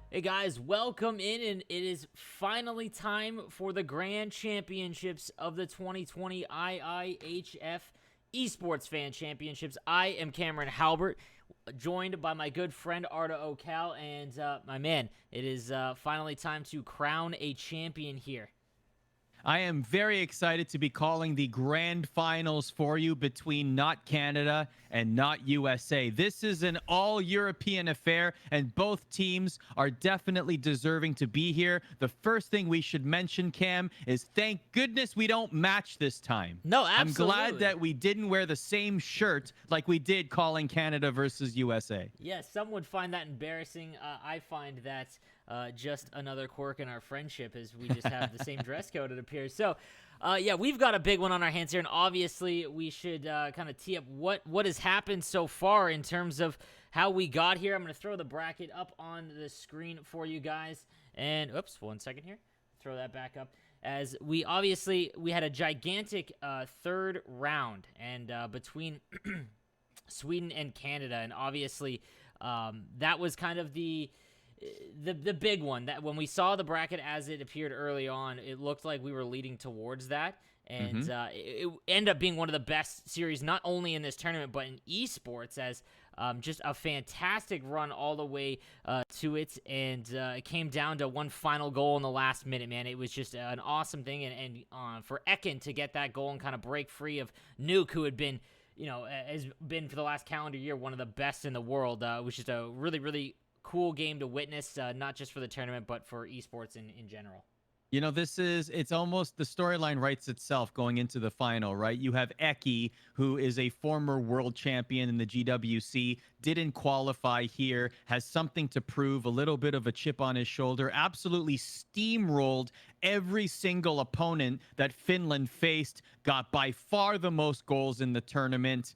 Hey guys, welcome in, and it is finally time for the Grand Championships of the 2020 IIHF Esports Fan Championships. I am Cameron Halbert, joined by my good friend Arda Ocal, and my man, it is finally time to crown a champion here. I am very excited to be calling the grand finals for you between not Canada and not USA. This is an all-European affair, and both teams are definitely deserving to be here. The first thing we should mention, Cam, is thank goodness we don't match this time. No, absolutely. I'm glad that we didn't wear the same shirt like we did calling Canada versus USA. Yes, some would find that embarrassing. I find that just another quirk in our friendship, as we just have the same dress code, it appears. So, yeah, we've got a big one on our hands here, and obviously we should kind of tee up what has happened so far in terms of how we got here. I'm going to throw the bracket up on the screen for you guys, and oops, 1 second here. Throw that back up. As we had a gigantic third round, and between Sweden and Canada, and obviously that was kind of the big one. That when we saw the bracket as it appeared early on, it looked like we were leading towards that, and it ended up being one of the best series, not only in this tournament but in esports, as just a fantastic run all the way to it, and it came down to one final goal in the last minute. Man, it was just an awesome thing, and for Ekin to get that goal and kind of break free of Nuke, who had been, has been for the last calendar year one of the best in the world. It was just a really, really cool game to witness, not just for the tournament, but for esports in general. It's almost the storyline writes itself going into the final, right? You have Eki, who is a former world champion in the GWC, didn't qualify here, has something to prove, a little bit of a chip on his shoulder, absolutely steamrolled every single opponent that Finland faced, got by far the most goals in the tournament,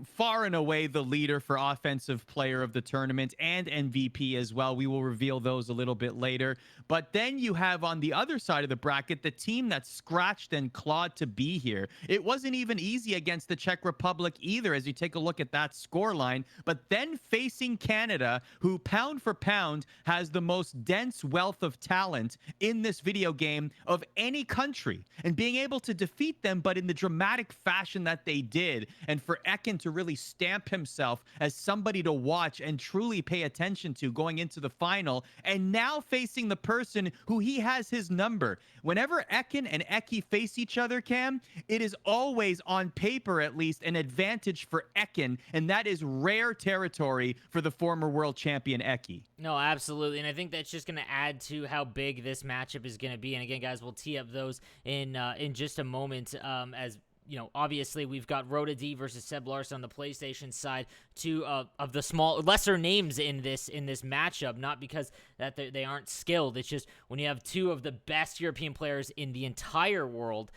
far and away the leader for offensive player of the tournament and MVP as well. We will reveal those a little bit later. But then you have on the other side of the bracket, the team that scratched and clawed to be here. It wasn't even easy against the Czech Republic either, as you take a look at that scoreline. But then facing Canada, who pound for pound has the most dense wealth of talent in this video game of any country, and being able to defeat them, but in the dramatic fashion that they did, and for Ekin to really stamp himself as somebody to watch and truly pay attention to going into the final, and now facing the person who he has his number. Whenever Ekin and Eki face each other, Cam, it is always, on paper at least, an advantage for Ekin, and that is rare territory for the former world champion Eki. No, absolutely, and I think that's just going to add to how big this matchup is going to be. And again, guys, we'll tee up those in just a moment. As you know, obviously we've got Rhoda D versus Seb Larson on the PlayStation side, two of the lesser names in this matchup. Not because that they aren't skilled. It's just when you have two of the best European players in the entire world,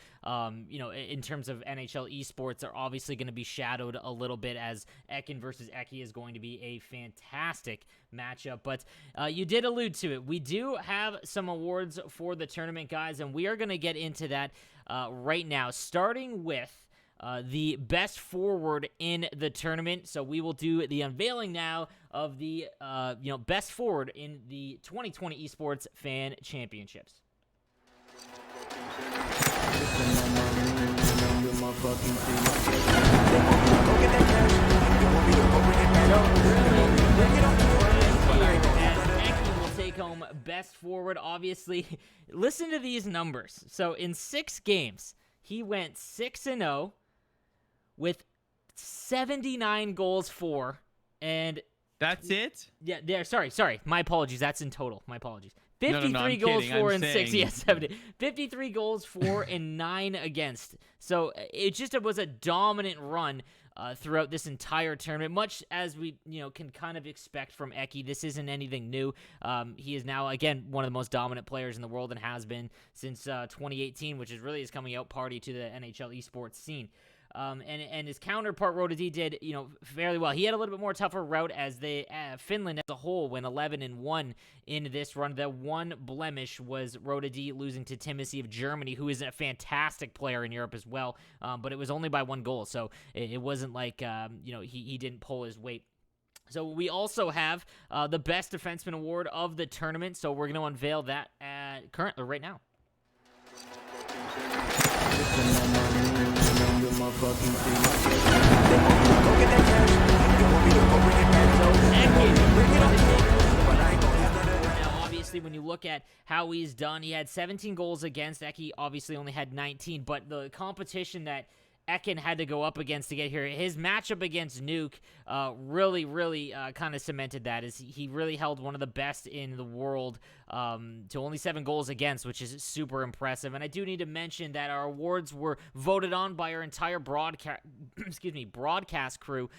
you know, in terms of NHL esports, are obviously going to be shadowed a little bit, as Ekin versus Eki is going to be a fantastic matchup. But you did allude to it. We do have some awards for the tournament, guys, and we are going to get into that right now, starting with the best forward in the tournament. So we will do the unveiling now of the best forward in the 2020 Esports Fan Championships. Take home best forward. Obviously, listen to these numbers. So in 6 games, he went 6-0 with 79 goals for, and that's it? Yeah, there. Sorry. My apologies. That's in total. My apologies. 53 No, goals kidding. for I'm and saying... 6. Yeah, 70. 53 goals for and 9 against. So it was a dominant run throughout this entire tournament, much as we can kind of expect from Eki. This isn't anything new. He is now, again, one of the most dominant players in the world and has been since 2018, which is really his coming out party to the NHL esports scene. And his counterpart Rhoda D did, fairly well. He had a little bit more tougher route, as Finland as a whole went 11-1 in this run. The one blemish was Rhoda D losing to Timothy of Germany, who is a fantastic player in Europe as well. But it was only by 1 goal, so it wasn't like he didn't pull his weight. So we also have the best defenseman award of the tournament. So we're going to unveil that currently right now. Now, obviously, when you look at how he's done, he had 17 goals against. Eki obviously only had 19, but the competition that Ekin had to go up against to get here, his matchup against Nuke really kind of cemented that, as he really held one of the best in the world to only 7 goals against, which is super impressive. And I do need to mention that our awards were voted on by our entire broadcast crew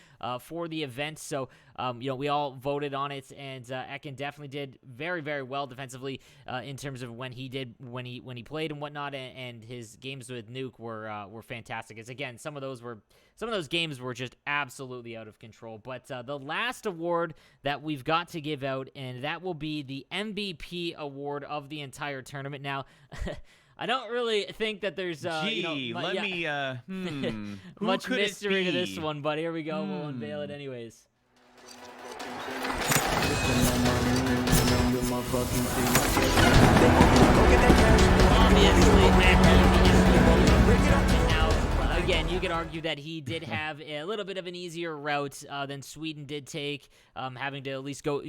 for the event. So we all voted on it, and Ekin definitely did very, very well defensively in terms of when he played and whatnot, and his games with Nuke were fantastic. As again, some of those games were just absolutely out of control. But the last award that we've got to give out, and that will be the MVP award of the entire tournament. Now, I don't really think that there's much mystery to this one, but here we go. We'll unveil it anyways. Again, you could argue that he did have a little bit of an easier route than Sweden did take, having to at least go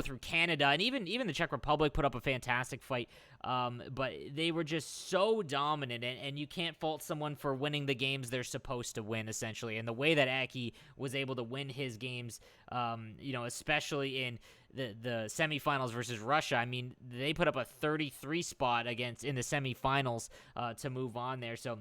through Canada, and even the Czech Republic put up a fantastic fight. But they were just so dominant, and you can't fault someone for winning the games they're supposed to win, essentially. And the way that Eki was able to win his games, especially in the semifinals versus Russia. I mean, they put up a 33 spot in the semifinals to move on there. So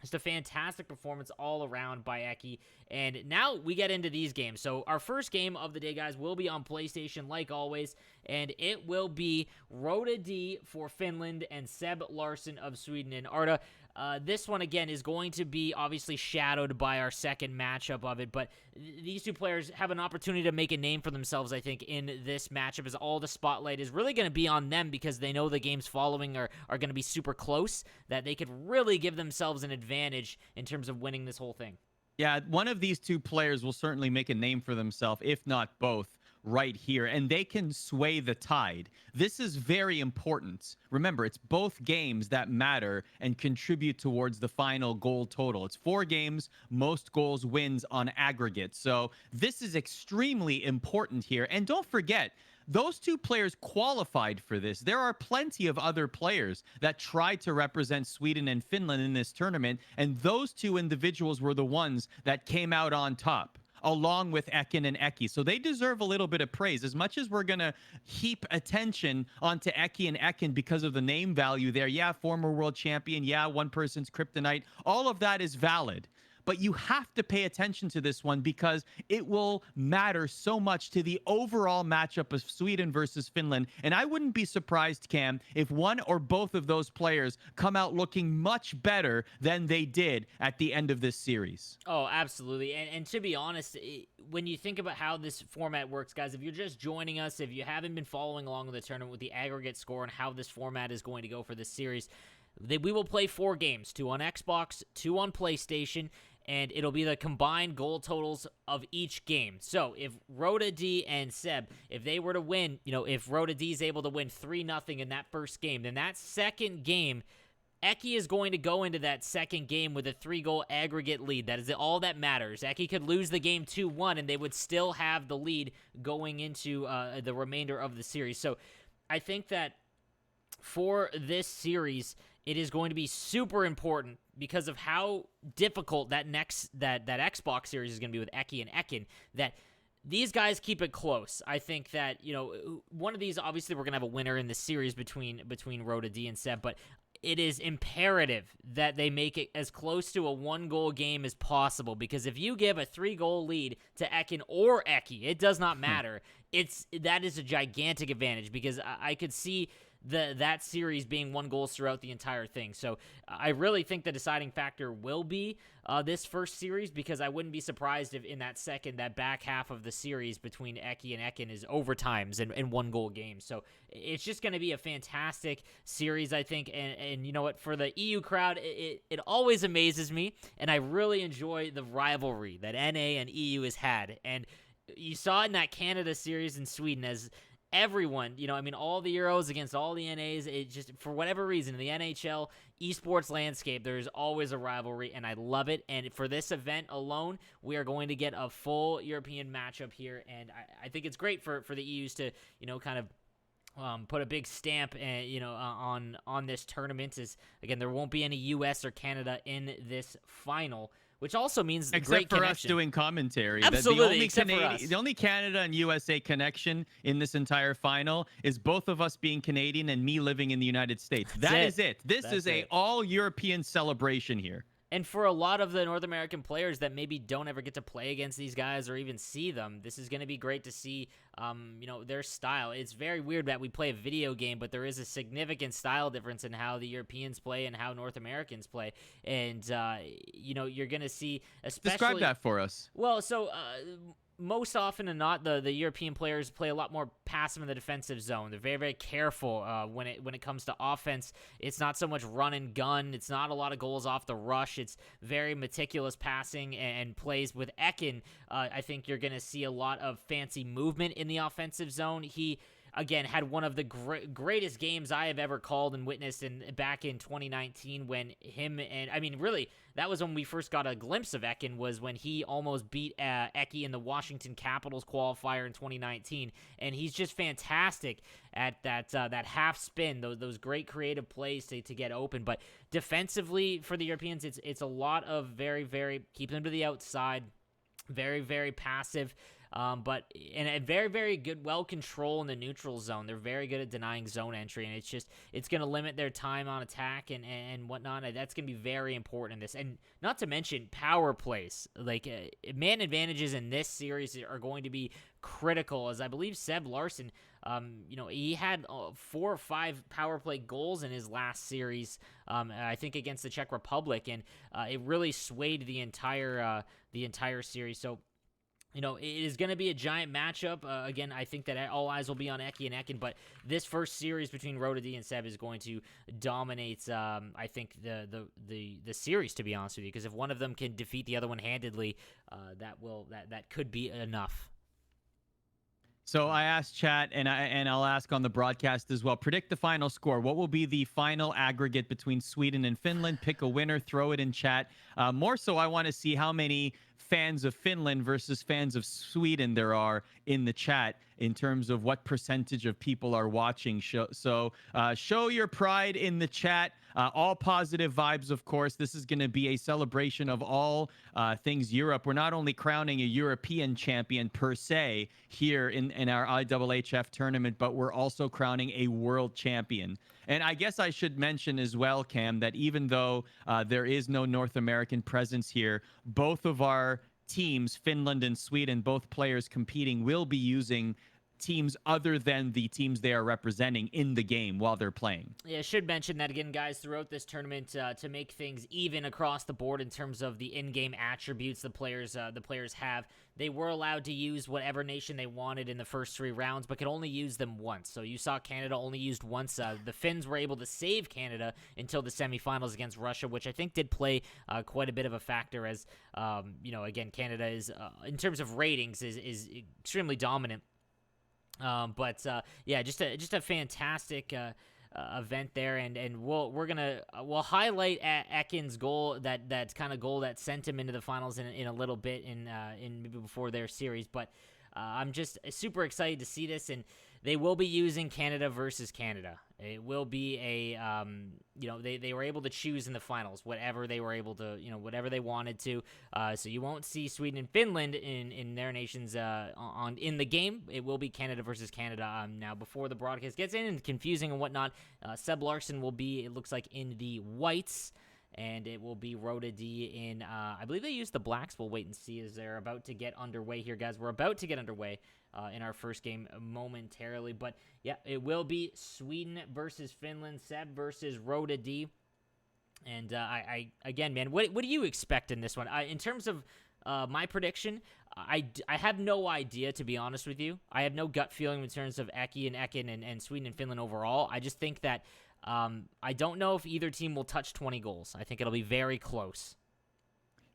Just a fantastic performance all around by Eki. And now we get into these games. So our first game of the day, guys, will be on PlayStation like always. And it will be Rota D for Finland and Seb Larsson of Sweden. And Arda, this one, again, is going to be obviously shadowed by our second matchup of it. But these two players have an opportunity to make a name for themselves, I think, in this matchup, as all the spotlight is really going to be on them because they know the games following are going to be super close, that they could really give themselves an advantage in terms of winning this whole thing. Yeah, one of these two players will certainly make a name for themselves, if not both, right here, and they can sway the tide. This is very important. Remember, it's both games that matter and contribute towards the final goal total. It's 4 games, most goals wins on aggregate. So this is extremely important here. And don't forget, those two players qualified for this. There are plenty of other players that tried to represent Sweden and Finland in this tournament, and those two individuals were the ones that came out on top, along with Ekin and Eki. So they deserve a little bit of praise. As much as we're going to heap attention onto Eki and Ekin because of the name value there, yeah, former world champion, yeah, one person's kryptonite, all of that is valid. But you have to pay attention to this one because it will matter so much to the overall matchup of Sweden versus Finland. And I wouldn't be surprised, Cam, if one or both of those players come out looking much better than they did at the end of this series. Oh, absolutely. And to be honest, when you think about how this format works, guys, if you're just joining us, if you haven't been following along with the tournament with the aggregate score and how this format is going to go for this series, we will play 4 games, 2 on Xbox, 2 on PlayStation, and it'll be the combined goal totals of each game. So if Rota D and Seb, if they were to win, if Rota D is able to win 3-0 in that first game, then that second game, Eki is going to go into that second game with a 3-goal aggregate lead. That is all that matters. Eki could lose the game 2-1, and they would still have the lead going into the remainder of the series. So I think that for this series, it is going to be super important because of how difficult that Xbox series is going to be with Eki and Ekin, that these guys keep it close. I think that, one of these, obviously we're going to have a winner in the series between Rota D and Seb, but it is imperative that they make it as close to a 1-goal game as possible, because if you give a 3-goal lead to Ekin or Eki, it does not matter. That is a gigantic advantage, because I could see that series being 1 goal throughout the entire thing. So I really think the deciding factor will be this first series, because I wouldn't be surprised if in that back half of the series between Eki and Ekin is overtimes and 1-goal games. So it's just going to be a fantastic series, I think. And you know what, for the EU crowd, it always amazes me, and I really enjoy the rivalry that NA and EU has had. And you saw in that Canada series in Sweden, as everyone, all the Euros against all the NAs, it just, for whatever reason, in the NHL esports landscape, there's always a rivalry, and I love it. And for this event alone, we are going to get a full European matchup here, and I think it's great for the EUs to, kind of put a big stamp, on this tournament. Is, again, there won't be any US or Canada in this final, which also means except for connection. us doing commentary. Absolutely, The only Canada and USA connection in this entire final is both of us being Canadian and me living in the United States. That is it. This is a all-European celebration here. And for a lot of the North American players that maybe don't ever get to play against these guys or even see them, this is going to be great to see, their style. It's very weird that we play a video game, but there is a significant style difference in how the Europeans play and how North Americans play. And, you're going to see, especially... Describe that for us. Well, so... most often than not, the European players play a lot more passive in the defensive zone. They're very, very careful when it comes to offense. It's not so much run and gun. It's not a lot of goals off the rush. It's very meticulous passing and plays. With Ekin, I think you're going to see a lot of fancy movement in the offensive zone. He, again, had one of the greatest games I have ever called and witnessed back in 2019 when him and, really, that was when we first got a glimpse of Ekin, was when he almost beat Eki in the Washington Capitals qualifier in 2019. And he's just fantastic at that half spin, those great creative plays to get open. But defensively for the Europeans, it's a lot of very, very keep them to the outside, very, very passive. But and a very, very good, well control in the neutral zone. They're very good at denying zone entry, and it's going to limit their time on attack and whatnot. And that's going to be very important in this. And not to mention power plays. Like man advantages in this series are going to be critical, as I believe Seb Larson, he had 4 or 5 power play goals in his last series, I think against the Czech Republic, and it really swayed the entire series. So, it is going to be a giant matchup. Again, I think that all eyes will be on Eki and Ekin, but this first series between Rhoda D and Seb is going to dominate, I think, the series, to be honest with you, because if one of them can defeat the other one handedly, that could be enough. So I asked chat, and I'll ask on the broadcast as well. Predict the final score. What will be the final aggregate between Sweden and Finland? Pick a winner. Throw it in chat. More so, I want to see how many fans of Finland versus fans of Sweden there are in the chat in terms of what percentage of people are watching. So show your pride in the chat. All positive vibes, of course. This is going to be a celebration of all things Europe. We're not only crowning a European champion per se here in our IIHF tournament, but we're also crowning a world champion. And I guess I should mention as well, Cam, that even though there is no North American presence here, both of our teams, Finland and Sweden, both players competing, will be using teams other than the teams they are representing in the game while they're playing. Yeah, I should mention that again, guys, throughout this tournament, to make things even across the board in terms of the in-game attributes the players have. They were allowed to use whatever nation they wanted in the first 3 rounds, but could only use them once. So you saw Canada only used once. The Finns were able to save Canada until the semifinals against Russia, which I think did play quite a bit of a factor, as again, Canada is in terms of ratings is extremely dominant. Just a fantastic event there, and we'll highlight Ekin's goal, that kind of goal that sent him into the finals in a little bit in maybe before their series. But I'm just super excited to see this, and they will be using Canada versus Canada. It will be they were able to choose in the finals whatever they were able to, whatever they wanted to. So you won't see Sweden and Finland in their nations in the game. It will be Canada versus Canada. Now, before the broadcast gets in and confusing and whatnot, Seb Larson will be, it looks like, in the whites, and it will be Rhoda D in, I believe they used the blacks. We'll wait and see as they're about to get underway here, guys. We're about to get underway in our first game momentarily. But, yeah, it will be Sweden versus Finland, Seb versus Rhoda D. And, again, man, what do you expect in this one? In terms of my prediction, I have no idea, to be honest with you. I have no gut feeling in terms of Eki and Ekin and Sweden and Finland overall. I just think that I don't know if either team will touch 20 goals. I think it'll be very close.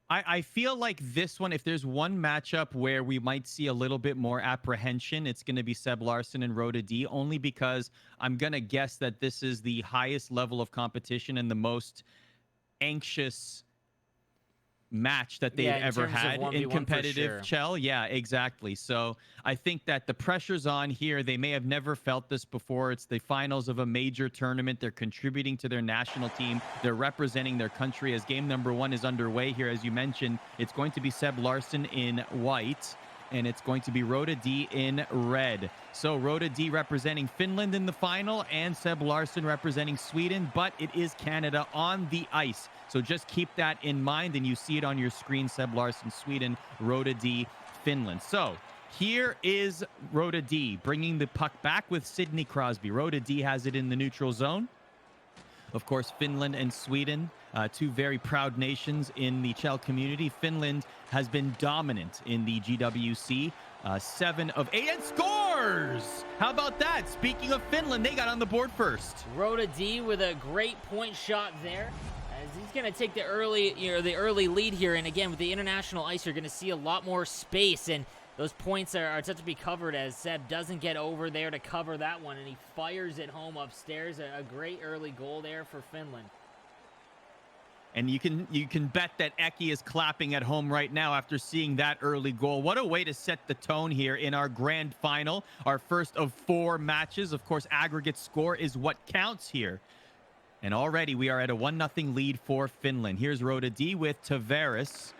I feel like this one, if there's one matchup where we might see a little bit more apprehension, it's going to be Seb Larson and Rhoda D, only because I'm going to guess that this is the highest level of competition and the most anxious match that they've ever had in competitive Chell. Yeah, exactly. So I think that the pressure's on here. They may have never felt this before. It's the finals of a major tournament. They're contributing to their national team. They're representing their country as game number 1 is underway here. As you mentioned, it's going to be Seb Larson in white, and it's going to be Rhoda D in red. So Rhoda D representing Finland in the final and Seb Larson representing Sweden, but it is Canada on the ice. So just keep that in mind, and you see it on your screen, Seb Larson, Sweden, Rhoda D, Finland. So here is Rhoda D bringing the puck back with Sidney Crosby. Rhoda D has it in the neutral zone. Of course, Finland and Sweden, 2 very proud nations in the Chell community. Finland has been dominant in the GWC. 7 of 8 and scores! How about that? Speaking of Finland, they got on the board first. Rhoda D with a great point shot there, as he's going to take the early lead here. And again, with the international ice, you're going to see a lot more space, and those points are set to be covered as Seb doesn't get over there to cover that one, and he fires it home upstairs. A great early goal there for Finland. And you can bet that Eki is clapping at home right now after seeing that early goal. What a way to set the tone here in our grand final, our first of 4 matches. Of course, aggregate score is what counts here. And already we are at a 1-0 lead for Finland. Here's Rhoda D with Tavares.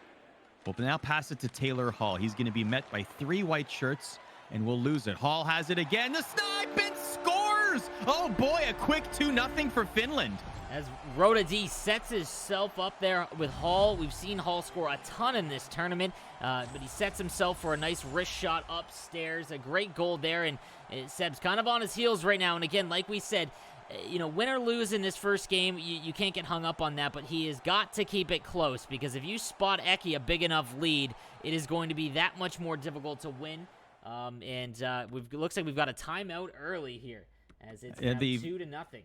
We'll now pass it to Taylor Hall. He's going to be met by 3 white shirts, and we'll lose it. Hall has it again. The snipe and scores! Oh boy, a quick 2-0 for Finland. As Rhoda D sets himself up there with Hall. We've seen Hall score a ton in this tournament, but he sets himself for a nice wrist shot upstairs. A great goal there, and Seb's kind of on his heels right now. And again, like we said, you know, win or lose in this first game, you can't get hung up on that, but he has got to keep it close, because if you spot Eki a big enough lead, it is going to be that much more difficult to win. Looks like we've got a timeout early here, as it's now 2-0.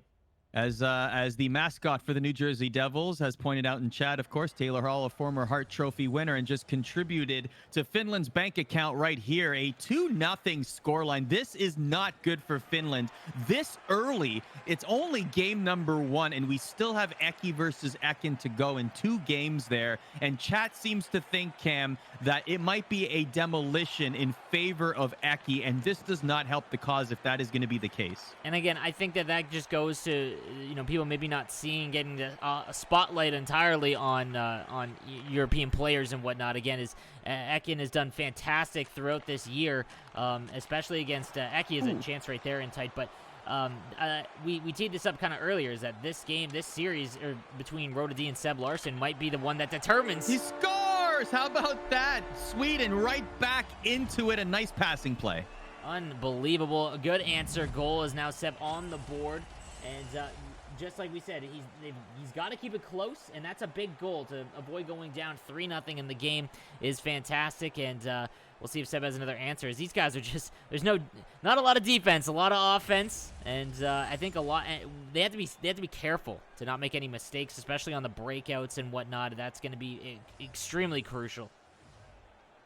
As the mascot for the New Jersey Devils has pointed out in chat, of course, Taylor Hall, a former Hart Trophy winner, and just contributed to Finland's bank account right here. A 2-0 scoreline. This is not good for Finland. This early, it's only game number 1, and we still have Eki versus Ekin to go in 2 games there. And chat seems to think, Cam, that it might be a demolition in favor of Eki, and this does not help the cause if that is going to be the case. And again, I think that just goes to, you know, people maybe not getting the spotlight entirely on European players and whatnot. Again, Ekin has done fantastic throughout this year, especially against Eki is a chance right there in tight. But we teed this up kind of earlier, is that this series between Rhoda D and Seb Larsson might be the one that determines. He scores! How about that? Sweden right back into it. A nice passing play. Unbelievable. A good answer. Goal is now Seb on the board. And just like we said, he's got to keep it close, and that's a big goal. To avoid going down 3-0 in the game is fantastic, and we'll see if Seb has another answer. As these guys are just, there's not a lot of defense, a lot of offense, and I think they have to be careful to not make any mistakes, especially on the breakouts and whatnot. That's going to be extremely crucial.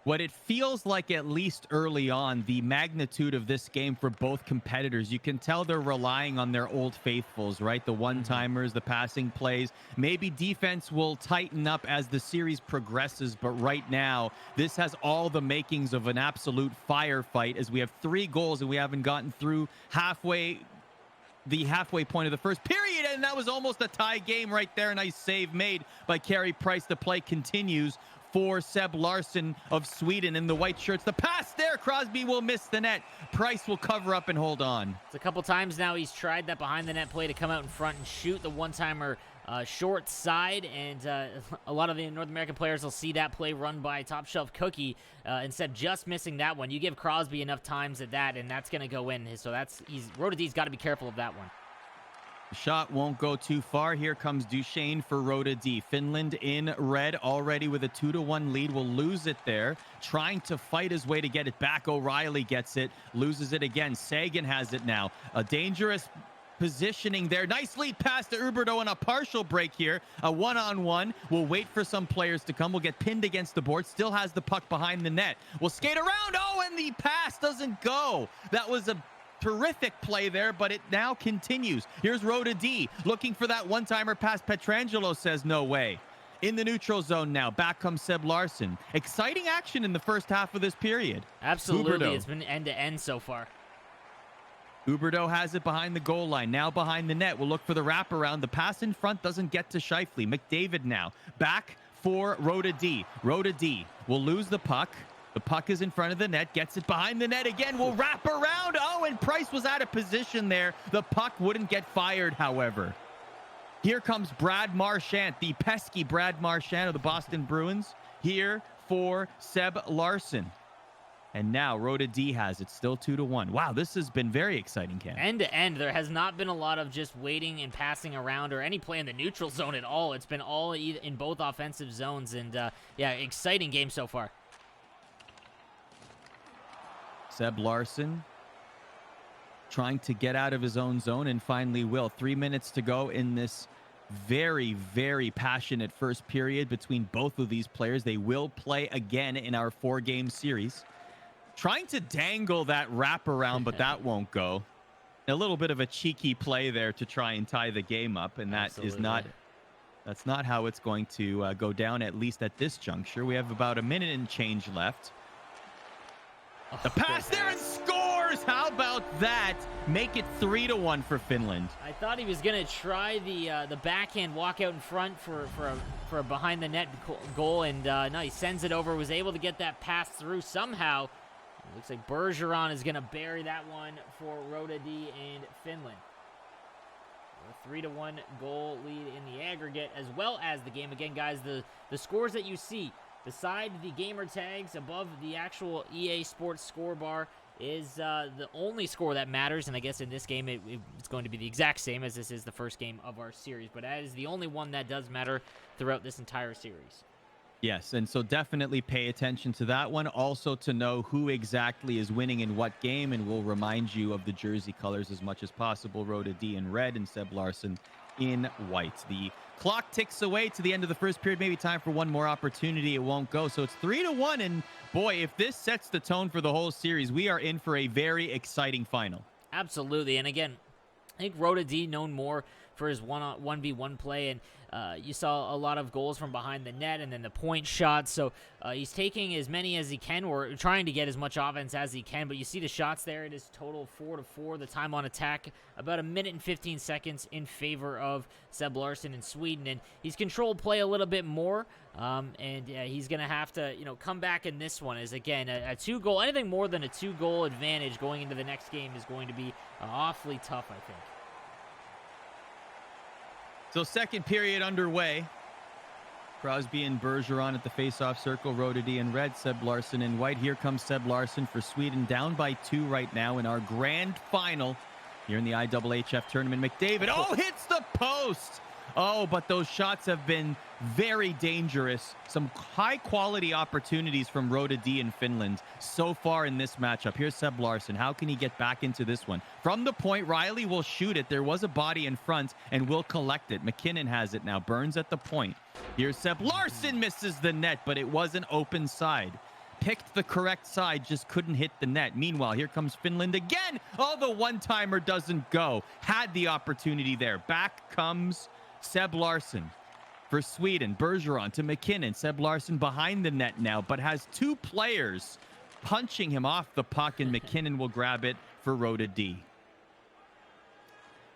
What it feels like, at least early on, the magnitude of this game for both competitors, you can tell they're relying on their old faithfuls, right? The one-timers, the passing plays. Maybe defense will tighten up as the series progresses, but right now, this has all the makings of an absolute firefight, as we have 3 goals and we haven't gotten through the halfway point of the first period, and that was almost a tie game right there. A nice save made by Carey Price. The play continues for Seb Larsson of Sweden in the white shirts. The pass there, Crosby will miss the net. Price will cover up and hold on. It's a couple times now he's tried that behind the net play to come out in front and shoot the one-timer short side, and a lot of the North American players will see that play run by Top Shelf Cookie, and Seb just missing that one. You give Crosby enough times at that, and that's going to go in. So Rhoda D's got to be careful of that one. The shot won't go too far. Here comes Duchesne for Rhoda D. Finland in red already with a 2-1 lead. Will lose it there. Trying to fight his way to get it back. O'Reilly gets it. Loses it again. Sagan has it now. A dangerous positioning there. Nice lead pass to Huberdeau on a partial break here. A one-on-one. We'll wait for some players to come. We'll get pinned against the board. Still has the puck behind the net. We'll skate around. Oh, and the pass doesn't go. That was a terrific play there, but it now continues. Here's Rhoda D looking for that one-timer pass. Petrangelo says no way. In the neutral zone now. Back comes Seb Larsson. Exciting action in the first half of this period. Absolutely. Huberdeau. It's been end-to-end so far. Huberdeau has it behind the goal line. Now behind the net. We'll look for the wraparound. The pass in front doesn't get to Scheifele. McDavid now. Back for Rhoda D. Rhoda D will lose the puck. The puck is in front of the net, gets it behind the net again, will wrap around. Oh, and Price was out of position there. The puck wouldn't get fired, however. Here comes Brad Marchand, the pesky Brad Marchand of the Boston Bruins, here for Seb Larsson. And now Rhoda D has it, still 2-1. Wow, this has been very exciting, Cam. End to end, there has not been a lot of just waiting and passing around or any play in the neutral zone at all. It's been all in both offensive zones, and yeah, exciting game so far. Seb Larsson trying to get out of his own zone and finally will. 3 minutes to go in this very, very passionate first period between both of these players. They will play again in our 4-game series. Trying to dangle that wraparound, but that won't go. A little bit of a cheeky play there to try and tie the game up, and that is not... That's not how it's going to go down, at least at this juncture. We have about a minute and change left. The pass there and scores! scores. How about that? Make it 3-1 for Finland. I thought he was gonna try the backhand walk out in front for a behind the net goal, and no, he sends it over. Was able to get that pass through somehow. It looks like Bergeron is gonna bury that one for Rota D and Finland. A 3-1 goal lead in the aggregate, as well as the game. Again, guys, the scores that you see beside the gamer tags above the actual EA Sports score bar is the only score that matters, and I guess in this game it's going to be the exact same, as this is the first game of our series, but that is the only one that does matter throughout this entire series. Yes, and so definitely pay attention to that one. Also to know who exactly is winning in what game, and we'll remind you of the jersey colors as much as possible. Rota D in red and Seb Larson in white. The clock ticks away to the end of the first period. Maybe time for one more opportunity. It won't go. So it's 3-1, and boy, if this sets the tone for the whole series, we are in for a very exciting final. Absolutely, and again, I think Rota D known more for his 1v1 play, and you saw a lot of goals from behind the net and then the point shots, so he's taking as many as he can, or trying to get as much offense as he can, but you see the shots there. It is total 4-4. The time on attack, about 1 minute and 15 seconds in favor of Seb Larson in Sweden, and he's controlled play a little bit more, and he's going to have to come back in this one, as again, a 2-goal, anything more than a 2-goal advantage going into the next game is going to be awfully tough, I think. So second period underway. Crosby and Bergeron at the face-off circle. Rota D in red, Seb Larson in white. Here comes Seb Larson for Sweden, down by 2 right now in our grand final here in the IIHF tournament. McDavid, hits the post! Oh, but those shots have been very dangerous. Some high-quality opportunities from Rota D in Finland so far in this matchup. Here's Seb Larson. How can he get back into this one? From the point, Riley will shoot it. There was a body in front, and will collect it. McKinnon has it now. Burns at the point. Here's Seb Larson, misses the net, but it was an open side. Picked the correct side, just couldn't hit the net. Meanwhile, here comes Finland again. Oh, the one-timer doesn't go. Had the opportunity there. Back comes Seb Larson for Sweden. Bergeron to McKinnon. Seb Larson behind the net now, but has 2 players punching him off the puck, and McKinnon will grab it for Rota D.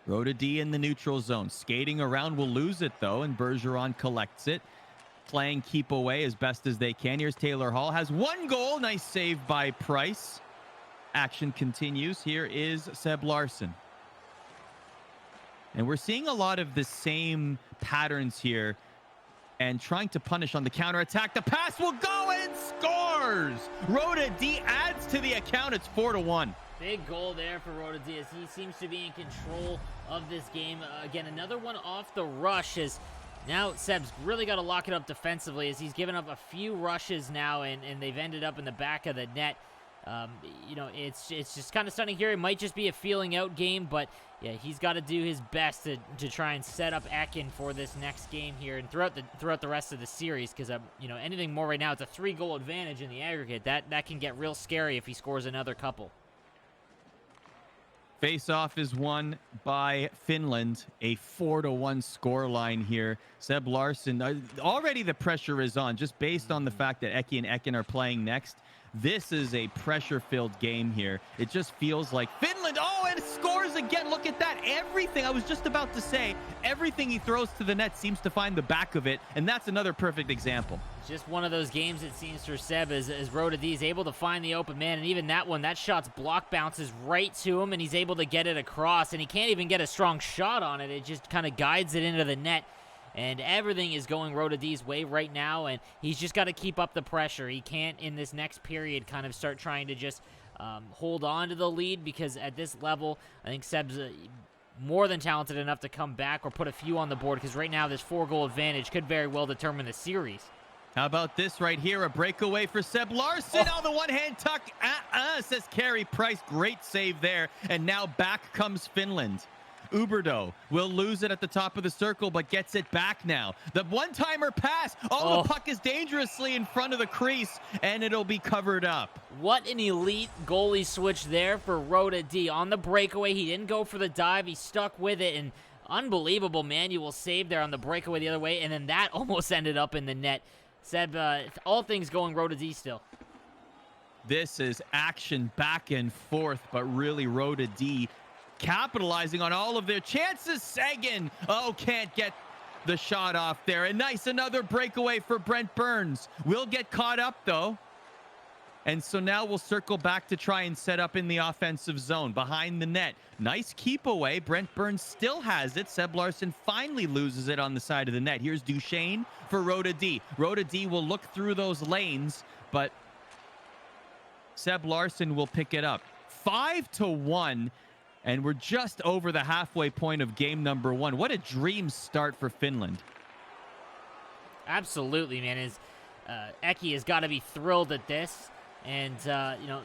Rota D in the neutral zone. Skating around, will lose it though, and Bergeron collects it. Playing keep away as best as they can. Here's Taylor Hall. Has 1 goal. Nice save by Price. Action continues. Here is Seb Larson. And we're seeing a lot of the same patterns here, and trying to punish on the counterattack. The pass will go, and scores! Rota D adds to the account. It's 4-1. Big goal there for Rota D, as he seems to be in control of this game. Again, another one off the rush, as now Seb's really got to lock it up defensively, as he's given up a few rushes now, and they've ended up in the back of the net. It's just kind of stunning here. It might just be a feeling out game, but yeah, he's got to do his best to try and set up Ekin for this next game here and throughout the rest of the series, because anything more right now, it's a 3-goal advantage in the aggregate. That can get real scary if he scores another couple. Face-off is won by Finland. A 4-1 score line here. Seb Larson, already the pressure is on, just based on the fact that Eki and Ekin are playing next. This is a pressure-filled game here. It just feels like Finland, and it scores again. Look at that. Everything, I was just about to say, everything he throws to the net seems to find the back of it, and that's another perfect example. Just one of those games, it seems, for Seb, as Rota D is able to find the open man, and even that one, that shot's block bounces right to him, and he's able to get it across, and he can't even get a strong shot on it. It just kind of guides it into the net. And everything is going Rota D's way right now, and he's just got to keep up the pressure. He can't, in this next period, kind of start trying to just hold on to the lead, because at this level, I think Seb's more than talented enough to come back or put a few on the board, because right now this 4-goal advantage could very well determine the series. How about this right here? A breakaway for Seb Larson. Oh, the one-hand tuck. Says Carey Price. Great save there. And now back comes Finland. Uberdo will lose it at the top of the circle, but gets it back now. The one-timer pass. The puck is dangerously in front of the crease, and it'll be covered up. What an elite goalie switch there for Rota D. On the breakaway, he didn't go for the dive. He stuck with it, and unbelievable manual save there on the breakaway the other way, and then that almost ended up in the net. Seb, all things going Rota D still. This is action back and forth, but really Rhoda D capitalizing on all of their chances. Sagan, can't get the shot off there. And nice, another breakaway for Brent Burns. Will get caught up though. And so now we'll circle back to try and set up in the offensive zone behind the net. Nice keep away. Brent Burns still has it. Seb Larson finally loses it on the side of the net. Here's Duchesne for Rhoda D. Rhoda D will look through those lanes, but Seb Larson will pick it up. 5-1, and we're just over the halfway point of game number 1. What a dream start for Finland. Absolutely, man. Eki has got to be thrilled at this. And, the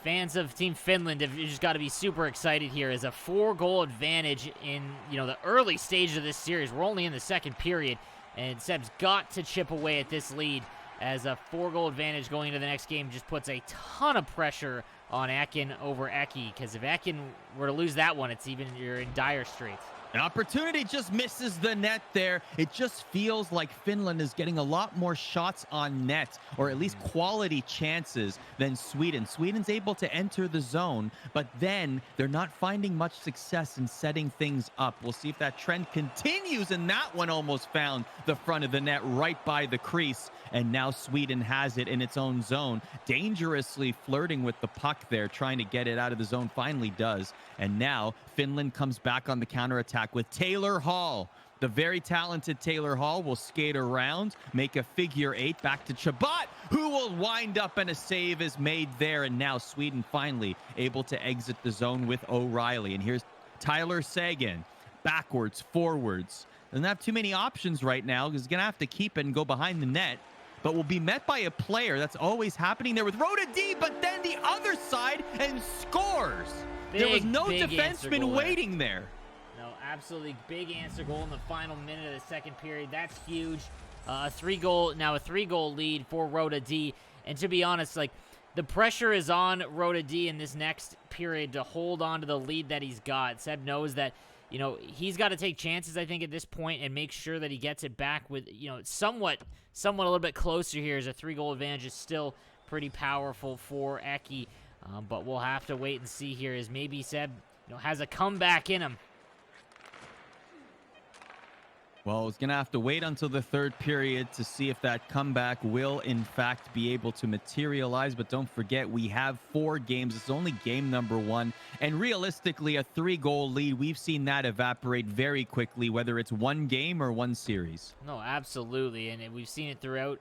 fans of Team Finland have just got to be super excited here as a 4-goal advantage in, the early stage of this series. We're only in the second period, and Seb's got to chip away at this lead as a 4-goal advantage going into the next game just puts a ton of pressure on Ekin over Eki, because if Ekin were to lose that one, you're in dire straits. An opportunity just misses the net there. It just feels like Finland is getting a lot more shots on net, or at least quality chances, than Sweden. Sweden's able to enter the zone, but then they're not finding much success in setting things up. We'll see if that trend continues, and that one almost found the front of the net right by the crease. And now Sweden has it in its own zone, dangerously flirting with the puck there, trying to get it out of the zone, finally does. And now Finland comes back on the counterattack with Taylor Hall. The very talented Taylor Hall will skate around, make a figure 8 back to Chabot, who will wind up, and a save is made there. And now Sweden finally able to exit the zone with O'Reilly. And here's Tyler Sagan, backwards, forwards. Doesn't have too many options right now. He's going to have to keep it and go behind the net, but will be met by a player. That's always happening there with Rhoda D, but then the other side, and scores. There was no defenseman waiting there. No, absolutely big answer goal in the final minute of the second period. That's huge. A 3-goal lead for Rhoda D. And to be honest, the pressure is on Rhoda D in this next period to hold on to the lead that he's got. Seb knows that, he's got to take chances, I think, at this point and make sure that he gets it back with, somewhat a little bit closer here, as a 3-goal advantage is still pretty powerful for Eki. But we'll have to wait and see here, as maybe Seb has a comeback in him. Well, it's going to have to wait until the third period to see if that comeback will, in fact, be able to materialize. But don't forget, we have 4 games. It's only game number 1. And realistically, a 3-goal lead, we've seen that evaporate very quickly, whether it's one game or one series. No, absolutely. And we've seen it throughout,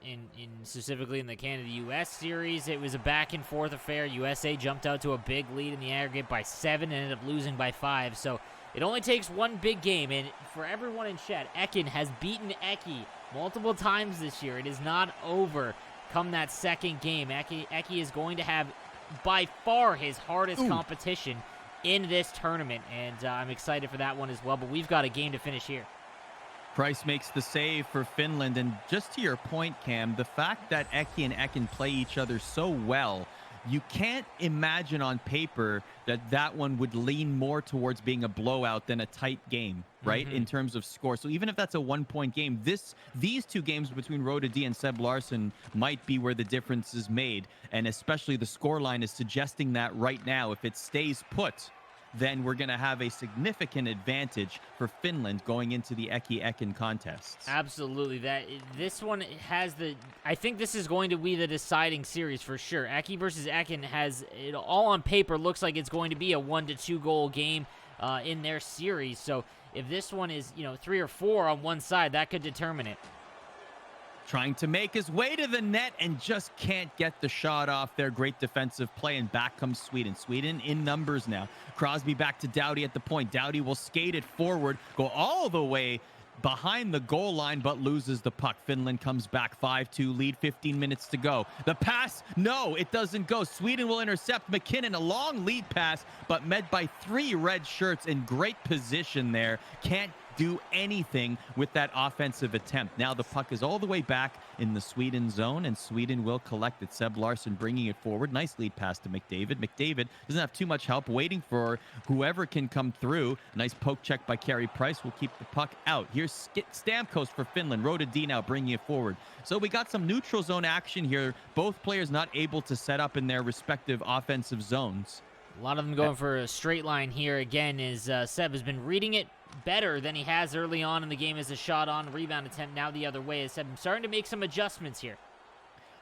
specifically in the Canada-US series. It was a back-and-forth affair. USA jumped out to a big lead in the aggregate by 7 and ended up losing by 5. So it only takes one big game, and for everyone in chat, Ekin has beaten Eki multiple times this year. It is not over come that second game. Eki is going to have by far his hardest competition in this tournament, and I'm excited for that one as well, but we've got a game to finish here. Price makes the save for Finland, and just to your point, Cam, the fact that Eki and Ekin play each other so well, you can't imagine on paper that one would lean more towards being a blowout than a tight game, right? In terms of score. So even if that's a 1-point game, these 2 games between Rhoda D and Seb Larson might be where the difference is made. And especially the scoreline is suggesting that right now. If it stays put, then we're going to have a significant advantage for Finland going into the Eki-Ekin contests. Absolutely. This one has I think this is going to be the deciding series for sure. Eki versus Ekin has it all on paper looks like it's going to be a 1-2 goal game in their series. So if this one is, 3 or 4 on one side, that could determine it. Trying to make his way to the net and just can't get the shot off there. Great defensive play, and back comes Sweden. Sweden in numbers now. Crosby back to Doughty at the point. Doughty will skate it forward, go all the way behind the goal line, but loses the puck. Finland comes back, 5-2 lead, 15 minutes to go. The pass, no, it doesn't go. Sweden will intercept McKinnon, a long lead pass, but met by 3 red shirts in great position there. Can't do anything with that offensive attempt. Now the puck is all the way back in the Sweden zone, and Sweden will collect it. Seb Larsson bringing it forward. Nice lead pass to McDavid. McDavid doesn't have too much help, waiting for whoever can come through. Nice poke check by Carey Price will keep the puck out. Here's Stamkos for Finland. Rhoda D now bringing it forward. So we got some neutral zone action here. Both players not able to set up in their respective offensive zones. A lot of them going for a straight line here again, as Seb has been reading it better than he has early on in the game as a shot on rebound attempt. Now the other way, as Seb starting to make some adjustments here.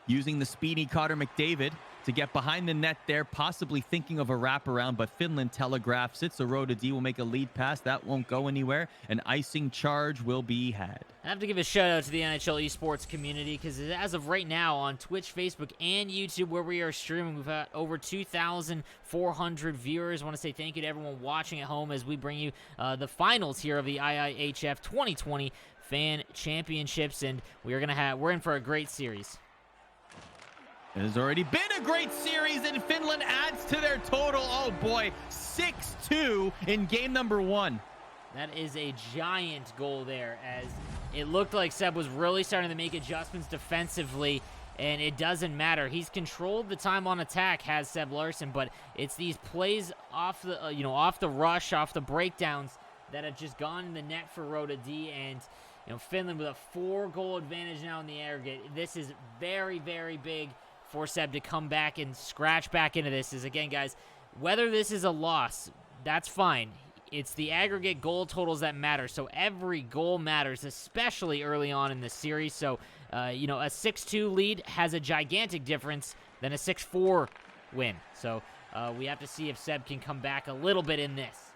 Using the speedy Connor McDavid to get behind the net there, possibly thinking of a wraparound, but Finland telegraphs it, so Rhoda D will make a lead pass. That won't go anywhere. An icing charge will be had. I have to give a shout out to the NHL esports community, because as of right now on Twitch, Facebook, and YouTube, where we are streaming, we've got over 2,400 viewers. I want to say thank you to everyone watching at home as we bring you the finals here of the IIHF 2020 Fan Championships, and we're in for a great series. It has already been a great series, and Finland adds to their total. Oh boy, 6-2 in game number 1. That is a giant goal there, as it looked like Seb was really starting to make adjustments defensively, and it doesn't matter. He's controlled the time on attack, has Seb Larsson, but it's these plays off the off the rush, off the breakdowns that have just gone in the net for Rhoda D, and Finland with a 4-goal advantage now in the aggregate. This is very, very big for Seb to come back and scratch back into this. Is again, guys, whether this is a loss, that's fine. It's the aggregate goal totals that matter. So every goal matters, especially early on in the series. So, a 6-2 lead has a gigantic difference than a 6-4 win. So we have to see if Seb can come back a little bit in this.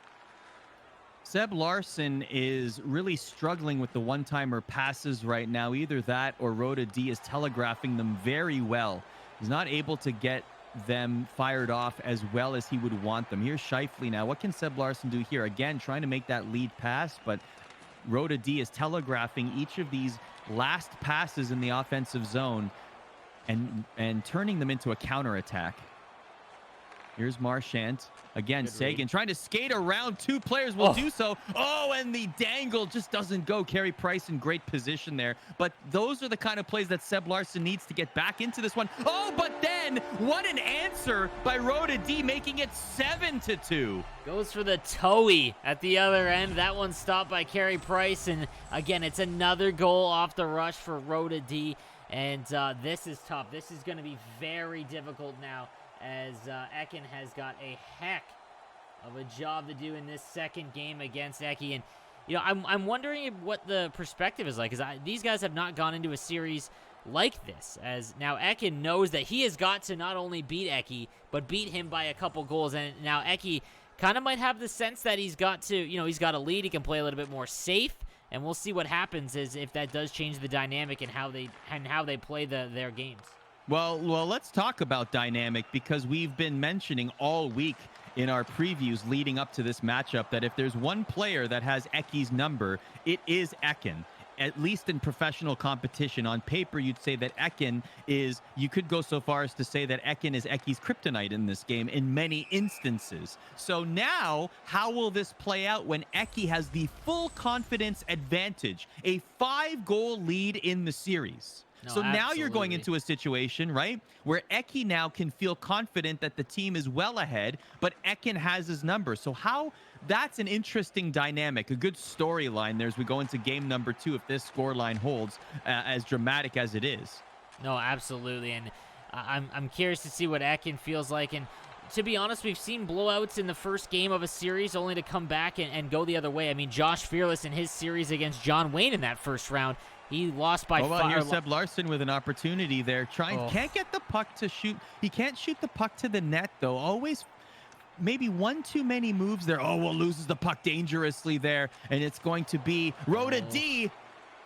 Seb Larsson is really struggling with the one-timer passes right now. Either that or Rhoda D is telegraphing them very well. He's not able to get them fired off as well as he would want them. Here's Scheifele now. What can Seb Larsson do here? Again, trying to make that lead pass, but Rhoda D is telegraphing each of these last passes in the offensive zone and turning them into a counterattack. Here's Marchant. Again, Good Sagan read. trying to skate around. 2 players will do so. Oh, and the dangle just doesn't go. Carey Price in great position there. But those are the kind of plays that Seb Larsson needs to get back into this one. Oh, but then what an answer by Rhoda D, making it 7-2. Goes for the toey at the other end. That one stopped by Carey Price. And again, it's another goal off the rush for Rhoda D. And this is tough. This is going to be very difficult now, as Ekin has got a heck of a job to do in this second game against Eki. And, I'm wondering what the perspective is like, because these guys have not gone into a series like this, as now Ekin knows that he has got to not only beat Eki, but beat him by a couple goals. And now Eki kind of might have the sense that he's got to, he's got a lead. He can play a little bit more safe, and we'll see what happens as if that does change the dynamic and how they play their games. Well, let's talk about dynamic, because we've been mentioning all week in our previews leading up to this matchup that if there's one player that has Eki's number, it is Ekin. At least in professional competition. On paper, you'd say that Ekin is, you could go so far as to say that Ekin is Eki's kryptonite in this game in many instances. So now, how will this play out when Eki has the full confidence advantage, a 5-goal lead in the series? No, so now you're going absolutely. into a situation, right, where Eki now can feel confident that the team is well ahead, but Ekin has his number. So that's an interesting dynamic, a good storyline there as we go into game number 2 if this scoreline holds, as dramatic as it is. No, absolutely. And I'm curious to see what Ekin feels like. And to be honest, we've seen blowouts in the first game of a series only to come back and go the other way. I mean, Josh Fearless in his series against John Wayne in that first round, he lost by 5. Here's Seb Larsson with an opportunity there. Can't get the puck to shoot. He can't shoot the puck to the net, though. Always maybe one too many moves there. Oh, well, loses the puck dangerously there. And it's going to be Rhoda D.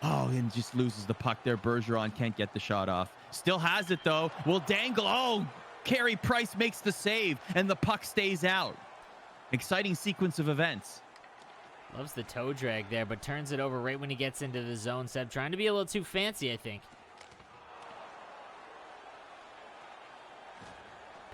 Oh, and just loses the puck there. Bergeron can't get the shot off. Still has it, though. Will dangle. Oh, Carey Price makes the save, and the puck stays out. Exciting sequence of events. Loves the toe drag there, but turns it over right when he gets into the zone. Seb trying to be a little too fancy, I think.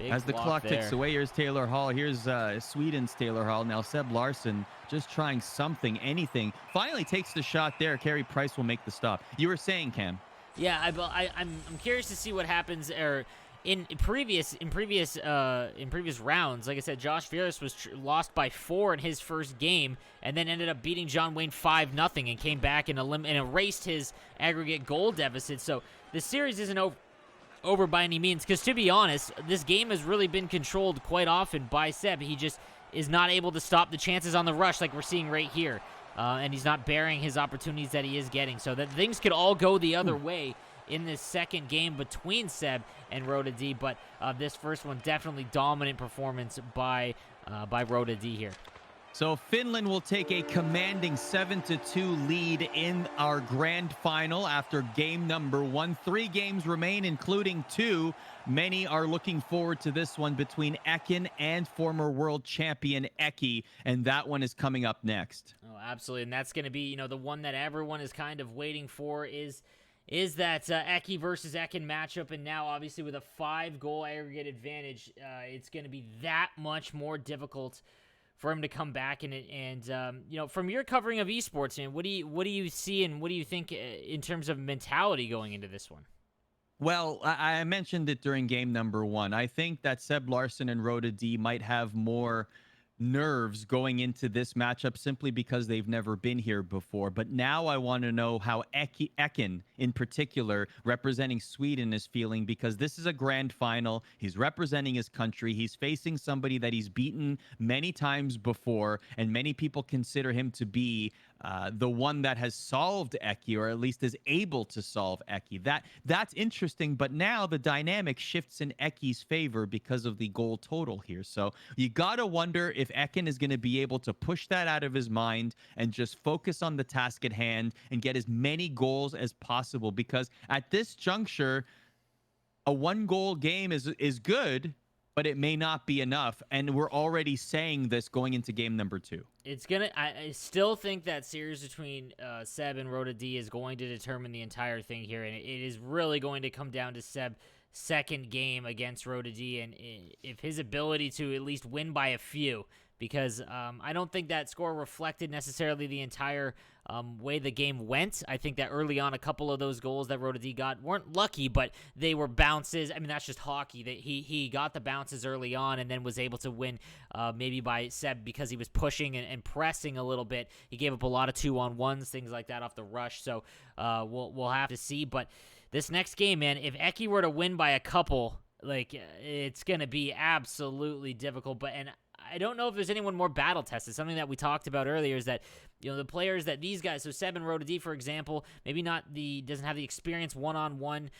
Big As the block clock there. ticks away, here's Taylor Hall. Here's Sweden's Taylor Hall. Now Seb Larsson just trying something, anything. Finally takes the shot there. Carey Price will make the stop. You were saying, Cam? Yeah, I'm curious to see what happens. Or in previous rounds, like I said, Josh Veras was lost by 4 in his first game, and then ended up beating John Wayne 5-0, and came back and erased his aggregate goal deficit. So the series isn't over by any means, because to be honest, this game has really been controlled quite often by Seb. He just is not able to stop the chances on the rush like we're seeing right here, and he's not bearing his opportunities that he is getting, so that things could all go the other way in this second game between Seb and Rhoda D. But this first one, definitely dominant performance by Rhoda D here. So Finland will take a commanding 7-2 lead in our grand final after game number 1. 3 games remain, including 2. Many are looking forward to this one between Ekin and former world champion Eki, and that one is coming up next. Oh, absolutely, and that's going to be, the one that everyone is kind of waiting for is that Eki versus Ekin matchup, and now obviously with a 5-goal aggregate advantage, it's going to be that much more difficult for him to come back. And from your covering of esports, man, what do you see and what do you think in terms of mentality going into this one? Well, I mentioned it during game number 1. I think that Seb Larsson and Rhoda D might have more nerves going into this matchup simply because they've never been here before. But now I want to know how Ekin, in particular, representing Sweden, is feeling, because this is a grand final. He's representing his country. He's facing somebody that he's beaten many times before, and many people consider him to be the one that has solved Eki, or at least is able to solve Eki. That's interesting, but now the dynamic shifts in Eki's favor because of the goal total here. So you gotta wonder if Ekin is going to be able to push that out of his mind and just focus on the task at hand and get as many goals as possible, because at this juncture, a 1-goal game is good, but it may not be enough, and we're already saying this going into game number 2. I still think that series between Seb and Rhoda D is going to determine the entire thing here, and it is really going to come down to Seb's second game against Rhoda D, and if his ability to at least win by a few, because I don't think that score reflected necessarily the entire way the game went. I think that early on, a couple of those goals that Rhoda D got weren't lucky, but they were bounces. I mean, that's just hockey. That he got the bounces early on and then was able to win maybe by Seb because he was pushing and pressing a little bit. He gave up a lot of 2-on-1s, things like that off the rush, so we'll have to see. But this next game, man, if Eki were to win by a couple, it's going to be absolutely difficult. And I don't know if there's anyone more battle tested. Something that we talked about earlier is that, the players that these guys, so Seb and Rhoda D, for example, maybe doesn't have the experience one-on-one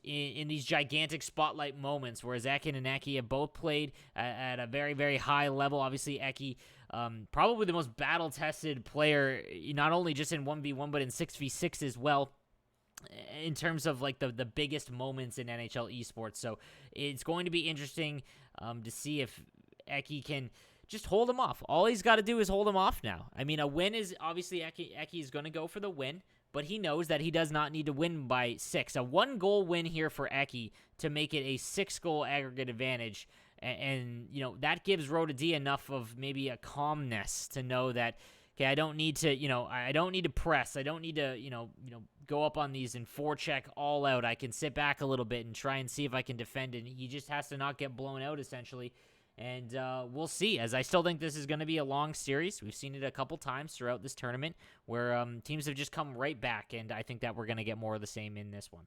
in these gigantic spotlight moments, whereas Ekin and Eki have both played at a very, very high level. Obviously, Eki, probably the most battle-tested player, not only just in 1v1, but in 6v6 as well, in terms of the biggest moments in NHL esports. So it's going to be interesting to see if Eki can just hold him off. All he's got to do is hold him off now. I mean, a win is obviously Eki is going to go for the win, but he knows that he does not need to win by 6. A 1-goal win here for Eki to make it a 6-goal aggregate advantage, and that gives Rhoda D enough of maybe a calmness to know that, okay, I don't need to, I don't need to press. I don't need to, go up on these and forecheck all out. I can sit back a little bit and try and see if I can defend, and he just has to not get blown out, essentially. And we'll see, as I still think this is going to be a long series. We've seen it a couple times throughout this tournament where teams have just come right back, and I think that we're going to get more of the same in this one.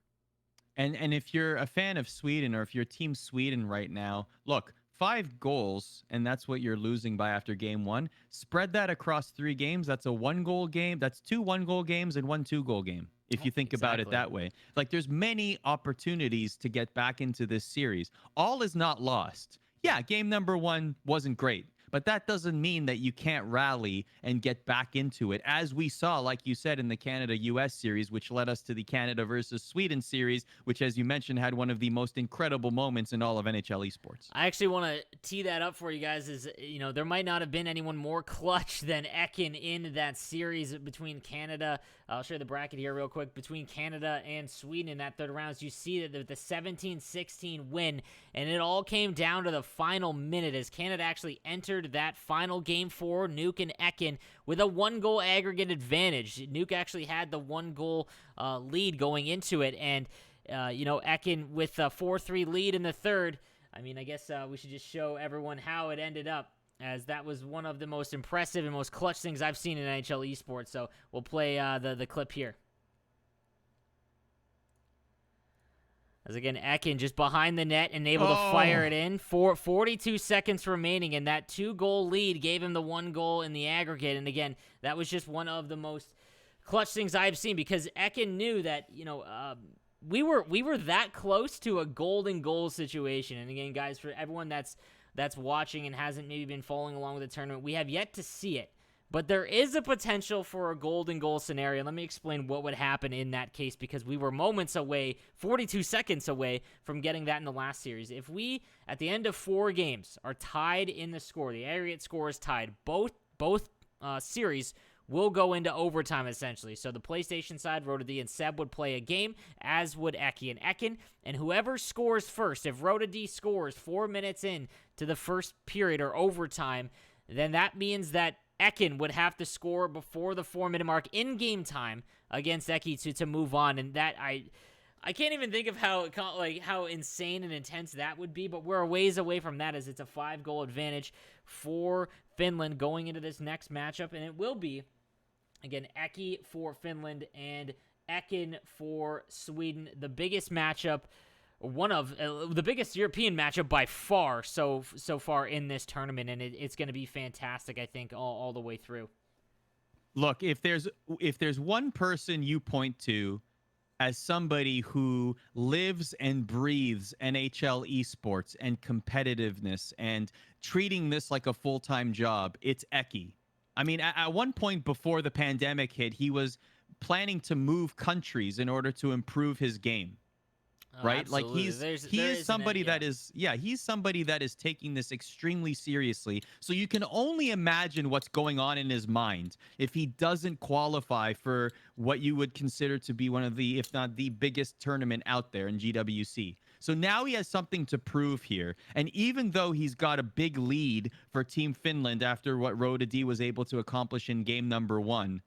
And if you're a fan of Sweden, or if you're Team Sweden right now, look, 5 goals, and that's what you're losing by after game 1. Spread that across 3 games. That's a 1-goal game. That's 2 1-goal games and 1 2-goal game, if you think about it that way. There's many opportunities to get back into this series. All is not lost. Yeah, game number 1 wasn't great, but that doesn't mean that you can't rally and get back into it, as we saw, like you said, in the Canada-US series, which led us to the Canada versus Sweden series, which, as you mentioned, had one of the most incredible moments in all of NHL esports. I actually want to tee that up for you guys. There might not have been anyone more clutch than Ekin in that series between Canada. I'll show you the bracket here real quick. Between Canada and Sweden in that third round, as you see that the 17-16 win, and it all came down to the final minute as Canada actually entered that final game for Nuke and Ekin with a 1-goal aggregate advantage. Nuke actually had the 1-goal lead going into it, and Ekin with a 4-3 lead in the third. I mean, I guess we should just show everyone how it ended up, as that was one of the most impressive and most clutch things I've seen in NHL esports. So we'll play the clip here. As again, Ekin just behind the net and able to fire it in. 42 seconds remaining, and that 2-goal lead gave him the 1 goal in the aggregate. And again, that was just one of the most clutch things I've seen, because Ekin knew that, we were that close to a golden goal situation. And again, guys, for everyone that's watching and hasn't maybe been following along with the tournament, we have yet to see it. But there is a potential for a golden goal scenario. Let me explain what would happen in that case, because we were moments away, 42 seconds away from getting that in the last series. If we, at the end of 4 games, are tied in the score, the aggregate score is tied, both series will go into overtime, essentially. So the PlayStation side, Rota D and Seb would play a game, as would Eki and Ekin, and whoever scores first, if Rota D scores 4 minutes in to the first period or overtime, then that means that Ekin would have to score before the 4-minute mark in game time against Eki to move on. And that I can't even think of how insane and intense that would be, but we're a ways away from that, as it's a 5-goal advantage for Finland going into this next matchup. And it will be, again, Eki for Finland and Ekin for Sweden, the biggest matchup, one of the biggest European matchup by far so far in this tournament, and it's going to be fantastic, I think, all the way through. Look, if there's one person you point to as somebody who lives and breathes NHL esports and competitiveness and treating this like a full-time job, it's Eki. I mean, at one point before the pandemic hit, he was planning to move countries in order to improve his game. Right? Absolutely. Like he is somebody that is taking this extremely seriously. So you can only imagine what's going on in his mind if he doesn't qualify for what you would consider to be one of the, if not the biggest tournament out there in GWC. So now he has something to prove here. And even though he's got a big lead for Team Finland after what Rota D was able to accomplish in game number 1,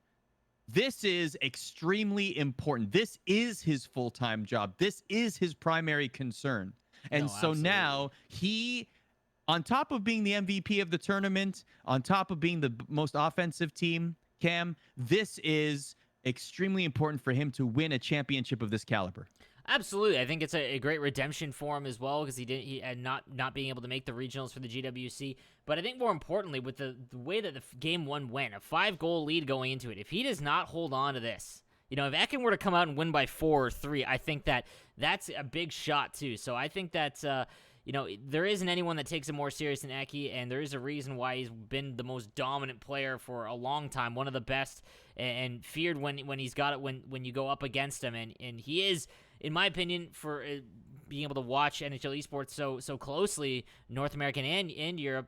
this is extremely important. This is his full-time job. This is his primary concern. And so now he, on top of being the MVP of the tournament, on top of being the most offensive team, Cam, this is extremely important for him to win a championship of this caliber. Absolutely. I think it's a great redemption for him as well, because he had not being able to make the regionals for the GWC. But I think more importantly, with the way that the game 1 went, a 5-goal lead going into it, if he does not hold on to this, if Ekin were to come out and win by 4 or 3, I think that's a big shot too. So I think that there isn't anyone that takes it more serious than Eki, and there is a reason why he's been the most dominant player for a long time, one of the best, and feared when he's got it when you go up against him, and he is, in my opinion, for being able to watch NHL esports so closely, North American and Europe,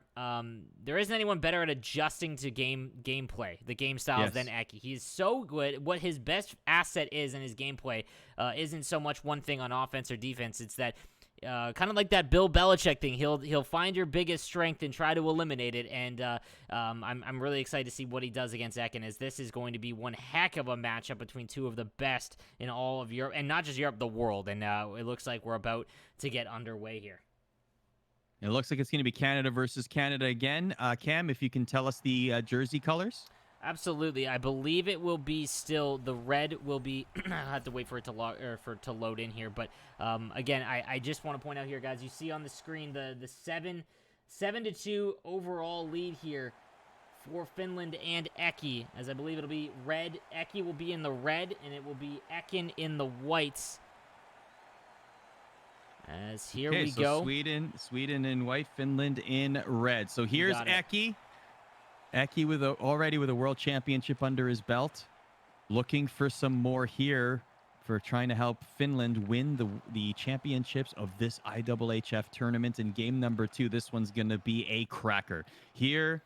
there isn't anyone better at adjusting to gameplay, the game styles, than Eki. He's so good. What his best asset is in his gameplay isn't so much one thing on offense or defense. It's that kind of like that Bill Belichick thing. He'll find your biggest strength and try to eliminate it. And I'm really excited to see what he does against Ekin, as this is going to be one heck of a matchup between two of the best in all of Europe, and not just Europe, the world. And it looks like we're about to get underway here. It looks like it's going to be Canada versus Canada again. Cam, if you can tell us the jersey colors. Absolutely. I believe it will be still, the red will be, I'll have to wait for it to load in here. But again, I just want to point out here, guys, you see on the screen the 7-2 overall lead here for Finland and Eki, as I believe it'll be red. Eki will be in the red, and it will be Ekin in the whites. As here Okay, we so go. Sweden in white, Finland in red. So here's got it. Eki. Eki already with a world championship under his belt. Looking for some more here for trying to help Finland win the championships of this IIHF tournament in game number 2. This one's going to be a cracker. Here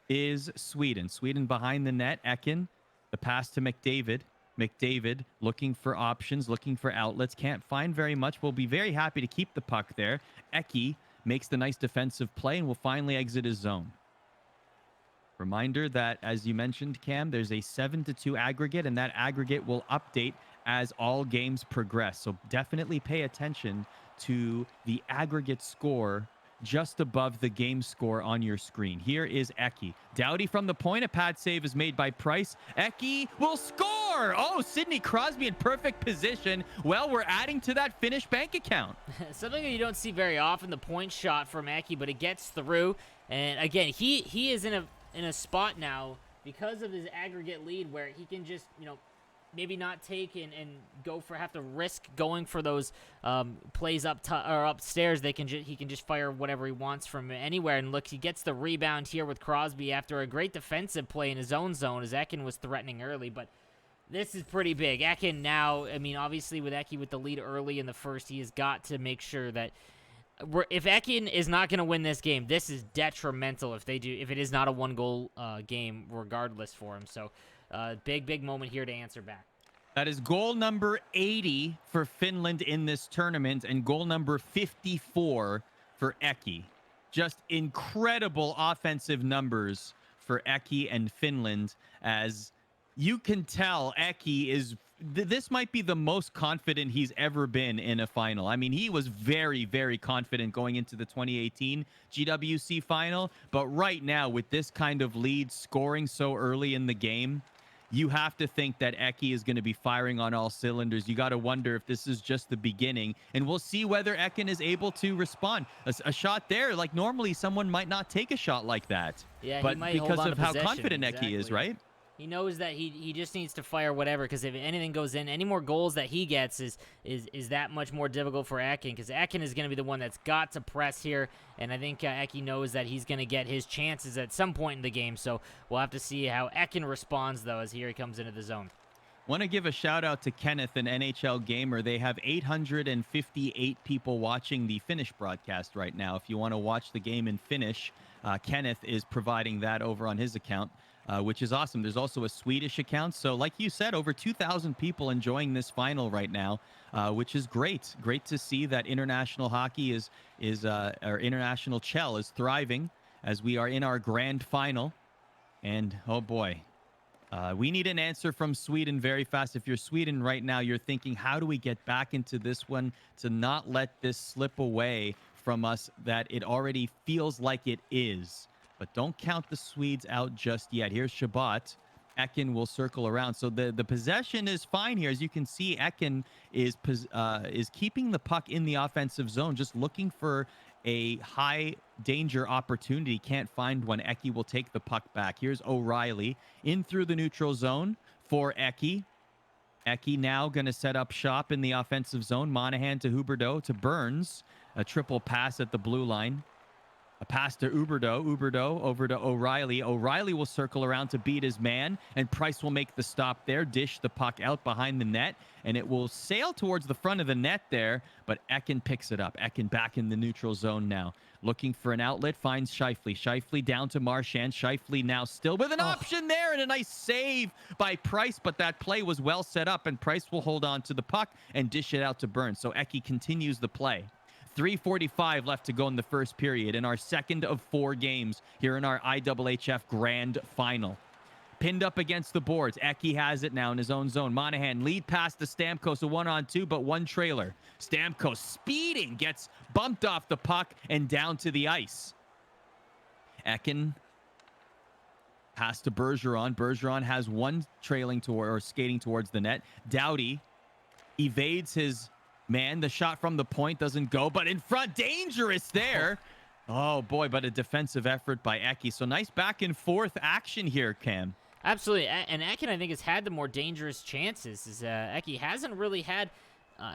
is Sweden. Sweden behind the net. Ekin, the pass to McDavid. McDavid looking for options, looking for outlets. Can't find very much. Will be very happy to keep the puck there. Eki makes the nice defensive play and will finally exit his zone. Reminder that, as you mentioned, Cam, there's a 7-2 aggregate, and that aggregate will update as all games progress. So definitely pay attention to the aggregate score just above the game score on your screen. Here is Eki. Doughty from the point. A pad save is made by Price. Eki will score! Oh, Sidney Crosby in perfect position. Well, we're adding to that Finnish bank account. Something that you don't see very often, the point shot from Eki, but it gets through. And again, he is in a spot now because of his aggregate lead where he can just, maybe not take and have to risk going for those plays or upstairs. He can just fire whatever he wants from anywhere. And look, he gets the rebound here with Crosby after a great defensive play in his own zone as Ekin was threatening early. But this is pretty big. Ekin now, obviously with Eki with the lead early in the first, he has got to make sure that if Ekin is not going to win this game, this is detrimental if it is not a 1-goal game regardless for him. So big moment here to answer back. That is goal number 80 for Finland in this tournament and goal number 54 for Eki. Just incredible offensive numbers for Eki and Finland. As you can tell, Eki is... This might be the most confident he's ever been in a final. He was very, very confident going into the 2018 GWC final. But right now, with this kind of lead, scoring so early in the game, you have to think that Eki is going to be firing on all cylinders. You got to wonder if this is just the beginning. And we'll see whether Ekin is able to respond. A shot there, like normally someone might not take a shot like that. Yeah, but he might because hold on of to how possession. confident Exactly. Eki is, right? He knows that he just needs to fire whatever, because if anything goes in, any more goals that he gets is that much more difficult for Ekin, because Ekin is going to be the one that's got to press here, and I think Eki knows that he's going to get his chances at some point in the game, so we'll have to see how Ekin responds, though, as here he comes into the zone. Want to give a shout out to Kenneth, an NHL gamer. They have 858 people watching the Finnish broadcast right now. If you want to watch the game in Finnish, Kenneth is providing that over on his account. Which is awesome. There's also a Swedish account. So like you said, over 2,000 people enjoying this final right now, which is great. Great to see that international hockey or international chell is thriving as we are in our grand final. And oh boy, we need an answer from Sweden very fast. If you're Sweden right now, you're thinking, how do we get back into this one to not let this slip away from us that it already feels like it is? But don't count the Swedes out just yet. Here's Shabbat. Ekin will circle around. So the possession is fine here. As you can see, Ekin is keeping the puck in the offensive zone, just looking for a high danger opportunity. Can't find one. Eki will take the puck back. Here's O'Reilly in through the neutral zone for Eki. Eki now going to set up shop in the offensive zone. Monahan to Huberdeau to Burns. A triple pass at the blue line. A pass to Huberdeau. Huberdeau over to O'Reilly. O'Reilly will circle around to beat his man, and Price will make the stop there. Dish the puck out behind the net, and it will sail towards the front of the net there, but Ekin picks it up. Ekin back in the neutral zone now. Looking for an outlet, finds Scheifele. Scheifele down to Marchand. Scheifele now still with an option there, and a nice save by Price, but that play was well set up, and Price will hold on to the puck and dish it out to Burns. So Eki continues the play. 3:45 left to go in the first period in our second of 4 games here in our IIHF Grand Final. Pinned up against the boards. Eki has it now in his own zone. Monahan lead pass to Stamkos, a 1-on-2, but one trailer. Stamkos speeding, gets bumped off the puck and down to the ice. Ekin pass to Bergeron. Bergeron has one trailing toward or skating towards the net. Doughty evades his man. The shot from the point doesn't go, but in front, dangerous there. Oh boy, but a defensive effort by Eki. So nice back and forth action here, Cam. Absolutely, and Ekin, I think, has had the more dangerous chances. Eki hasn't really had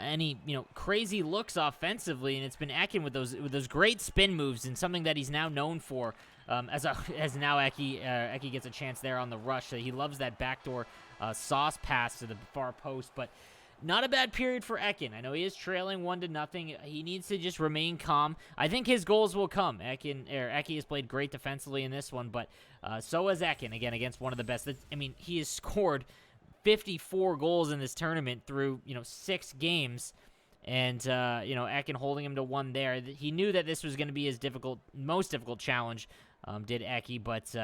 any crazy looks offensively, and it's been Ekin with those great spin moves and something that he's now known for. As now Eki gets a chance there on the rush. He loves that backdoor sauce pass to the far post, but not a bad period for Ekin. I know he is trailing 1-0. He needs to just remain calm. I think his goals will come. Eki has played great defensively in this one, but so has Ekin, again, against one of the best. I mean, he has scored 54 goals in this tournament through 6 games, and Ekin holding him to 1 there. He knew that this was going to be his most difficult challenge, did Eki, but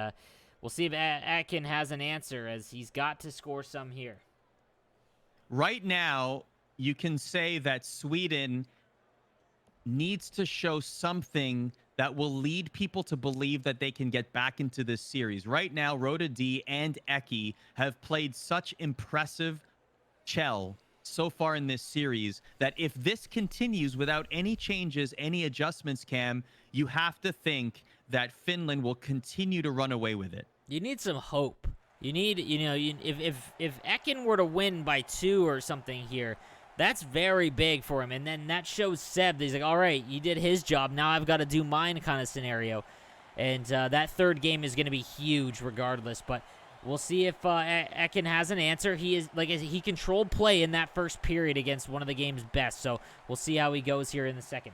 we'll see if Ekin has an answer, as he's got to score some here. Right now, you can say that Sweden needs to show something that will lead people to believe that they can get back into this series. Right now, Rhoda D and Eki have played such impressive chell so far in this series that if this continues without any changes, any adjustments, Cam, you have to think that Finland will continue to run away with it. You need some hope. You need, if Ekin were to win by 2 or something here, that's very big for him. And then that shows Seb that he's like, all right, you did his job. Now I've got to do mine kind of scenario. And that third game is going to be huge regardless. But we'll see if Ekin has an answer. He controlled play in that first period against one of the game's best. So we'll see how he goes here in the second.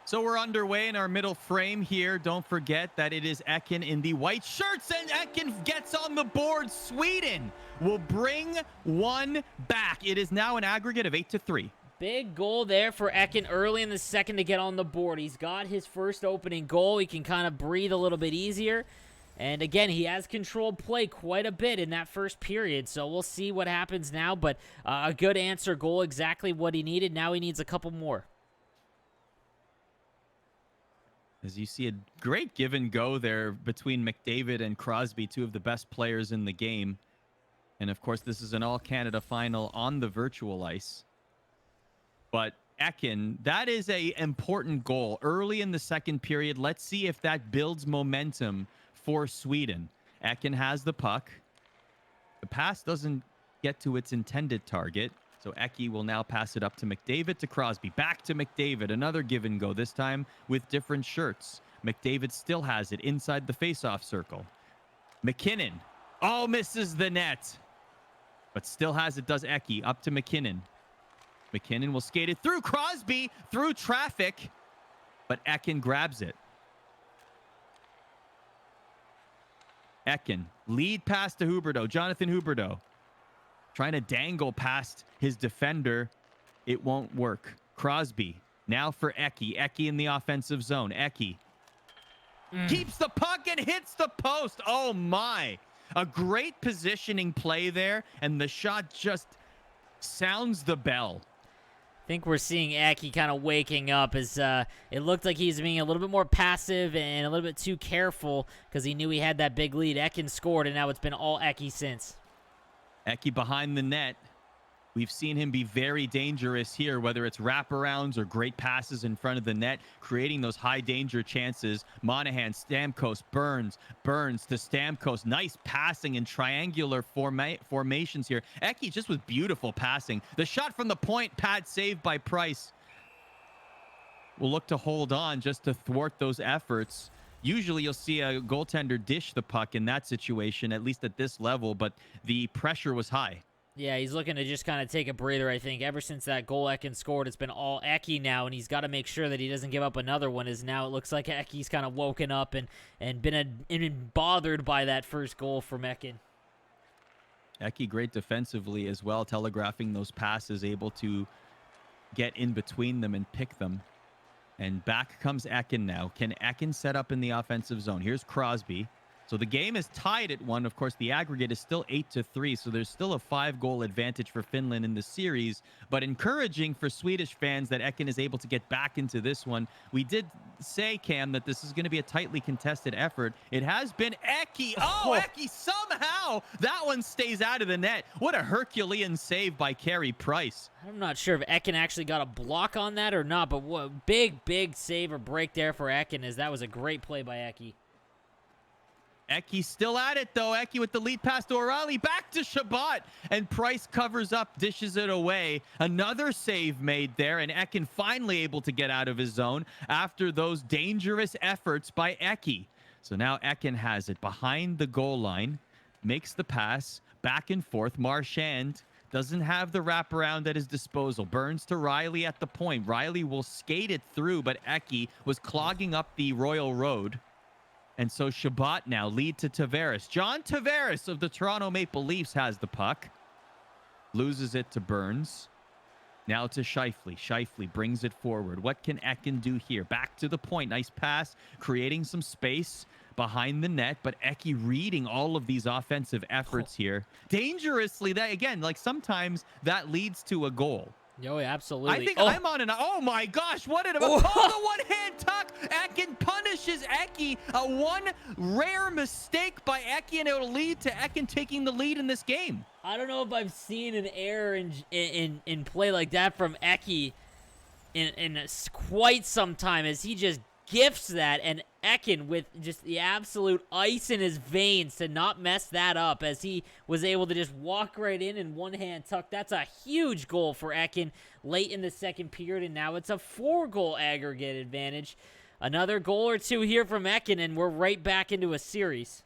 So we're underway in our middle frame here. Don't forget that it is Ekin in the white shirts, and Ekin gets on the board. Sweden will bring one back. It is now an aggregate of 8-3. Big goal there for Ekin early in the second to get on the board. He's got his first opening goal. He can kind of breathe a little bit easier. And again, he has controlled play quite a bit in that first period, so we'll see what happens now. But a good answer goal, exactly what he needed. Now he needs a couple more. As you see a great give and go there between McDavid and Crosby, 2 of the best players in the game. And of course, this is an all-Canada final on the virtual ice. But Ekin, that is an important goal early in the second period. Let's see if that builds momentum for Sweden. Ekin has the puck. The pass doesn't get to its intended target. So Eki will now pass it up to McDavid, to Crosby, back to McDavid. Another give and go, this time with different shirts. McDavid still has it inside the faceoff circle. McKinnon, misses the net. But still has it, does Eki, up to McKinnon. McKinnon will skate it through Crosby, through traffic. But Ekin grabs it. Ekin, lead pass to Huberdeau, Jonathan Huberdeau. Trying to dangle past his defender. It won't work. Crosby. Now for Eki. Eki in the offensive zone. Eki keeps the puck and hits the post. Oh, my. A great positioning play there. And the shot just sounds the bell. I think we're seeing Eki kind of waking up as it looked like he's being a little bit more passive and a little bit too careful because he knew he had that big lead. Ekin scored, and now it's been all Eki since. Eki behind the net. We've seen him be very dangerous here, whether it's wraparounds or great passes in front of the net, creating those high danger chances. Monahan, Stamkos, Burns to Stamkos. Nice passing in triangular formations here. Eki just with beautiful passing. The shot from the point, pad saved by Price. Will look to hold on just to thwart those efforts. Usually you'll see a goaltender dish the puck in that situation, at least at this level, but the pressure was high. Yeah, he's looking to just kind of take a breather, I think. Ever since that goal Ekin scored, it's been all Eki now, and he's got to make sure that he doesn't give up another one, as now it looks like Eki's kind of woken up and been bothered by that first goal from Ekin. Eki great defensively as well, telegraphing those passes, able to get in between them and pick them. And back comes Ekin now. Can Ekin set up in the offensive zone? Here's Crosby. So the game is tied at 1. Of course, the aggregate is still 8-3, so there's still a 5-goal advantage for Finland in the series. But encouraging for Swedish fans that Ekin is able to get back into this one. We did say, Cam, that this is going to be a tightly contested effort. It has been Eki. Eki somehow! That one stays out of the net. What a Herculean save by Carey Price. I'm not sure if Ekin actually got a block on that or not, but what big save or break there for Ekin, as that was a great play by Eki. Eki still at it, though. Eki with the lead pass to O'Reilly. Back to Shabbat. And Price covers up, dishes it away. Another save made there, and Ekin finally able to get out of his zone after those dangerous efforts by Eki. So now Ekin has it behind the goal line. Makes the pass. Back and forth. Marchand doesn't have the wraparound at his disposal. Burns to Riley at the point. Riley will skate it through, but Eki was clogging up the Royal Road. And so Shabbat now lead to Tavares. John Tavares of the Toronto Maple Leafs has the puck. Loses it to Burns. Now to Scheifele. Scheifele brings it forward. What can Ekin do here? Back to the point. Nice pass, creating some space behind the net, but Eki reading all of these offensive efforts here. Dangerously, that again, like sometimes that leads to a goal. Oh, yeah, absolutely. I think I'm on an... Oh, my gosh. What did... Oh, the one-hand tuck. Ekin punishes Eki. One rare mistake by Eki, and it'll lead to Ekin taking the lead in this game. I don't know if I've seen an error in play like that from Eki in quite some time, as he just gifts that, and Ekin with just the absolute ice in his veins to not mess that up, as he was able to just walk right in and one-hand tuck. That's a huge goal for Ekin late in the second period, and now it's a 4-goal aggregate advantage. Another goal or two here from Ekin, and we're right back into a series.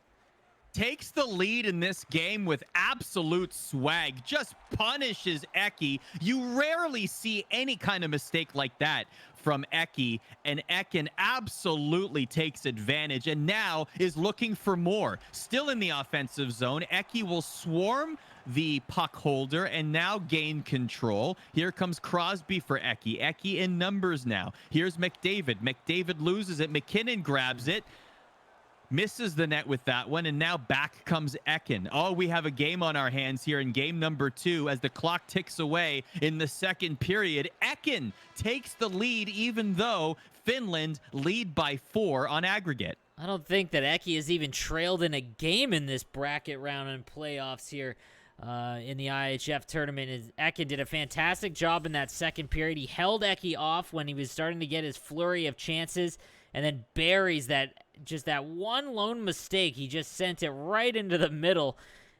Takes the lead in this game with absolute swag. Just punishes Eki. You rarely see any kind of mistake like that from Eki, and Ekin absolutely takes advantage and now is looking for more. Still in the offensive zone, Eki will swarm the puck holder and now gain control. Here comes Crosby for Eki. Eki in numbers now. Here's McDavid. McDavid loses it. McKinnon grabs it. Misses the net with that one, and now back comes Ekin. Oh, we have a game on our hands here in game number 2 as the clock ticks away in the second period. Ekin takes the lead, even though Finland lead by 4 on aggregate. I don't think that Eki has even trailed in a game in this bracket round and playoffs here in the IIHF tournament. Ekin did a fantastic job in that second period. He held Eki off when he was starting to get his flurry of chances, and then buries that one lone mistake. He just sent it right into the middle,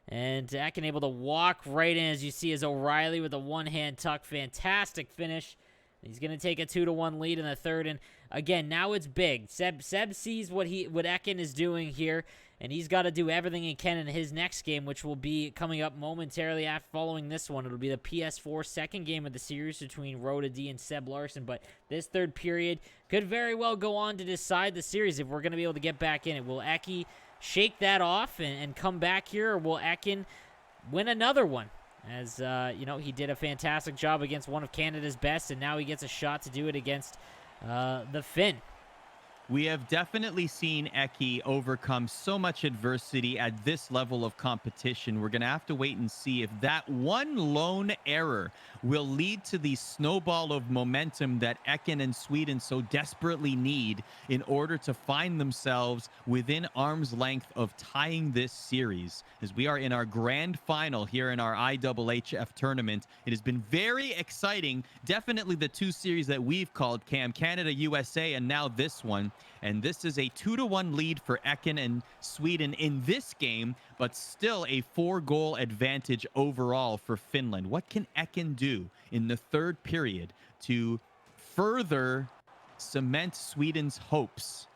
and Ekin able to walk right in, as you see, as O'Reilly with a one-hand tuck. Fantastic finish. He's going to take a 2-1 lead in the third, and again, now it's big. Seb sees what Ekin is doing here, and he's got to do everything he can in his next game, which will be coming up momentarily after following this one. It'll be the PS4 second game of the series between Rhoda D and Seb Larson, but this third period could very well go on to decide the series if we're going to be able to get back in it. Will Eki shake that off and come back here, or will Ekin win another one? As, he did a fantastic job against one of Canada's best, and now he gets a shot to do it against the Finn. We have definitely seen Eki overcome so much adversity at this level of competition. We're going to have to wait and see if that one lone error will lead to the snowball of momentum that Ekin and Sweden so desperately need in order to find themselves within arm's length of tying this series. As we are in our grand final here in our IIHF tournament, it has been very exciting. Definitely the two series that we've called, Cam, Canada, USA, and now this one. And this is a 2-1 lead for Ekin and Sweden in this game, but still a 4-goal advantage overall for Finland. What can Ekin do in the third period to further cement Sweden's hopes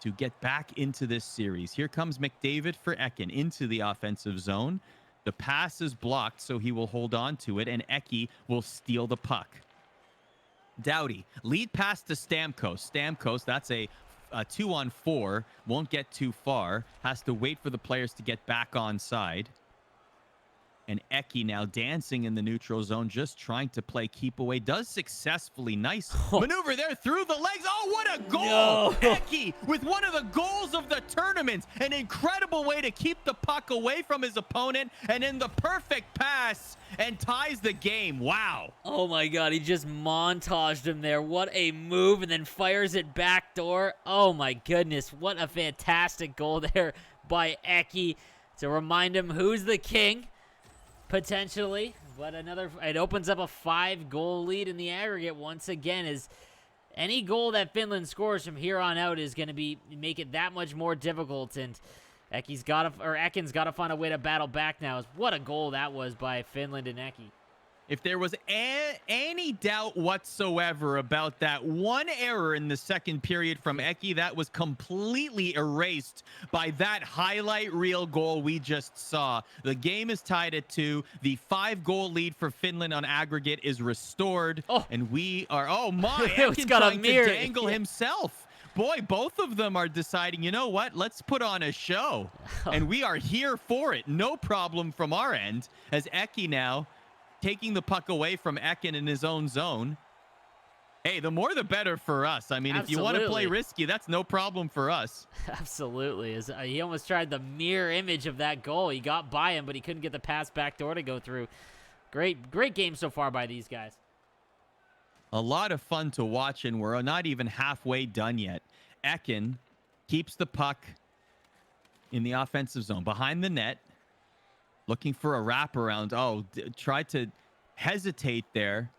to get back into this series? Here comes McDavid for Ekin into the offensive zone. The pass is blocked, so he will hold on to it, and Eki will steal the puck. Doughty, lead pass to Stamkos. Stamkos, that's a 2-on-4, won't get too far, has to wait for the players to get back on side. And Eki now dancing in the neutral zone, just trying to play keep away. Does successfully. Nice maneuver there through the legs. Oh, what a goal! No. Eki with one of the goals of the tournament. An incredible way to keep the puck away from his opponent, and in the perfect pass, and ties the game. Wow. Oh my God, he just montaged him there. What a move, and then fires it backdoor. Oh my goodness, what a fantastic goal there by Eki to remind him who's the king. Potentially, but it opens up a 5-goal lead in the aggregate once again, as any goal that Finland scores from here on out is going to make it that much more difficult. And Ekin's got to find a way to battle back now. What a goal that was by Finland and Eki. If there was any doubt whatsoever about that one error in the second period from Eki, that was completely erased by that highlight reel goal we just saw. The game is tied at 2. The 5-goal lead for Finland on aggregate is restored. And we are, oh my, Ekin trying to dangle himself. Boy, both of them are deciding, you know what? Let's put on a show. And we are here for it. No problem from our end, as Eki now taking the puck away from Ekin in his own zone. Hey, the more the better for us. I mean, If you want to play risky, that's no problem for us. Absolutely. He almost tried the mirror image of that goal. He got by him, but he couldn't get the pass back door to go through. Great game so far by these guys. A lot of fun to watch, and we're not even halfway done yet. Ekin keeps the puck in the offensive zone behind the net, looking for a wraparound. Tried to hesitate there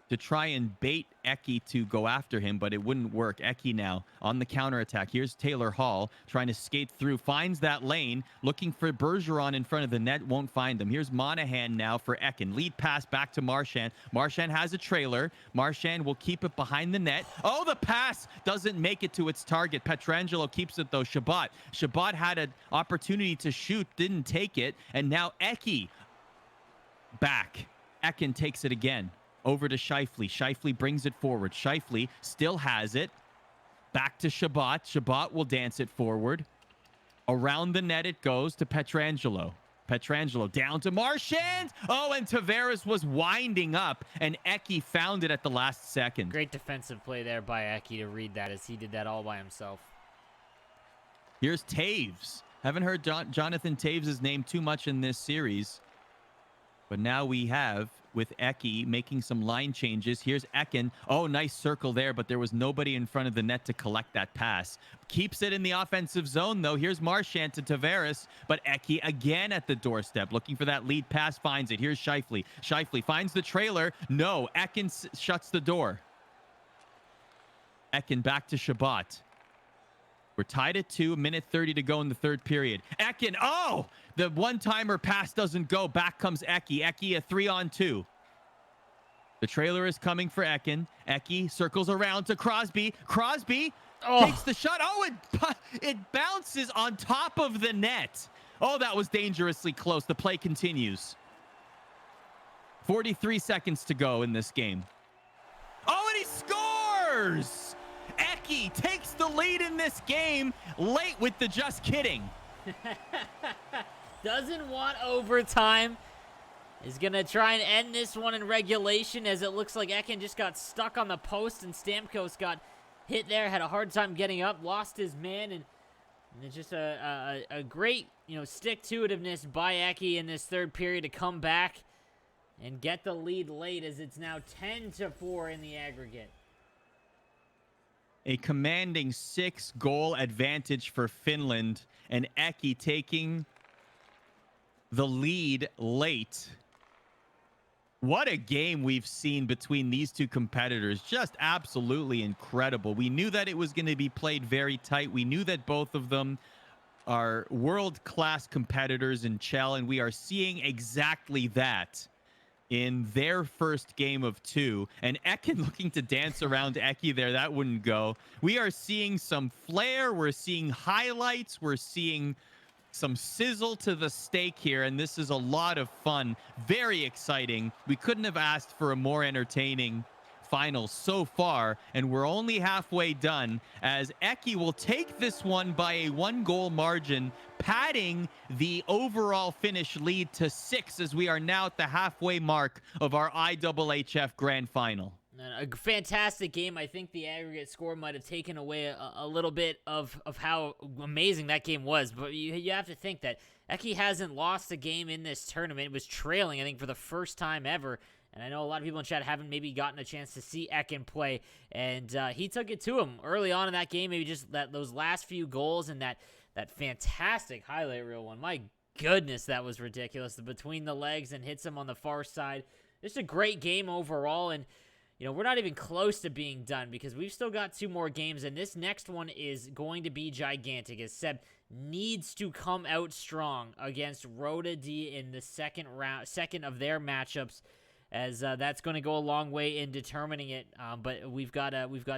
to try and bait Eki to go after him, but it wouldn't work. Eki now on the counterattack. Here's Taylor Hall trying to skate through, finds that lane, looking for Bergeron in front of the net, won't find him. Here's Monahan now for Ekin. Lead pass back to Marchand. Marchand has a trailer. Marchand will keep it behind the net. Oh, the pass doesn't make it to its target. Pietrangelo keeps it though. Shabbat had an opportunity to shoot, didn't take it, and now Eki back. Ekin takes it again. Over to Scheifele. Scheifele brings it forward. Scheifele still has it. Back to Shabbat. Shabbat will dance it forward. Around the net it goes to Pietrangelo. Pietrangelo down to Marchand. Oh, and Tavares was winding up, and Eki found it at the last second. Great defensive play there by Eki to read that, as he did that all by himself. Here's Taves. Haven't heard Jonathan Taves' name too much in this series. But now we have, with Eki making some line changes. Here's Ekin. Oh, nice circle there, but there was nobody in front of the net to collect that pass. Keeps it in the offensive zone, though. Here's Marchand to Tavares, but Eki again at the doorstep, looking for that lead pass, finds it. Here's Scheifele. Scheifele finds the trailer. No, Ekin shuts the door. Ekin back to Shabbat. We're tied at 2, 1:30 to go in the third period. Ekin, oh! The one-timer pass doesn't go. Back comes Eki. Eki, a 3-on-2. The trailer is coming for Ekin. Eki circles around to Crosby. Crosby takes the shot. Oh, it bounces on top of the net. Oh, that was dangerously close. The play continues. 43 seconds to go in this game. Oh, and he scores! Eki takes the lead in this game late with the just kidding. Doesn't want overtime. Is going to try and end this one in regulation, as it looks like Ekin just got stuck on the post and Stamkos got hit there, had a hard time getting up, lost his man, and it's just a great, stick-to-itiveness by Eki in this third period to come back and get the lead late, as it's now 10-4 in the aggregate. A commanding 6-goal advantage for Finland, and Eki taking the lead late. What a game we've seen between these two competitors. Just absolutely incredible. We knew that it was going to be played very tight. We knew that both of them are world-class competitors in Chell, and we are seeing exactly that in their first game of 2. And Ekin looking to dance around Eki there. That wouldn't go. We are seeing some flair. We're seeing highlights. We're seeing some sizzle to the steak here, and this is a lot of fun. Very exciting. We couldn't have asked for a more entertaining final so far, and we're only halfway done, as Eki will take this one by a 1-goal margin, padding the overall finish lead to 6, as we are now at the halfway mark of our IIHF Grand Final. A fantastic game. I think the aggregate score might have taken away a little bit of how amazing that game was. But you have to think that Eki hasn't lost a game in this tournament. It was trailing, I think, for the first time ever. And I know a lot of people in chat haven't maybe gotten a chance to see Ekin play. And he took it to him early on in that game. Maybe just those last few goals and that fantastic highlight reel one. My goodness, that was ridiculous. The between the legs and hits him on the far side. Just a great game overall. And we're not even close to being done because we've still got 2 more games, and this next one is going to be gigantic as Seb needs to come out strong against Rota D in the second of their matchups, as that's going to go a long way in determining it. But we've got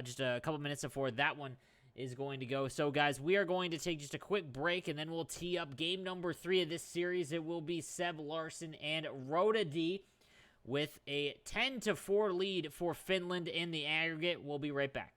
just a couple minutes before that one is going to go. So, guys, we are going to take just a quick break, and then we'll tee up game number 3 of this series. It will be Seb Larson and Rota D with a 10-4 lead for Finland in the aggregate. We'll be right back.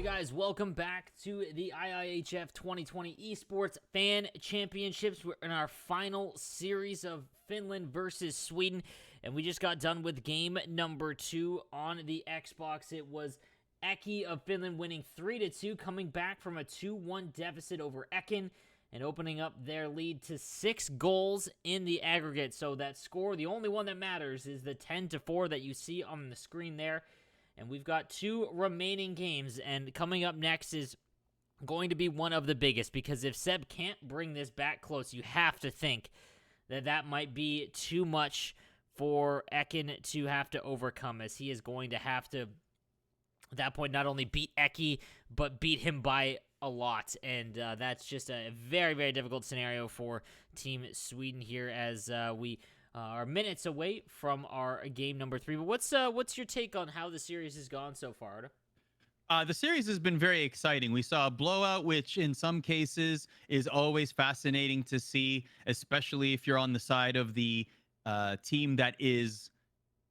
Guys, welcome back to the IIHF 2020 Esports Fan Championships. We're in our final series of Finland versus Sweden, and we just got done with game number 2 on the Xbox. It was Eki of Finland winning 3-2, coming back from a 2-1 deficit over Ekin and opening up their lead to 6 goals in the aggregate. So that score, the only one that matters, is the 10-4 that you see on the screen there. And we've got 2 remaining games, and coming up next is going to be one of the biggest, because if Seb can't bring this back close, you have to think that that might be too much for Ekin to have to overcome, as he is going to have to, at that point, not only beat Eki, but beat him by a lot. And that's just a very, very difficult scenario for Team Sweden here, as we are minutes away from our game number 3. But what's your take on how the series has gone so far, Arda? The series has been very exciting. We saw a blowout, which in some cases is always fascinating to see, especially if you're on the side of the team that is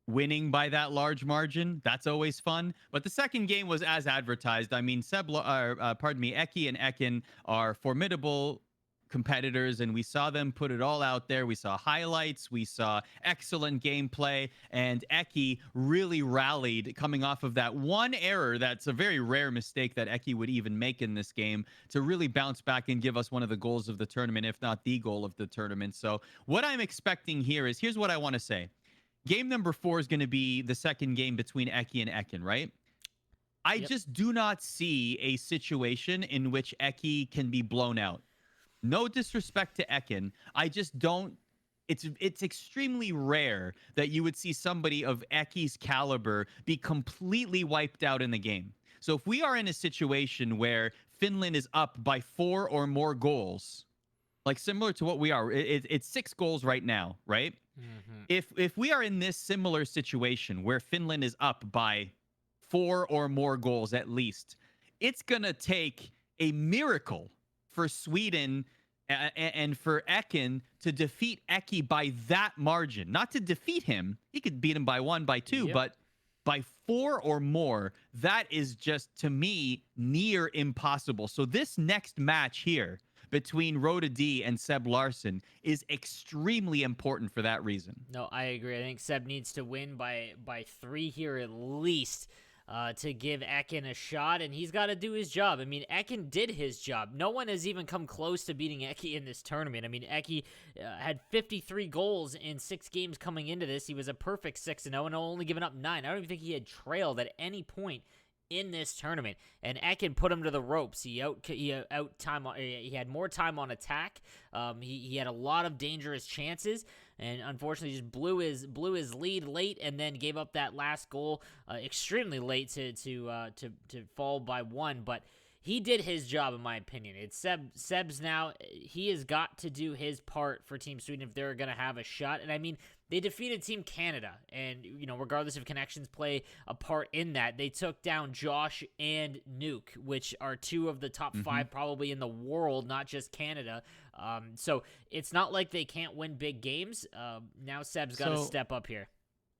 winning by that large margin. That's always fun. But the second game was as advertised. I mean, Eki and Ekin are formidable competitors, and we saw them put it all out there. We saw highlights, we saw excellent gameplay, and Eki really rallied coming off of that one error. That's a very rare mistake that Eki would even make in this game, to really bounce back and give us one of the goals of the tournament, if not the goal of the tournament. So what I'm expecting here is, here's what I want to say. Game number 4 is going to be the second game between Eki and Ekin, right? I just do not see a situation in which Eki can be blown out. No disrespect to Ekin, I just don't. It's extremely rare that you would see somebody of Eki's caliber be completely wiped out in the game. So if we are in a situation where Finland is up by 4 or more goals, like similar to what we are, it's 6 goals right now, right? Mm-hmm. If we are in this similar situation where Finland is up by 4 or more goals at least, it's gonna take a miracle for Sweden and for Ekin to defeat Eki by that margin. Not to defeat him. He could beat him by 1, by 2, but by 4 or more, that is just, to me, near impossible. So this next match here between Rhoda D and Seb Larsson is extremely important for that reason. No, I agree. I think Seb needs to win by 3 here at least, to give Ekin a shot, and he's got to do his job. I mean, Ekin did his job. No one has even come close to beating Eki in this tournament. I mean, Eki had 53 goals in 6 games coming into this. He was a perfect 6-0 and only given up 9. I don't even think he had trailed at any point in this tournament, and Ekin put him to the ropes. He had more time on attack. He had a lot of dangerous chances, and unfortunately just blew his lead late, and then gave up that last goal extremely late to fall by 1. But he did his job, in my opinion. It's Seb's now. He has got to do his part for Team Sweden if they're going to have a shot. And I mean, they defeated Team Canada, and, you know, regardless if connections play a part in that, they took down Josh and Nuke, which are 2 of the top 5 probably in the world, not just Canada. So it's not like they can't win big games. Now Seb's got to step up here.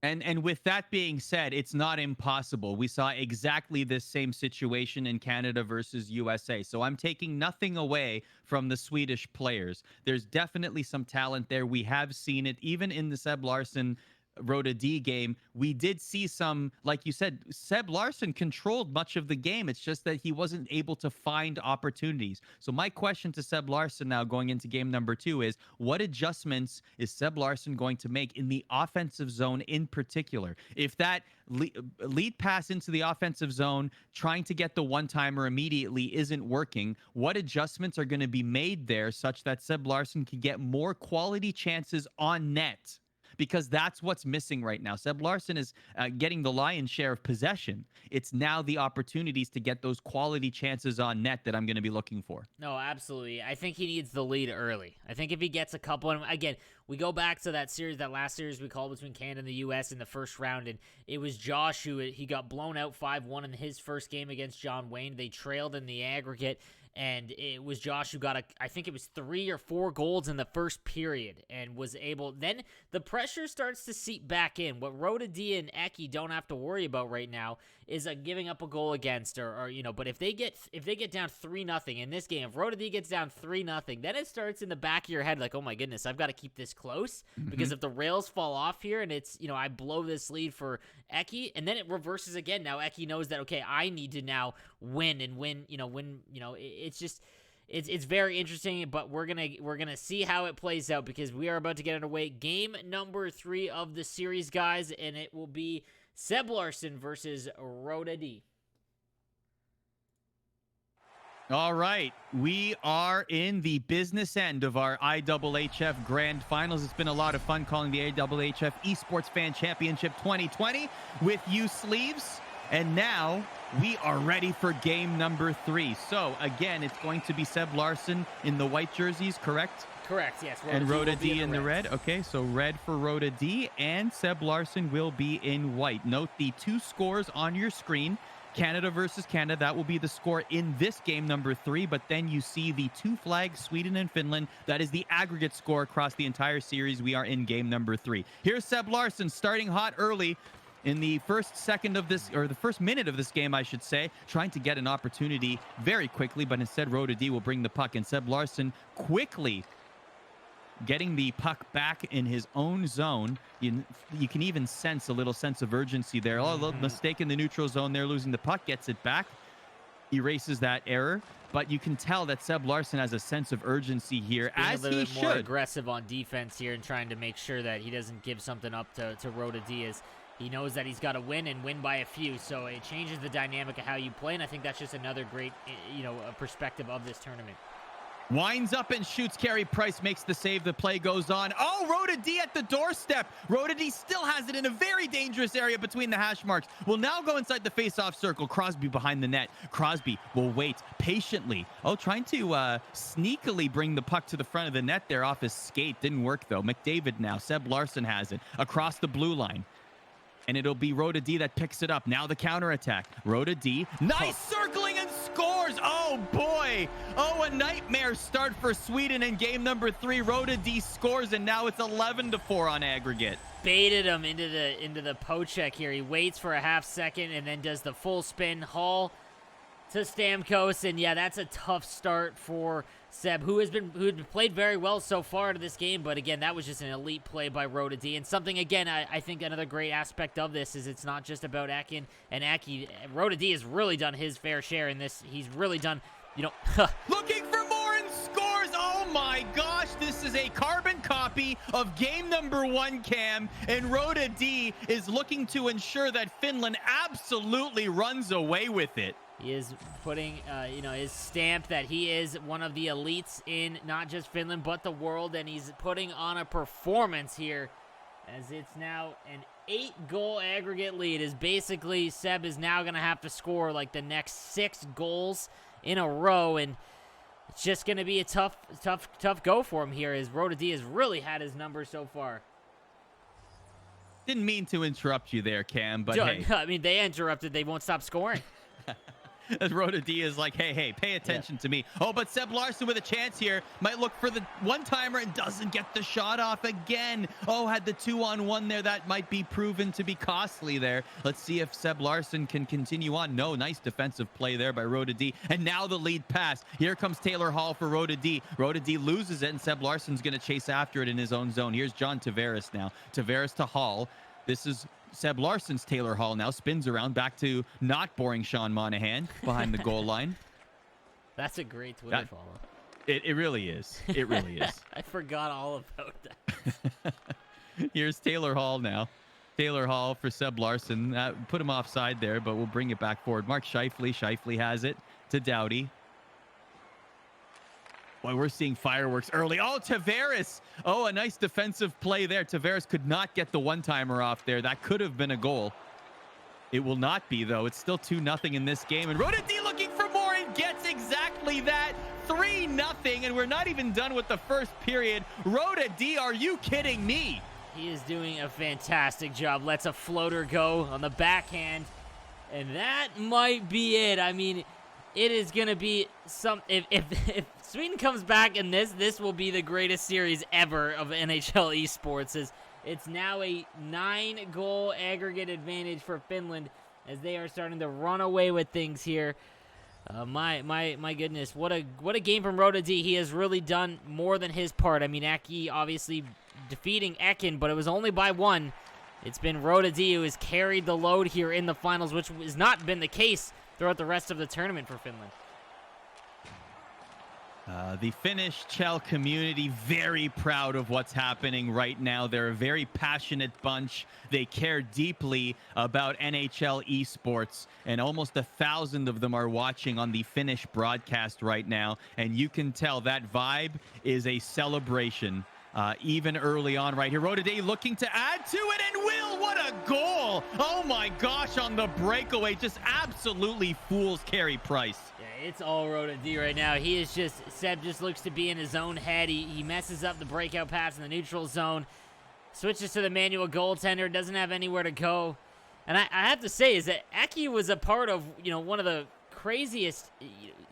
And with that being said, it's not impossible. We saw exactly this same situation in Canada versus USA. So I'm taking nothing away from the Swedish players. There's definitely some talent there. We have seen it even in the Seb Larsson Rhoda D game. We did see some, like you said, Seb Larsson controlled much of the game. It's just that he wasn't able to find opportunities. So my question to Seb Larsson now going into game number 2 is, what adjustments is Seb Larsson going to make in the offensive zone in particular? If that lead pass into the offensive zone, trying to get the one-timer immediately isn't working, what adjustments are going to be made there such that Seb Larsson can get more quality chances on net? Because that's what's missing right now. Seb Larsson is getting the lion's share of possession. It's now the opportunities to get those quality chances on net that I'm going to be looking for. No, absolutely. I think he needs the lead early. I think if he gets a couple, and again, we go back to that series, that last series we called between Canada and the U.S. in the first round, and it was Josh who he got blown out 5-1 in his first game against John Wayne. They trailed in the aggregate, and it was Josh who got I think it was 3 or 4 goals in the first period, and was able, then the pressure starts to seep back in. What Rhoda D and Eki don't have to worry about right now is giving up a goal against, or you know, but if they get down 3-0 in this game, if Rhoda D gets down 3-0, then it starts in the back of your head like, oh my goodness, I've got to keep this close, because if the rails fall off here and it's, you know, I blow this lead for Eki, and then it reverses again. Now Eki knows that, okay, I need to now win, it's just, it's very interesting, but we're gonna see how it plays out, because we are about to get underway. Game number 3 of the series, guys, and it will be Seb Larsson versus Rhoda D. All right, we are in the business end of our IIHF Grand Finals. It's been a lot of fun calling the IIHF Esports Fan Championship 2020 with you sleeves. And now we are ready for game number 3. So again, it's going to be Seb Larson in the white jerseys, correct? Correct, yes. And Rhoda D in the red. Okay, so red for Rhoda D, and Seb Larson will be in white. Note the 2 scores on your screen. Canada versus Canada, that will be the score in this game number 3, but then you see the 2 flags, Sweden and Finland. That is the aggregate score across the entire series. We are in game number 3. Here's Seb Larson starting hot early in the first second of this, or the first minute of this game, I should say, trying to get an opportunity very quickly, but instead Rhoda D will bring the puck, and Seb Larson quickly getting the puck back in his own zone. You can even sense a little sense of urgency there. A little mistake in the neutral zone there, losing the puck, gets it back, erases that error. But you can tell that Seb Larson has a sense of urgency here, as he should. Being a little bit more aggressive on defense here and trying to make sure that he doesn't give something up to Rhoda D, as he knows that he's got to win and win by a few. So it changes the dynamic of how you play, and I think that's just another great, perspective of this tournament. Winds up and shoots. Carey Price makes the save. The play goes on. Oh, Rhoda D at the doorstep. Rhoda D still has it in a very dangerous area between the hash marks. Will now go inside the face-off circle. Crosby behind the net. Crosby will wait patiently. Oh, trying to sneakily bring the puck to the front of the net there off his skate. Didn't work, though. McDavid now. Seb Larson has it across the blue line. And it'll be Rhoda D that picks it up. Now the counterattack. Rhoda D. Nice circling and scores. Oh, boy. Oh, a nightmare start for Sweden in game number 3. Rhoda D scores, and now it's 11-4 on aggregate. Baited him into the poke check here. He waits for a half second and then does the full spin haul to Stamkos. And, yeah, that's a tough start for Seb, who had played very well so far to this game, but again, that was just an elite play by Rhoda D. And something, again, I think another great aspect of this is it's not just about Akin and Aki. Rhoda D has really done his fair share in this. He's really done, looking for more and scores. Oh my gosh, this is a carbon copy of game number 1, Cam, and Rhoda D is looking to ensure that Finland absolutely runs away with it. He is putting, his stamp that he is one of the elites in not just Finland, but the world, and he's putting on a performance here, as it's now an 8-goal aggregate lead. Is basically Seb is now going to have to score like the next 6 goals in a row, and it's just going to be a tough go for him here, as Rhoda D has really had his number so far. Didn't mean to interrupt you there, Cam, but hey. I mean, they interrupted. They won't stop scoring. As Rhoda D is like, hey, pay attention to me. Oh, but Seb Larson with a chance here. Might look for the one-timer and doesn't get the shot off again. Oh, had the 2-on-1 there. That might be proven to be costly there. Let's see if Seb Larson can continue on. No, nice defensive play there by Rhoda D. And now the lead pass. Here comes Taylor Hall for Rhoda D. Rhoda D loses it, and Seb Larson's going to chase after it in his own zone. Here's John Tavares now. Tavares to Hall. This is Seb Larson's Taylor Hall now. Spins around back to not boring Sean Monahan behind the goal line. That's a great Twitter follow. It really is. It really is. I forgot all about that. Here's Taylor Hall now. Taylor Hall for Seb Larson. Put him offside there, but we'll bring it back forward. Mark Scheifele. Scheifele has it to Doughty. Boy, we're seeing fireworks early. Oh, Tavares. Oh, a nice defensive play there. Tavares could not get the one-timer off there. That could have been a goal. It will not be, though. It's still 2-0 in this game. And Rhoda D looking for more and gets exactly that. 3-0, and we're not even done with the first period. Rhoda D, are you kidding me? He is doing a fantastic job. Lets a floater go on the backhand. And that might be it. I mean, it is going to be some... If Sweden comes back in this will be the greatest series ever of NHL esports. It's now a 9-goal aggregate advantage for Finland as they are starting to run away with things here. My goodness, what a game from Rhoda D. He has really done more than his part. I mean, Aki obviously defeating Ekin, but it was only by 1. It's been Rhoda D who has carried the load here in the finals, which has not been the case throughout the rest of the tournament for Finland. The Finnish Chell community very proud of what's happening right now. They're a very passionate bunch. They care deeply about NHL esports, and almost 1,000 of them are watching on the Finnish broadcast right now. And you can tell that vibe is a celebration. Even early on right here. Rodady looking to add to it, and Will, what a goal! Oh my gosh, on the breakaway, just absolutely fools Carey Price. Yeah, it's all Rodady right now. He is just, Seb just looks to be in his own head. He messes up the breakout pass in the neutral zone, switches to the manual goaltender, doesn't have anywhere to go. And I have to say is that Eki was a part of, one of the craziest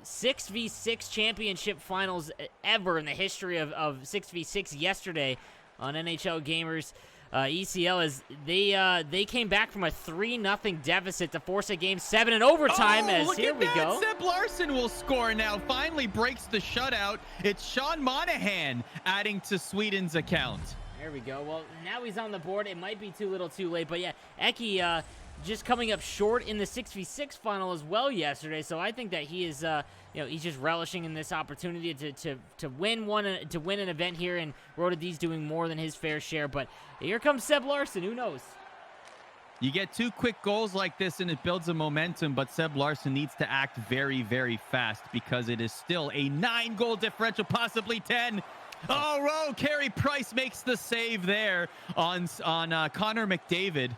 6v6 championship finals ever in the history of 6v6 yesterday on NHL Gamers. ECL is they came back from a 3-0 deficit to force a game 7 in overtime. Here we go. Seb Larson will score now. Finally breaks the shutout. It's Sean Monahan adding to Sweden's account. There we go. Well, now he's on the board. It might be too little too late, but yeah, Eki just coming up short in the 6v6 final as well yesterday. So I think that he is, he's just relishing in this opportunity to win an event here, and Rodady's doing more than his fair share. But here comes Seb Larson. Who knows? You get 2 quick goals like this, and it builds a momentum, but Seb Larson needs to act very, very fast because it is still a 9-goal differential, possibly 10. Oh, Carey Price makes the save there on Connor McDavid.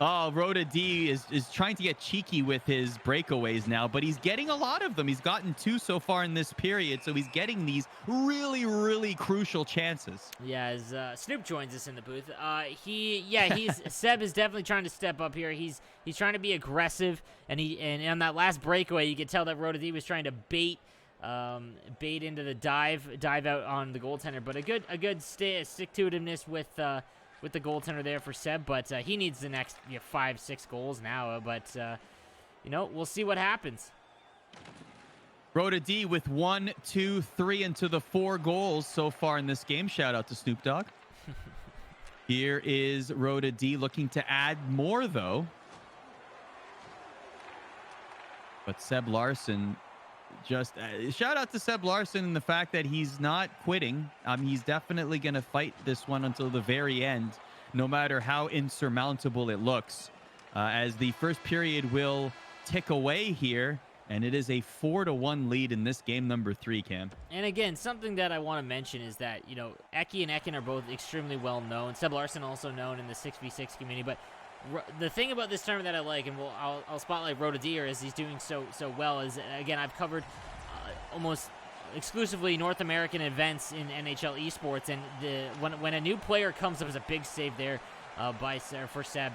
Oh, Rodady is trying to get cheeky with his breakaways now, but he's getting a lot of them. He's gotten 2 so far in this period, so he's getting these really, really crucial chances. Yeah, as Snoop joins us in the booth, Seb is definitely trying to step up here. He's trying to be aggressive, and on that last breakaway, you could tell that Rodady was trying to bait into the dive out on the goaltender, but a good stick-to-itiveness with the goaltender there for Seb, but he needs the next 5-6 goals now, but we'll see what happens. Rodady with 1, 2, 3 into the 4 goals so far in this game. Shout out to Snoop Dogg. Here is Rodady looking to add more though, but Seb Larson just shout out to Seb Larson and the fact that he's not quitting. He's definitely going to fight this one until the very end, no matter how insurmountable it looks, as the first period will tick away here, and it is a 4-1 lead in this game number 3, Cam. And again, something that I want to mention is that, Eki and Ekin are both extremely well known. Seb Larson also known in the 6v6 community, but the thing about this tournament that I like, and I'll spotlight Rodady as he's doing so well, is, again, I've covered almost exclusively North American events in NHL esports, and when a new player comes up, as a big save there for Seb.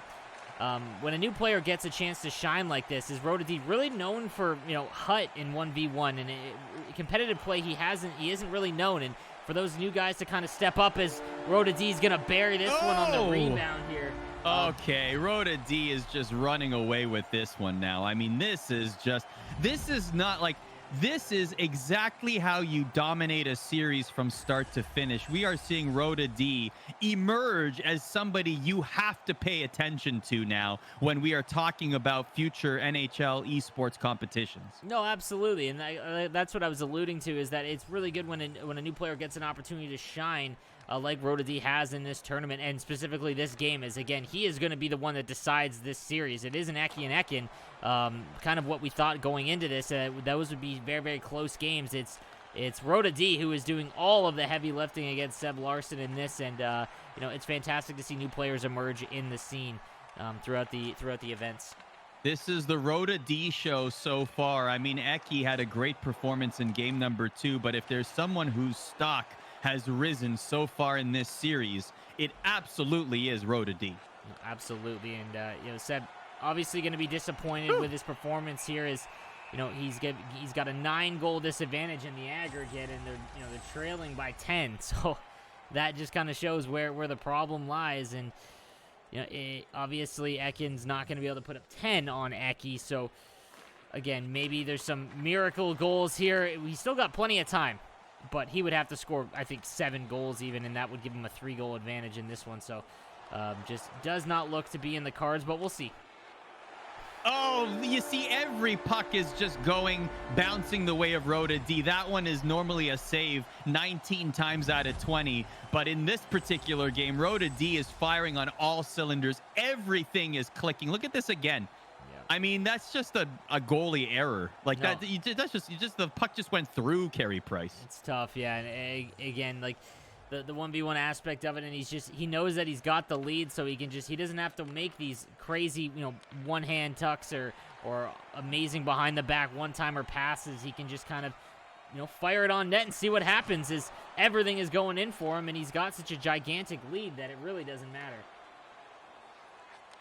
When a new player gets a chance to shine like this, is Rodady really known for hut in 1v1 and competitive play? He isn't really known, and for those new guys to kind of step up, as Rodady's gonna bury this one on the rebound here. Okay, Rodady is just running away with this one now. I mean, this is exactly how you dominate a series from start to finish. We are seeing Rodady emerge as somebody you have to pay attention to now when we are talking about future NHL esports competitions. No, absolutely, and that's what I was alluding to, is that it's really good when a new player gets an opportunity to shine, like Rodady has in this tournament, and specifically this game, is, again, he is going to be the one that decides this series. It isn't Eki and Ekin, kind of what we thought going into this. Those would be very, very close games. It's Rodady who is doing all of the heavy lifting against Seb Larson in this, and it's fantastic to see new players emerge in the scene throughout the events. This is the Rodady show so far. I mean, Eki had a great performance in game number 2, but if there's someone whose stock has risen so far in this series, it absolutely is Rodady. Absolutely, and Seb obviously going to be disappointed with his performance here. Is he's got a 9-goal disadvantage in the aggregate, and they're trailing by 10. So that just kind of shows where the problem lies, and obviously Ekin's not going to be able to put up 10 on Eki. So again, maybe there's some miracle goals here. We still got plenty of time, but he would have to score, I think, 7 goals even, and that would give him a 3-goal advantage in this one. So just does not look to be in the cards, but we'll see. Oh, you see, every puck is just bouncing the way of Rhoda D. That one is normally a save 19 times out of 20. But in this particular game, Rhoda D is firing on all cylinders. Everything is clicking. Look at this again. I mean, that's just a goalie error. Like No. that's just the puck just went through Carey Price. It's tough, yeah. And again, like the 1v1 aspect of it, and he knows that he's got the lead, so he doesn't have to make these crazy, one-hand tucks or amazing behind the back one-timer passes. He can just kind of, fire it on net and see what happens. Is everything is going in for him, and he's got such a gigantic lead that it really doesn't matter.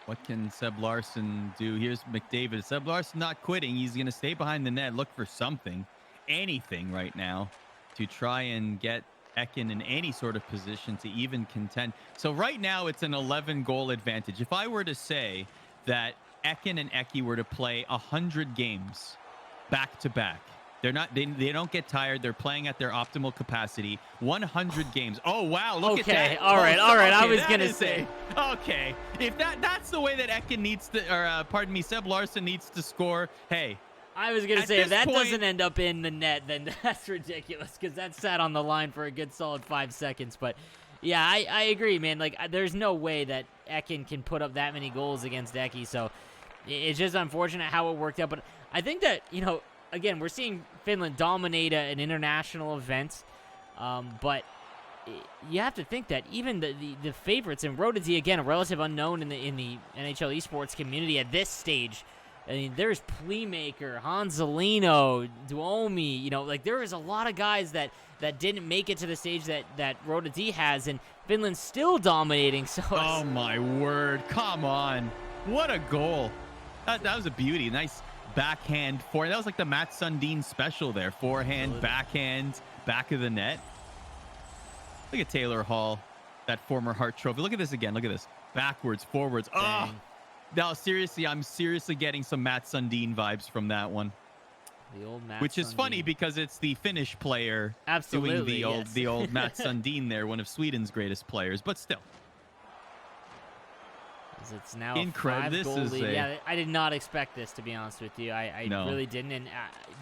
What can Seb Larson do? Here's McDavid. Seb Larson not quitting. He's going to stay behind the net, look for something, anything right now to try and get Ekin in any sort of position to even contend. So right now it's an 11-goal advantage. If I were to say that Ekin and Eki were to play 100 games back-to-back, they don't get tired. They're playing at their optimal capacity. 100 games. Oh, wow. Look at that. All right. Okay, I was going to say. Okay. If that's the way that Ekin needs to, or Seb Larson needs to score, hey. I was going to say, if that doesn't end up in the net, then that's ridiculous, because that sat on the line for a good solid 5 seconds. But, yeah, I agree, man. Like, there's no way that Ekin can put up that many goals against Eki. So it's just unfortunate how it worked out. But I think that, again, we're seeing Finland dominate an international event, but you have to think that even the favorites, and Rhoda D, again, a relative unknown in the NHL esports community at this stage. I mean, there's Playmaker, Hanzelino, Duomi, there is a lot of guys that didn't make it to the stage that Rhoda D has, and Finland's still dominating. So oh my word, come on. What a goal. That was a beauty. Nice backhand forehand. That was like the Matt Sundin special there. Forehand, absolutely. Backhand, back of the net. Look at Taylor Hall, that former Hart Trophy. Look at this again. Look at this. Backwards, forwards. Oh, now seriously, I'm seriously getting some Matt Sundin vibes from that one. The old Matt Which is Sundin. Funny because it's the Finnish player absolutely doing the old Matt Sundin there, one of Sweden's greatest players, but still. It's now incredible. A 5-goal lead. Yeah, I did not expect this, to be honest with you. I really didn't. And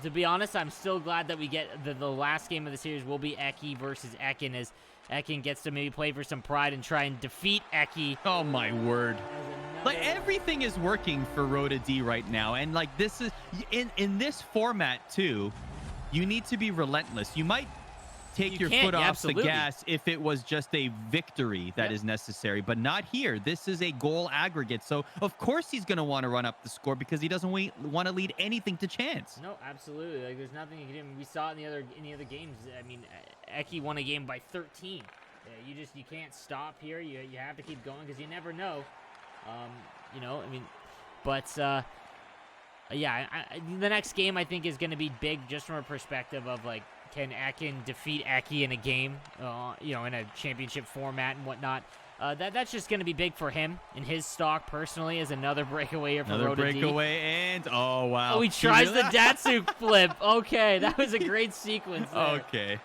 to be honest, I'm still glad that we get the last game of the series will be Eki versus Ekin, as Ekin gets to maybe play for some pride and try and defeat Eki. Oh my word. Like everything is working for Rhoda D right now. And like this is in this format too, you need to be relentless. You might take your foot off the gas if it was just a victory that is necessary, but not here. This is a goal aggregate, so of course he's going to want to run up the score because he doesn't want to lead anything to chance. No, absolutely. Like there's nothing you can do. We saw it in the other games. I mean, Eki won a game by 13. You can't stop here. You have to keep going because you never know. The next game I think is going to be big just from a perspective of like, can Ekin defeat Eki in a game, in a championship format and whatnot? That's just going to be big for him and his stock personally as another breakaway here for Rhoda D. Another breakaway, and oh, wow. Oh, he tries the Datsuk flip. Okay, that was a great sequence there. Okay.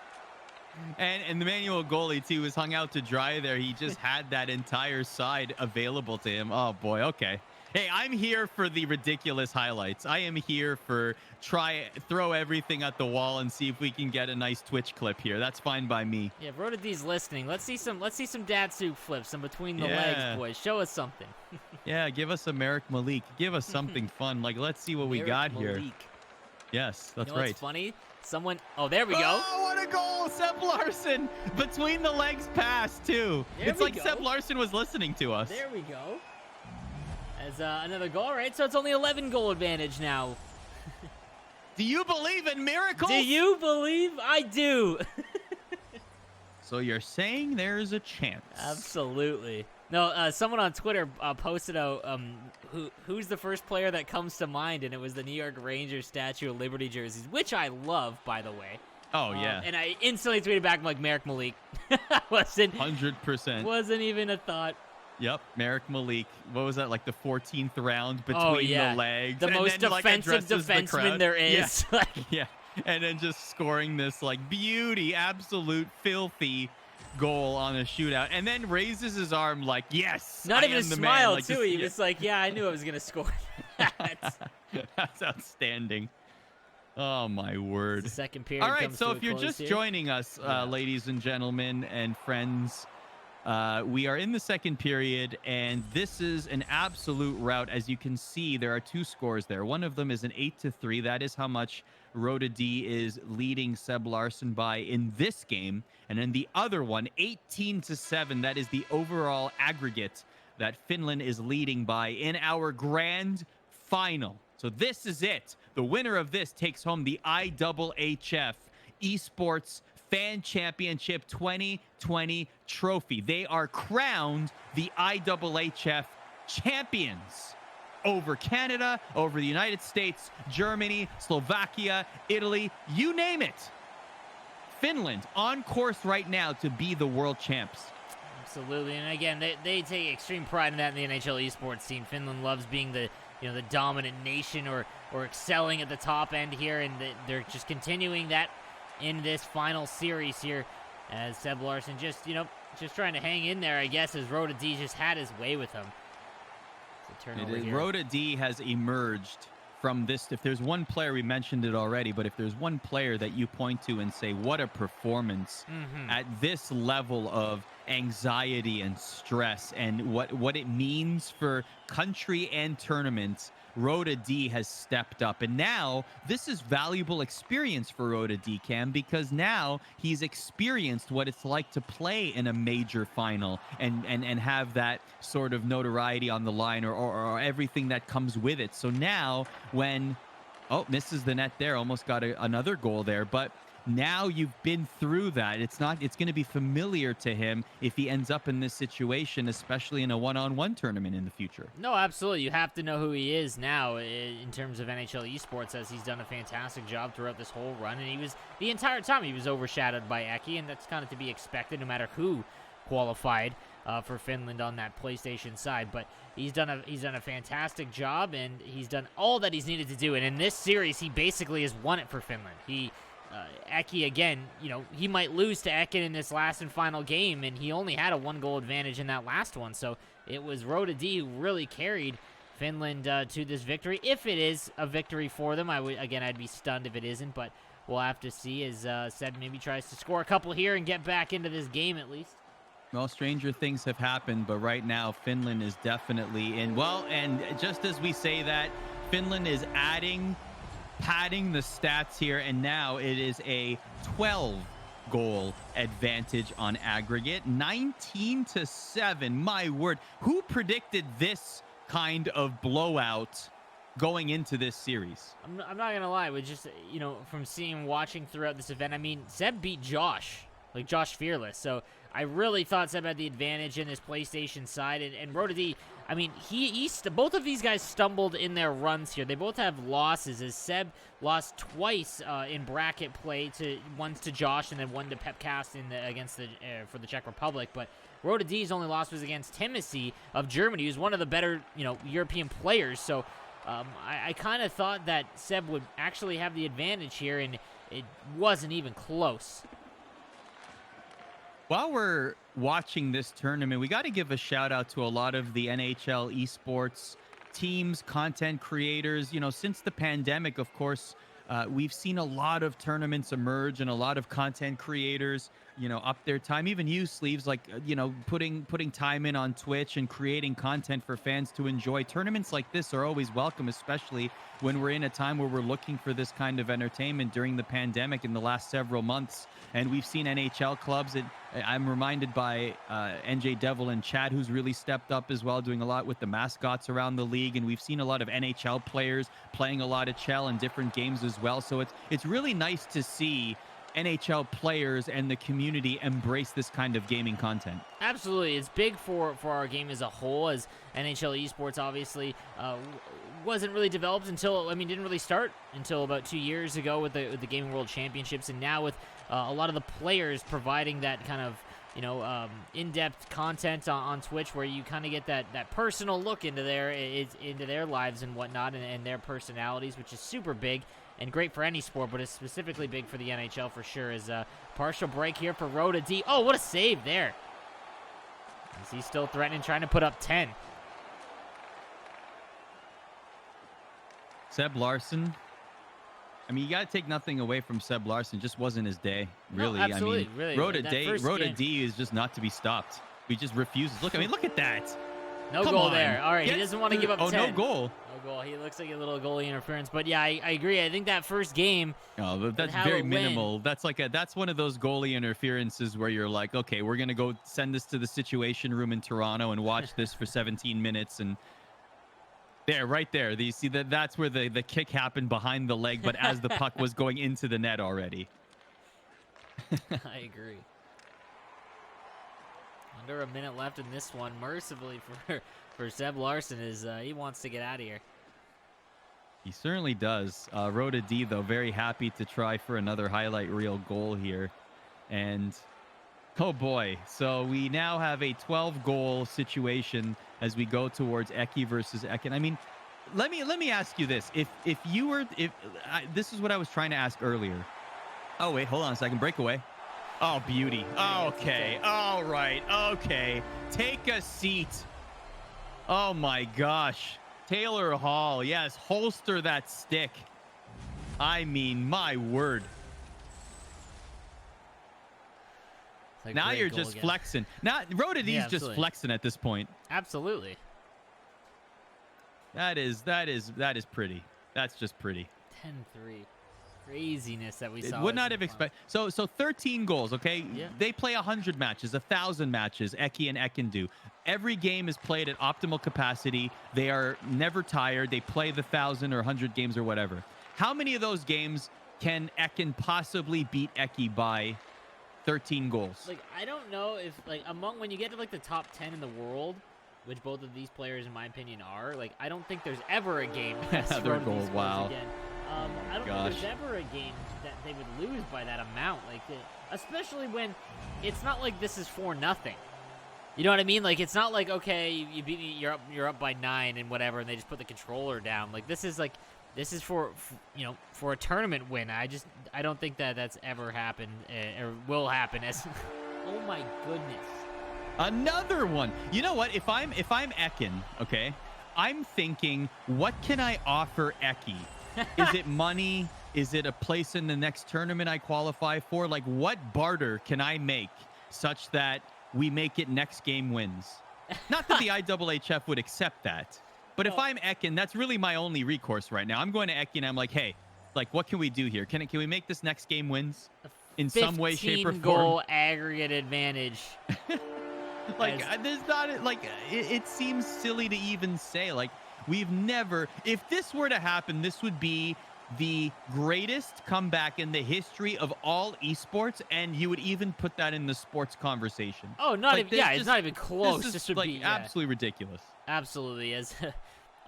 And the manual goalie, too, was hung out to dry there. He just had that entire side available to him. Oh, boy, okay. Hey, I'm here for the ridiculous highlights. I am here for throw everything at the wall and see if we can get a nice Twitch clip here. That's fine by me. Yeah, if Rhoda D's listening, let's see some Datsuk flips, some between the legs, boys. Show us something. Yeah, give us a Merrick Malik. Give us something fun. Like, let's see what we got here. Yes, that's right. What's funny? Oh, there we go. Oh, what a goal! Seb Larson between the legs pass too. It's like Seb Larson was listening to us. There we go. As another goal, right? So it's only 11-goal advantage now. Do you believe in miracles? Do you believe? I do. So you're saying there's a chance? Absolutely. No, someone on Twitter posted out who's the first player that comes to mind, and it was the New York Rangers Statue of Liberty jerseys, which I love, by the way. Oh, yeah. And I instantly tweeted back, like, Merrick Malik. 100%. Wasn't even a thought. Yep, Merrick Malik. What was that, like the 14th round between the legs? The most defensive defenseman there is. Yeah. Yeah, and then just scoring this, like, beauty, absolute filthy goal on a shootout, and then raises his arm like, yes, not even a smile, like, too. He was like, yeah, I knew I was going to score. That's That's outstanding. Oh, my word. the second period. All right, comes so to if a you're close just here. joining us, Yeah. ladies and gentlemen and friends, we are in the second period, and this is an absolute rout. As you can see, there are two scores there. One of them is an 8-3. That is how much Rhoda D is leading Seb Larson by in this game. And then the other one, 18-7. That is the overall aggregate that Finland is leading by in our grand final. So this is it. The winner of this takes home the IIHF Esports Fan Championship 2020 trophy. They are crowned the IIHF champions over Canada, over the United States, Germany, Slovakia, Italy, you name it. Finland on course right now to be the world champs. Absolutely, and again, they take extreme pride in that in the NHL esports team. Finland loves being the dominant nation or excelling at the top end here, and they're just continuing that in this final series here, as Seb Larson just trying to hang in there, I guess, as Rhoda D just had his way with him. It's a turnover here. Rhoda D has emerged from this. If there's one player, we mentioned it already, but if there's one player that you point to and say, what a performance at this level of anxiety and stress and what it means for country and tournaments, Rhoda D has stepped up. And now this is valuable experience for Rhoda D, Cam, because now he's experienced what it's like to play in a major final and have that sort of notoriety on the line or everything that comes with it. So now when, misses the net there, almost got another goal there, but now you've been through that. It's going to be familiar to him if he ends up in this situation, especially in a one-on-one tournament in the future. No, absolutely. You have to know who he is now in terms of NHL esports, as he's done a fantastic job throughout this whole run. And the entire time he was overshadowed by Eki, and that's kind of to be expected no matter who qualified for Finland on that PlayStation side. But he's done a fantastic job, and he's done all that he's needed to do. And in this series, he basically has won it for Finland. Eki, again, he might lose to Ekin in this last and final game, and he only had a 1-goal advantage in that last one. So it was Rhoda D who really carried Finland to this victory. If it is a victory for them, I'd be stunned if it isn't, but we'll have to see as Seb maybe tries to score a couple here and get back into this game at least. Well, stranger things have happened, but right now Finland is definitely in. Well, and just as we say that, Finland is padding the stats here, and now it is a 12-goal advantage on aggregate, 19-7. My word, who predicted this kind of blowout going into this series? I'm not gonna lie, with just from watching throughout this event, I mean, Seb beat Josh Fearless, so I really thought Seb had the advantage in this PlayStation side, and Rhoda D, I mean, both of these guys stumbled in their runs here. They both have losses, as Seb lost twice in bracket play, once to Josh and then one to Pepcast for the Czech Republic. But Rhoda D's only loss was against Timothy of Germany, who's one of the better European players. So I kind of thought that Seb would actually have the advantage here, and it wasn't even close. While we're watching this tournament, we got to give a shout out to a lot of the NHL esports teams, content creators. Since the pandemic, of course, we've seen a lot of tournaments emerge and a lot of content creators, up their time. Even you, Sleeves, putting time in on Twitch and creating content for fans to enjoy. Tournaments like this are always welcome, especially when we're in a time where we're looking for this kind of entertainment during the pandemic in the last several months. And we've seen NHL clubs. I'm reminded by NJ Devil and Chad, who's really stepped up as well, doing a lot with the mascots around the league. And we've seen a lot of NHL players playing a lot of Chell in different games as well. So it's really nice to see NHL players and the community embrace this kind of gaming content. Absolutely. It's big for our game as a whole, as NHL esports obviously wasn't really developed didn't really start until about 2 years ago with the Gaming World Championships, and now with a lot of the players providing that kind of in-depth content on Twitch, where you kind of get that personal look into their lives and whatnot, and their personalities, which is super big and great for any sport, but it's specifically big for the NHL for sure. Is a partial break here for Rhoda D. Oh, what a save there! Is he still threatening, trying to put up 10? Seb Larson. I mean, you got to take nothing away from Seb Larson. Just wasn't his day, really. No, absolutely, I mean, really. Rhoda D is just not to be stopped. He just refuses. Look, I mean, look at that. No Come goal on. there. All right, he doesn't want to give up 10. No goal. No goal. He looks like a little goalie interference. But yeah, I agree. I think that first game. Oh, but that's very minimal. That's that's one of those goalie interferences where you're like, okay, we're gonna go send this to the Situation Room in Toronto and watch this for 17 minutes and. There, right there. You see that's where the kick happened behind the leg, but as the puck was going into the net already. I agree. Under a minute left in this one. Mercifully for Seb Larson, he wants to get out of here. He certainly does. Rhoda D, though, very happy to try for another highlight reel goal here. And, oh boy. So we now have a 12-goal situation as we go towards Eki versus Ekin. I mean, let me ask you this. If this is what I was trying to ask earlier. Oh, wait, hold on a second. Breakaway. Oh, beauty. Okay. All right. Okay. Take a seat. Oh, my gosh. Taylor Hall. Yes, holster that stick. I mean, my word. Now you're just flexing. Now Rhoda D's just flexing at this point. Absolutely. That is pretty. That's just pretty. 10-3. Craziness that we saw. Would not have expected. So 13 goals, okay? Yeah. They play 100 matches, 1,000 matches, Eki and Ekin do. Every game is played at optimal capacity. They are never tired. They play the 1,000 or 100 games or whatever. How many of those games can Ekin possibly beat Eki by 13 goals? Like, I don't know if, like, when you get to, like, the top 10 in the world, which both of these players, in my opinion, are, like, I don't think there's ever a game that's their goal. Wow. Again. I don't think there's ever a game that they would lose by that amount, like, especially when it's not like this is 4-0. You know what I mean? Like, it's not like, okay, you beat me, you're up by 9 and whatever, and they just put the controller down. Like, this is for a tournament win. I don't think that's ever happened or will happen. As oh my goodness, another one. You know what? If I'm Ekin, okay, I'm thinking, what can I offer Eki? Is it money? Is it a place in the next tournament I qualify for? Like, what barter can I make such that we make it next game wins? Not that the IIHF would accept that. But if I'm Ekin, that's really my only recourse right now. I'm going to Eki and I'm like, hey, like, what can we do here? Can we make this next game wins in some way, shape, or form? 15-goal aggregate advantage. Like, there's not, like, it seems silly to even say. Like, we've never, if this were to happen, this would be the greatest comeback in the history of all esports, and you would even put that in the sports conversation. Oh, not even, yeah, it's not even close. This would be absolutely ridiculous. Absolutely. As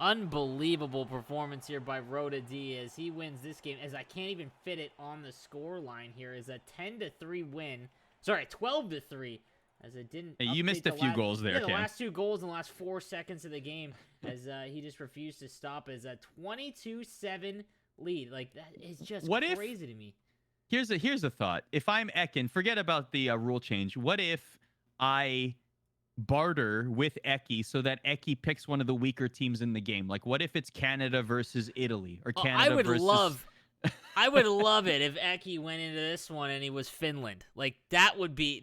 unbelievable performance here by Rhoda D as he wins this game, as I can't even fit it on the score line here, is a 10-3 win. Sorry, 12-3. As it didn't. Hey, you missed a few goals there, yeah, the Cam. last 2 goals in the last 4 seconds of the game, as he just refused to stop. As a 22-7 lead, like, that is just crazy to me. Here's a thought. If I'm Ekin, forget about the rule change. What if I barter with Eki so that Eki picks one of the weaker teams in the game? Like, what if it's Canada versus Italy or Canada versus? I would love it if Eki went into this one and he was Finland. Like, that would be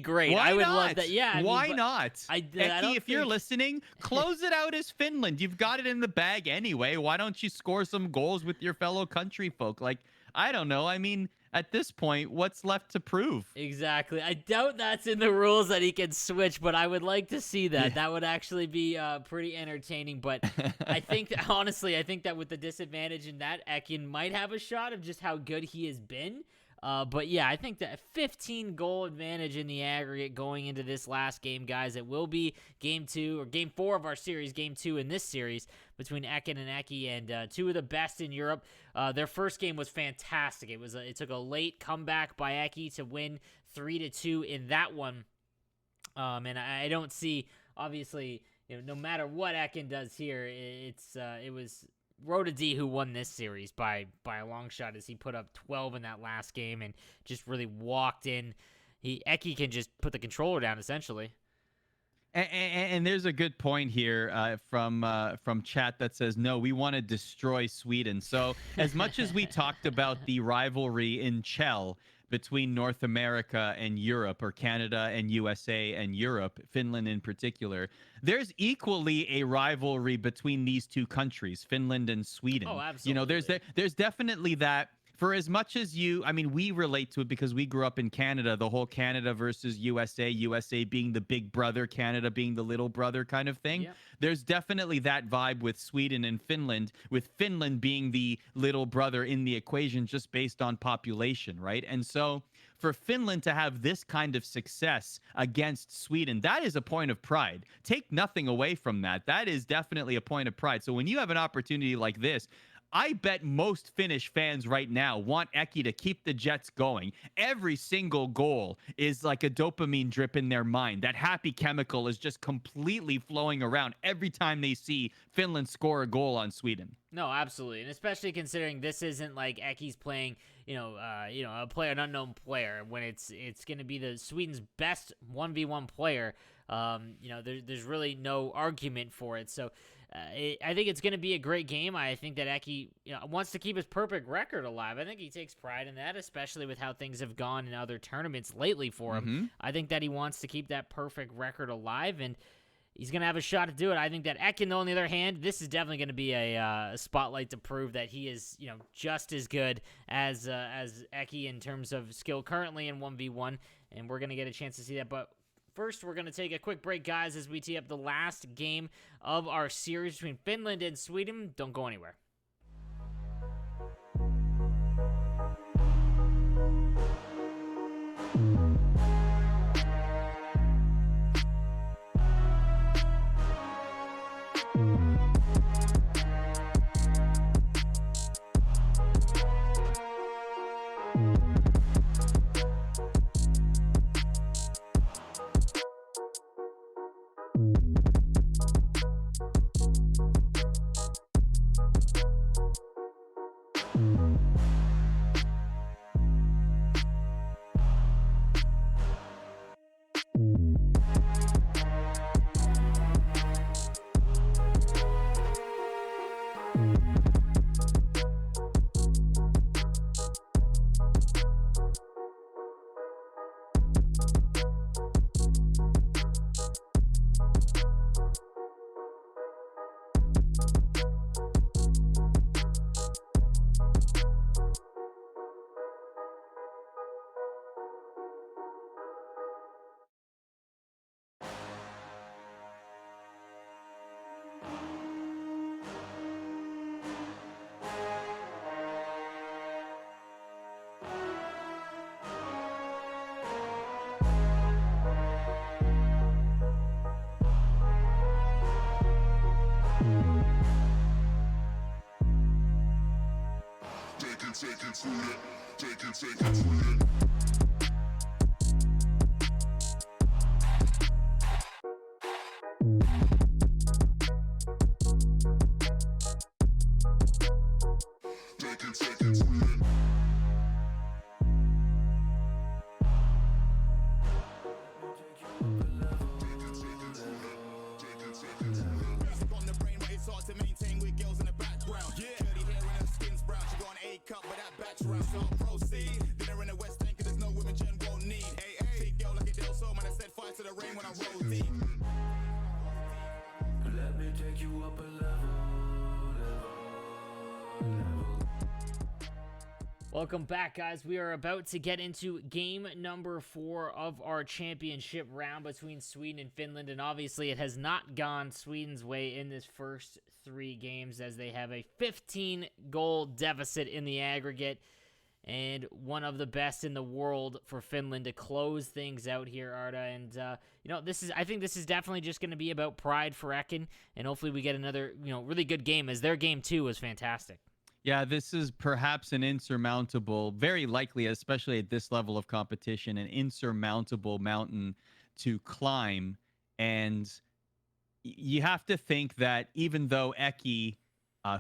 great. Why I would not? love that. Yeah. Why not? Eki, if you're listening, close it out as Finland. You've got it in the bag anyway. Why don't you score some goals with your fellow country folk? Like, I don't know. I mean, at this point, what's left to prove? Exactly. I doubt that's in the rules that he can switch, but I would like to see that. Yeah. That would actually be pretty entertaining. But I think, honestly, that with the disadvantage in that, Ekin might have a shot of just how good he has been. But yeah, I think that 15-goal advantage in the aggregate going into this last game, guys. It will be game 2 or game 4 of our series, game 2 in this series between Ekin and Eki, and 2 of the best in Europe. Their first game was fantastic. It took a late comeback by Eki to win 3-2 in that one. And I don't see, obviously, no matter what Ekin does here, it was Rhoda D who won this series by a long shot, as he put up 12 in that last game and just really walked in. Eki can just put the controller down, essentially. And there's a good point here from chat that says, no, we want to destroy Sweden. So as much as we talked about the rivalry in Chell between North America and Europe, or Canada and USA and Europe, Finland in particular, there's equally a rivalry between these two countries, Finland and Sweden. Oh, absolutely. There's definitely that. For as much as I mean, we relate to it because we grew up in Canada, the whole Canada versus USA, USA being the big brother, Canada being the little brother kind of thing. Yep. There's definitely that vibe with Sweden and Finland, with Finland being the little brother in the equation just based on population, right? And so for Finland to have this kind of success against Sweden, that is a point of pride. Take nothing away from that. That is definitely a point of pride. So when you have an opportunity like this, I bet most Finnish fans right now want Eki to keep the Jets going. Every single goal is like a dopamine drip in their mind. That happy chemical is just completely flowing around every time they see Finland score a goal on Sweden. No, absolutely, and especially considering this isn't like Eki's playing, an unknown player, when it's going to be the Sweden's best 1v1 player. There's really no argument for it. So I think it's going to be a great game. I think that Eki wants to keep his perfect record alive. I think he takes pride in that, especially with how things have gone in other tournaments lately for him. Mm-hmm. I think that he wants to keep that perfect record alive, and he's going to have a shot to do it. I think that Ekin, on the other hand, this is definitely going to be a spotlight to prove that he is, just as good as Eki in terms of skill currently in 1v1, and we're going to get a chance to see that. But first, we're going to take a quick break, guys, as we tee up the last game of our series between Finland and Sweden. Don't go anywhere. Take it to it. Welcome back, guys. We are about to get into game number 4 of our championship round between Sweden and Finland, and obviously it has not gone Sweden's way in this first 3 games, as they have a 15-goal deficit in the aggregate, and one of the best in the world for Finland to close things out here, Arda. And I think this is definitely just going to be about pride for Ekin, and hopefully we get another really good game, as their game 2 was fantastic. Yeah, this is perhaps an insurmountable, very likely, especially at this level of competition, an insurmountable mountain to climb. And you have to think that even though Eki,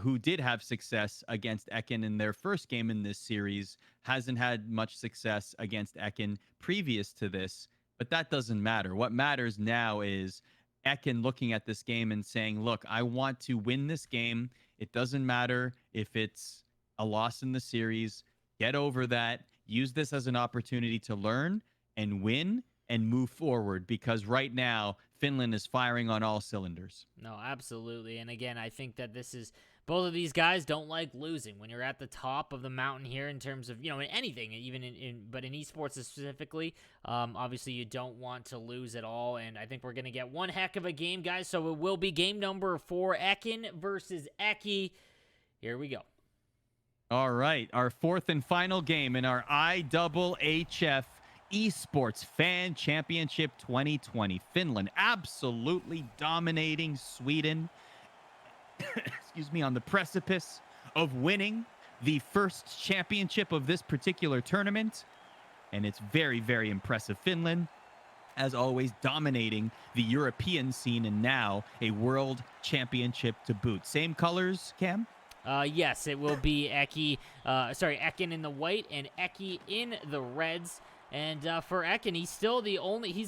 who did have success against Ekin in their first game in this series, hasn't had much success against Ekin previous to this, but that doesn't matter. What matters now is Ekin looking at this game and saying, look, I want to win this game. It doesn't matter if it's a loss in the series. Get over that. Use this as an opportunity to learn and win and move forward, because right now Finland is firing on all cylinders. No, absolutely. And again, I think that this is both of these guys don't like losing. When you're at the top of the mountain here in terms of, in anything, even but in esports specifically, obviously you don't want to lose at all. And I think we're going to get one heck of a game, guys. So it will be game number 4, Ekin versus Eki. Here we go. All right, our fourth and final game in our IIHF Esports Fan Championship 2020. Finland absolutely dominating Sweden. Excuse me, on the precipice of winning the first championship of this particular tournament. And it's very, very impressive. Finland, as always, dominating the European scene, and now a world championship to boot. Same colors, Cam? Yes, it will be Ekin in the white and Eki in the reds. And for Ekin, he's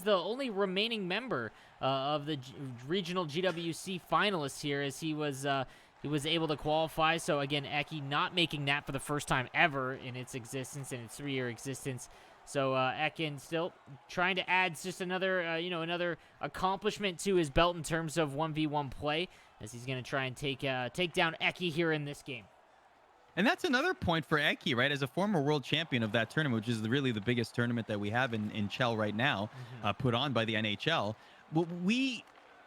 the only remaining member of the regional GWC finalists here, as he was able to qualify. So again, Eki not making that for the first time ever in its existence, in its 3-year existence. So Ekin still trying to add just another another accomplishment to his belt in terms of 1v1 play, as he's going to try and take down Eki here in this game. And that's another point for Eki, right? As a former world champion of that tournament, which is really the biggest tournament that we have in Chell right now, put on by the NHL.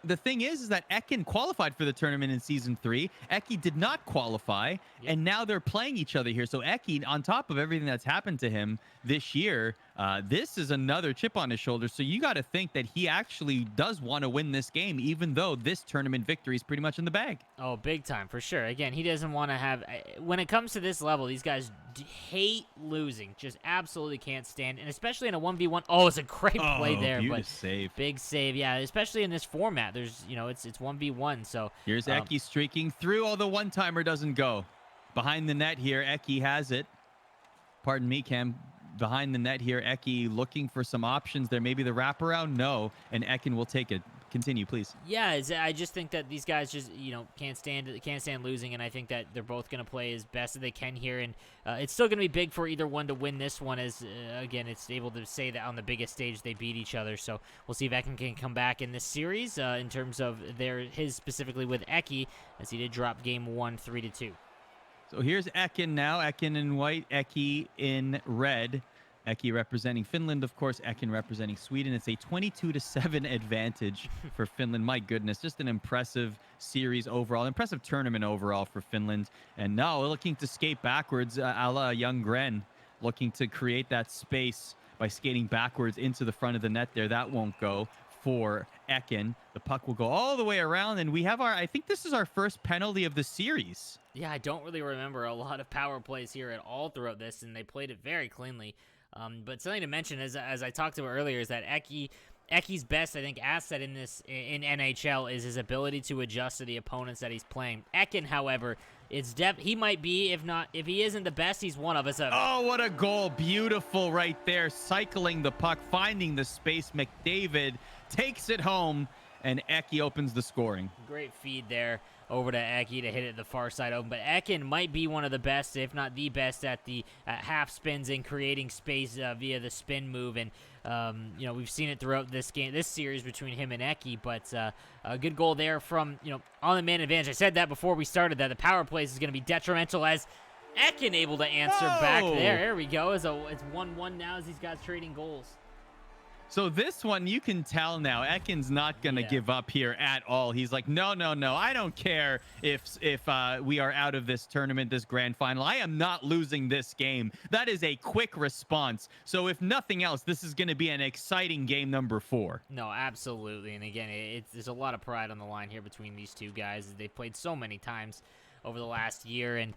The thing is that Ekin qualified for the tournament in Season 3. Eki did not qualify, and now they're playing each other here. So Eki, on top of everything that's happened to him this year, this is another chip on his shoulder. So you got to think that he actually does want to win this game, even though this tournament victory is pretty much in the bag. Oh, big time, for sure. Again, he doesn't want to have... When it comes to this level, these guys hate losing. Just absolutely can't stand. And especially in a 1v1... Oh, it's a great play there. But save. Big save, yeah. Especially in this format. There's, it's 1v1, so... Here's Eki streaking through. Oh, the one-timer doesn't go. Behind the net here, Eki has it. Pardon me, Cam. Behind the net here, Eki looking for some options there. Maybe the wraparound? No. And Ekin will take it. Continue, please. Yeah, I just think that these guys just, can't stand losing, and I think that they're both going to play as best as they can here, and it's still going to be big for either one to win this one, as, again, it's able to say that on the biggest stage they beat each other, so we'll see if Ekin can come back in this series in terms of his specifically with Eki, as he did drop game 1 3-2. So here's Ekin now. Ekin in white, Eki in red. Eki representing Finland, of course. Ekin representing Sweden. It's a 22-7 advantage for Finland. My goodness, just an impressive series overall, impressive tournament overall for Finland. And now looking to skate backwards, a la young Gren, looking to create that space by skating backwards into the front of the net there. That won't go for Ekin. The puck will go all the way around, and we have I think this is our first penalty of the series. Yeah, I don't really remember a lot of power plays here at all throughout this, and they played it very cleanly. But something to mention, as I talked about earlier, is that Eki's best, I think, asset in NHL is his ability to adjust to the opponents that he's playing. Ekin, however, he might be, if he isn't the best, he's one of us. Oh, what a goal. Beautiful right there. Cycling the puck, finding the space. McDavid takes it home, and Eki opens the scoring. Great feed there over to Eki to hit it the far side open. But Ekin might be one of the best, if not the best, at the half spins and creating space via the spin move. And we've seen it throughout this series between him and Eki. But a good goal there from on the man advantage. I said that before we started, that the power plays is going to be detrimental, as Ekin able to answer back there. There we go. It's 1-1 now as these guys trading goals. So this one, you can tell now, Ekin's not going to give up here at all. He's like, no, I don't care if we are out of this tournament, this grand final. I am not losing this game. That is a quick response. So if nothing else, this is going to be an exciting game number 4. No, absolutely. And again, there's a lot of pride on the line here between these two guys. They've played so many times over the last year, and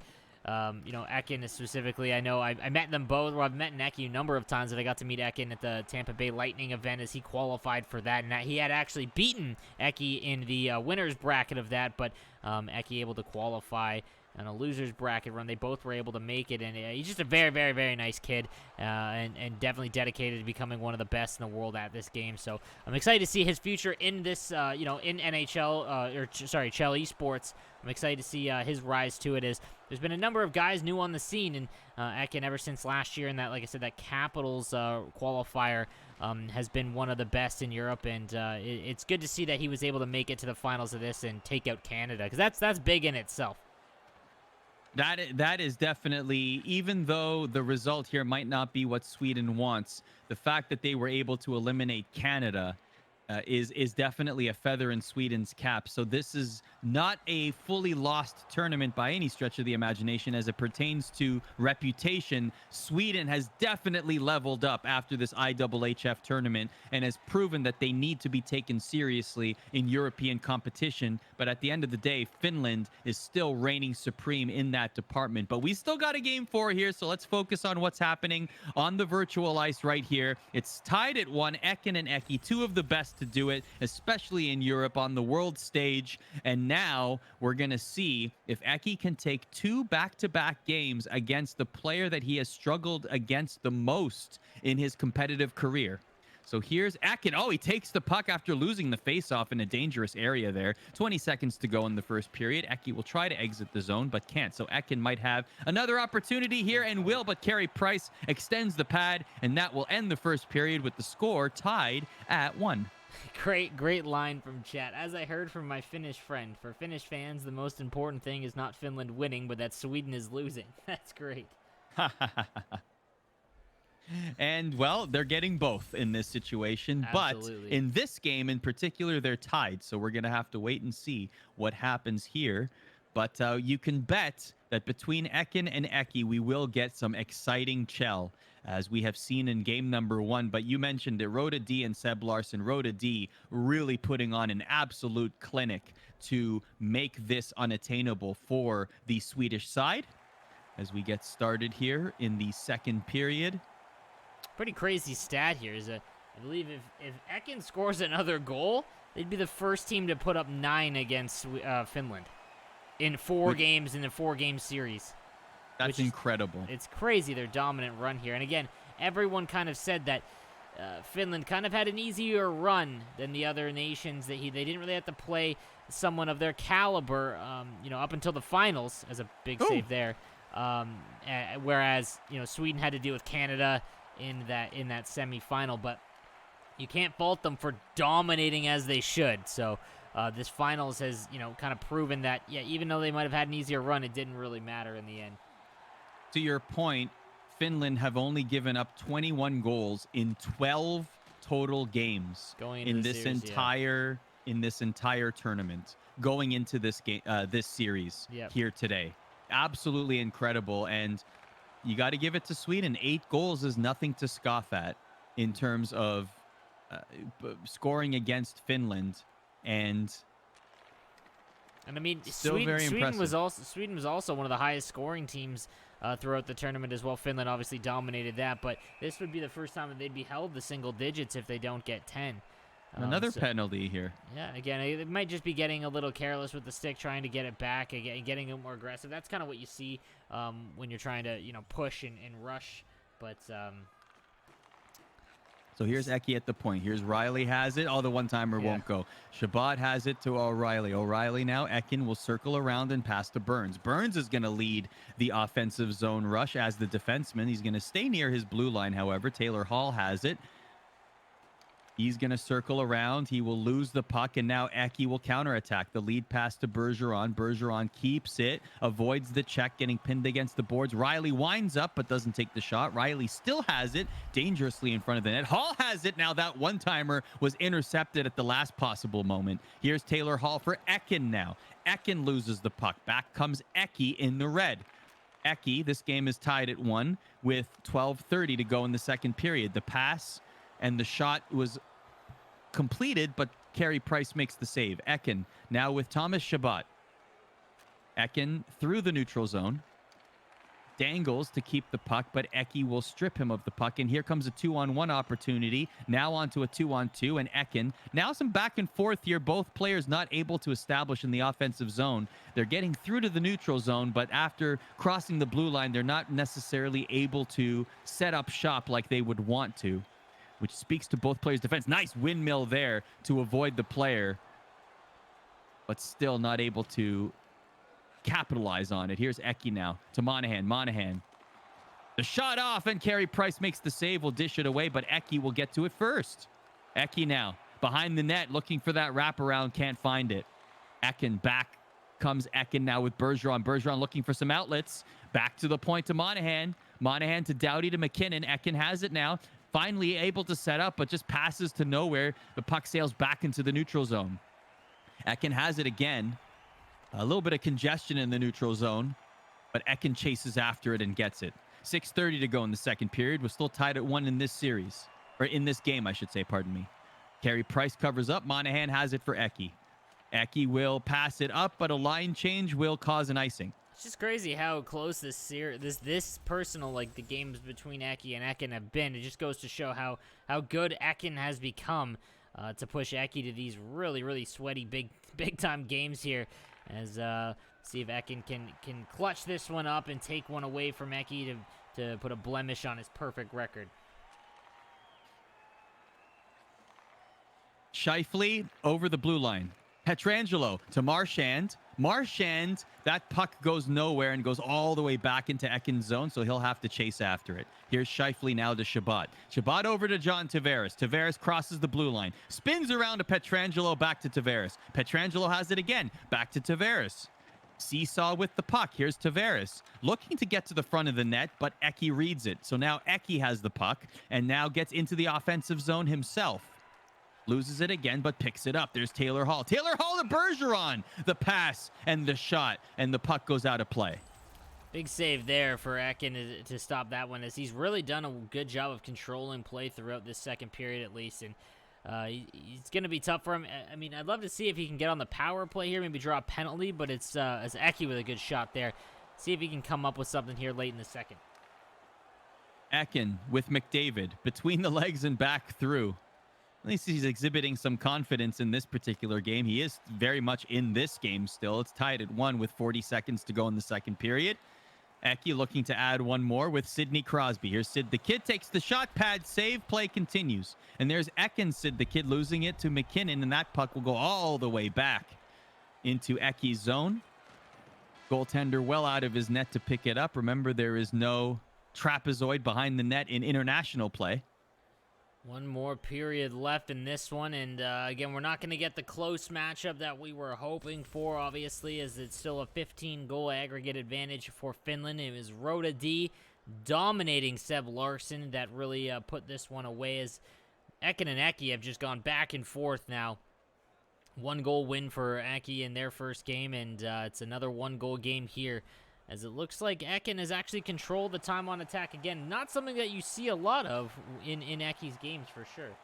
Ekin specifically, I know I met them both, or I've met Eki a number of times, that I got to meet Ekin at the Tampa Bay Lightning event as he qualified for that, and he had actually beaten Eki in the winner's bracket of that, but Eki able to qualify and a loser's bracket run. They both were able to make it, and he's just a very, very, very nice kid, and definitely dedicated to becoming one of the best in the world at this game. So I'm excited to see his future in this, in NHL, Chell Esports. I'm excited to see his rise to it. As there's been a number of guys new on the scene, and Ekin ever since last year, and that, like I said, that Capitals qualifier has been one of the best in Europe, and it's good to see that he was able to make it to the finals of this and take out Canada, because that's big in itself. That is definitely, even though the result here might not be what Sweden wants, the fact that they were able to eliminate Canada is definitely a feather in Sweden's cap. So this is not a fully lost tournament by any stretch of the imagination as it pertains to reputation. Sweden has definitely leveled up after this IIHF tournament and has proven that they need to be taken seriously in European competition. But at the end of the day, Finland is still reigning supreme in that department. But we still got a game 4 here, so let's focus on what's happening on the virtual ice right here. It's tied at 1. Ekin and Eki, two of the best to do it, especially in Europe on the world stage. And now we're going to see if Eki can take 2 back-to-back games against the player that he has struggled against the most in his competitive career. So here's Ekin. Oh, he takes the puck after losing the faceoff in a dangerous area there. 20 seconds to go in the first period. Eki will try to exit the zone, but can't. So Ekin might have another opportunity here and will, but Carey Price extends the pad, and that will end the first period with the score tied at 1. Great line from chat. As I heard from my Finnish friend, for Finnish fans, the most important thing is not Finland winning, but that Sweden is losing. That's great. And, well, they're getting both in this situation. Absolutely. But in this game in particular, they're tied. So we're going to have to wait and see what happens here. But you can bet that between Ekin and Eki, we will get some exciting Chell, as we have seen in game number 1. But you mentioned it, Rhoda D and Seb Larson. Rhoda D really putting on an absolute clinic to make this unattainable for the Swedish side. As we get started here in the second period. Pretty crazy stat here is I believe if Ekin scores another goal, they'd be the first team to put up 9 against Finland in 4 games in a 4-game series. That's incredible. It's crazy, their dominant run here. And again, everyone kind of said that Finland kind of had an easier run than the other nations. They didn't really have to play someone of their caliber, up until the finals, as a big save there. Whereas Sweden had to deal with Canada in that semifinal, but you can't fault them for dominating as they should. So this finals has kind of proven that even though they might have had an easier run, it didn't really matter in the end. To your point, Finland have only given up 21 goals in 12 total games in this entire tournament going into this game, this series here today. Absolutely incredible. And you got to give it to Sweden. 8 goals is nothing to scoff at in terms of scoring against Finland. And I mean, Sweden was also one of the highest scoring teams throughout the tournament as well. Finland obviously dominated that, but this would be the first time that they'd be held to single digits if they don't get 10. Another penalty here. Yeah, again, it might just be getting a little careless with the stick, trying to get it back, and getting it more aggressive. That's kind of what you see when you're trying to, push and rush. But so here's Eki at the point. Here's Riley has it. Oh, the one-timer won't go. Shabbat has it to O'Reilly. O'Reilly now. Ekin will circle around and pass to Burns. Burns is going to lead the offensive zone rush as the defenseman. He's going to stay near his blue line, however. Taylor Hall has it. He's going to circle around. He will lose the puck, and now Eki will counterattack. The lead pass to Bergeron. Bergeron keeps it, avoids the check, getting pinned against the boards. Riley winds up, but doesn't take the shot. Riley still has it, dangerously in front of the net. Hall has it. Now that one-timer was intercepted at the last possible moment. Here's Taylor Hall for Ekin now. Ekin loses the puck. Back comes Eki in the red. Eki, this game is tied at 1 with 12:30 to go in the second period. The pass and the shot was completed, but Carey Price makes the save. Ekin now with Thomas Shabbat. Ekin through the neutral zone. dangles to keep the puck, but Eki will strip him of the puck. And here comes a 2-on-1 opportunity. Now onto a 2-on-2, and Ekin. Now some back and forth here. Both players not able to establish in the offensive zone. They're getting through to the neutral zone, but after crossing the blue line, they're not necessarily able to set up shop like they would want to, which speaks to both players' defense. Nice windmill there to avoid the player, but still not able to capitalize on it. Here's Eki now to Monahan. Monahan. The shot off, and Carey Price makes the save. Will dish it away, but Eki will get to it first. Eki now behind the net looking for that wraparound. Can't find it. Ekin back comes Ekin now with Bergeron. Bergeron looking for some outlets. Back to the point to Monahan. Monahan to Doughty to McKinnon. Ekin has it now. Finally able to set up, but just passes to nowhere. The puck sails back into the neutral zone. Ekin has it again. A little bit of congestion in the neutral zone, but Ekin chases after it and gets it. 6:30 to go in the second period. We're still tied at 1 in this series. Or in this game, I should say, pardon me. Carey Price covers up. Monahan has it for Eki. Eki will pass it up, but a line change will cause an icing. It's just crazy how close this personal, like the games between Eki and Ekin have been. It just goes to show how good Ekin has become to push Eki to these really, really sweaty, big time games here. As see if Ekin can clutch this one up and take one away from Eki to put a blemish on his perfect record. Scheifele over the blue line. Pietrangelo to Marchand. Marchand, that puck goes nowhere and goes all the way back into Ekin's zone, so he'll have to chase after it. Here's Scheifele now to Shabbat. Shabbat over to John Tavares. Tavares crosses the blue line. Spins around to Pietrangelo, back to Tavares. Pietrangelo has it again. Back to Tavares. Seesaw with the puck. Here's Tavares. Looking to get to the front of the net, but Eki reads it. So now Eki has the puck and now gets into the offensive zone himself. Loses it again, but picks it up. There's Taylor Hall. Taylor Hall to Bergeron. The pass and the shot, and the puck goes out of play. Big save there for Ekin to stop that one, as he's really done a good job of controlling play throughout this second period at least. And it's going to be tough for him. I mean, I'd love to see if he can get on the power play here, maybe draw a penalty, but it's Eki with a good shot there. See if he can come up with something here late in the second. Ekin with McDavid between the legs and back through. At least he's exhibiting some confidence in this particular game. He is very much in this game still. It's tied at 1 with 40 seconds to go in the second period. Eki looking to add one more with Sidney Crosby. Here's Sid the Kid, takes the shot, pad, save, play continues. And there's Ekin, Sid the Kid losing it to McKinnon, and that puck will go all the way back into Eki's zone. Goaltender well out of his net to pick it up. Remember, there is no trapezoid behind the net in international play. One more period left in this one, and again, we're not going to get the close matchup that we were hoping for, obviously, as it's still a 15-goal aggregate advantage for Finland. It was Rhoda D dominating Seb Larson that really put this one away, as Ekin and Eki have just gone back and forth now. 1-goal win for Eki in their first game, and it's another 1-goal game here, as it looks like Ekin has actually controlled the time on attack again. Not something that you see a lot of in Eki's games for sure.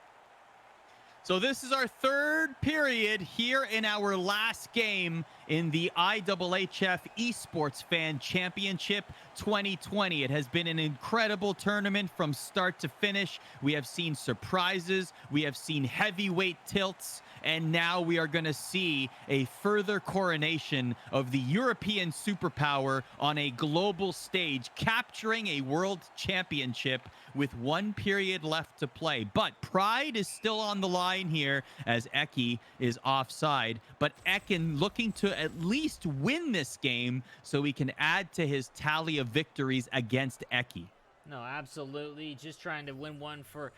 So this is our third period here in our last game in the IIHF Esports Fan Championship 2020. It has been an incredible tournament from start to finish. We have seen surprises. We have seen heavyweight tilts. And now we are going to see a further coronation of the European superpower on a global stage, capturing a world championship with 1 period left to play. But pride is still on the line here as Eki is offside. But Ekin looking to at least win this game so he can add to his tally of victories against Eki. No, absolutely. Just trying to win one for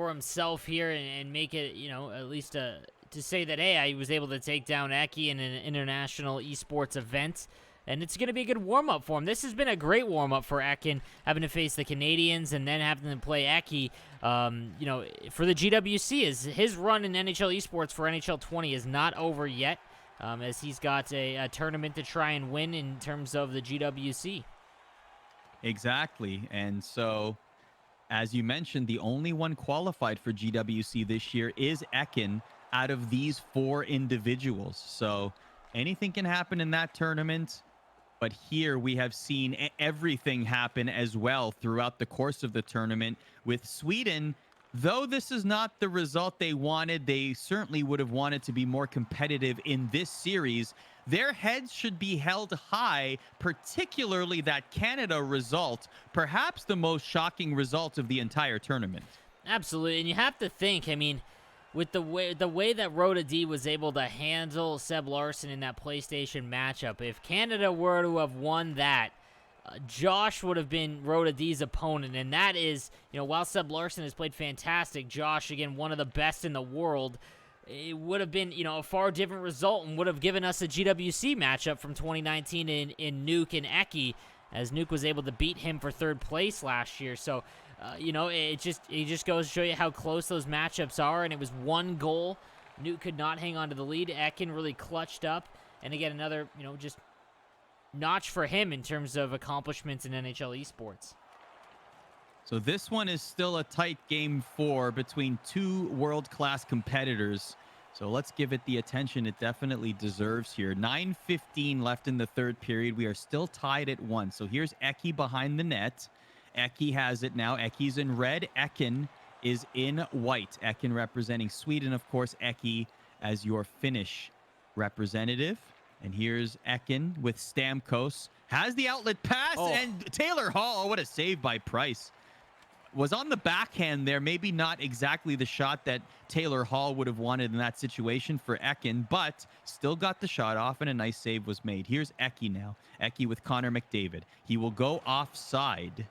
himself here and make it, you know, at least to say that, hey, I was able to take down Eki in an international esports event. And it's going to be a good warm-up for him. This has been a great warm-up for Ekin, having to face the Canadians and then having to play Eki, you know, for the GWC. His run in NHL esports for NHL 20 is not over yet, as he's got a tournament to try and win in terms of the GWC. Exactly. And so, as you mentioned, the only one qualified for GWC this year is Ekin out of these 4 individuals. So anything can happen in that tournament. But here we have seen everything happen as well throughout the course of the tournament with Sweden. Though this is not the result they wanted, they certainly would have wanted to be more competitive in this series. Their heads should be held high, particularly that Canada result, perhaps the most shocking result of the entire tournament. Absolutely, and you have to think, I mean, with the way that Rhoda D was able to handle Seb Larson in that PlayStation matchup, if Canada were to have won that, Josh would have been Rhoda D's opponent, and that is, while Seb Larson has played fantastic, Josh, again, one of the best in the world, it would have been, a far different result and would have given us a GWC matchup from 2019 in Nuke and Eki, as Nuke was able to beat him for third place last year. So, it just goes to show you how close those matchups are, and it was one goal. Nuke could not hang on to the lead. Ekin really clutched up, and again, another, just notch for him in terms of accomplishments in NHL esports. So this one is still a tight game 4 between two world-class competitors. So let's give it the attention it definitely deserves here. 9:15 left in the third period. We are still tied at 1. So here's Eki behind the net. Eki has it now. Eki's in red. Ekin is in white. Ekin representing Sweden, of course. Eki as your Finnish representative. And here's Ekin with Stamkos. Has the outlet pass, and Taylor Hall, what a save by Price. Was on the backhand there. Maybe not exactly the shot that Taylor Hall would have wanted in that situation for Ekin, but still got the shot off, and a nice save was made. Here's Eki now. Eki with Connor McDavid. He will go offside.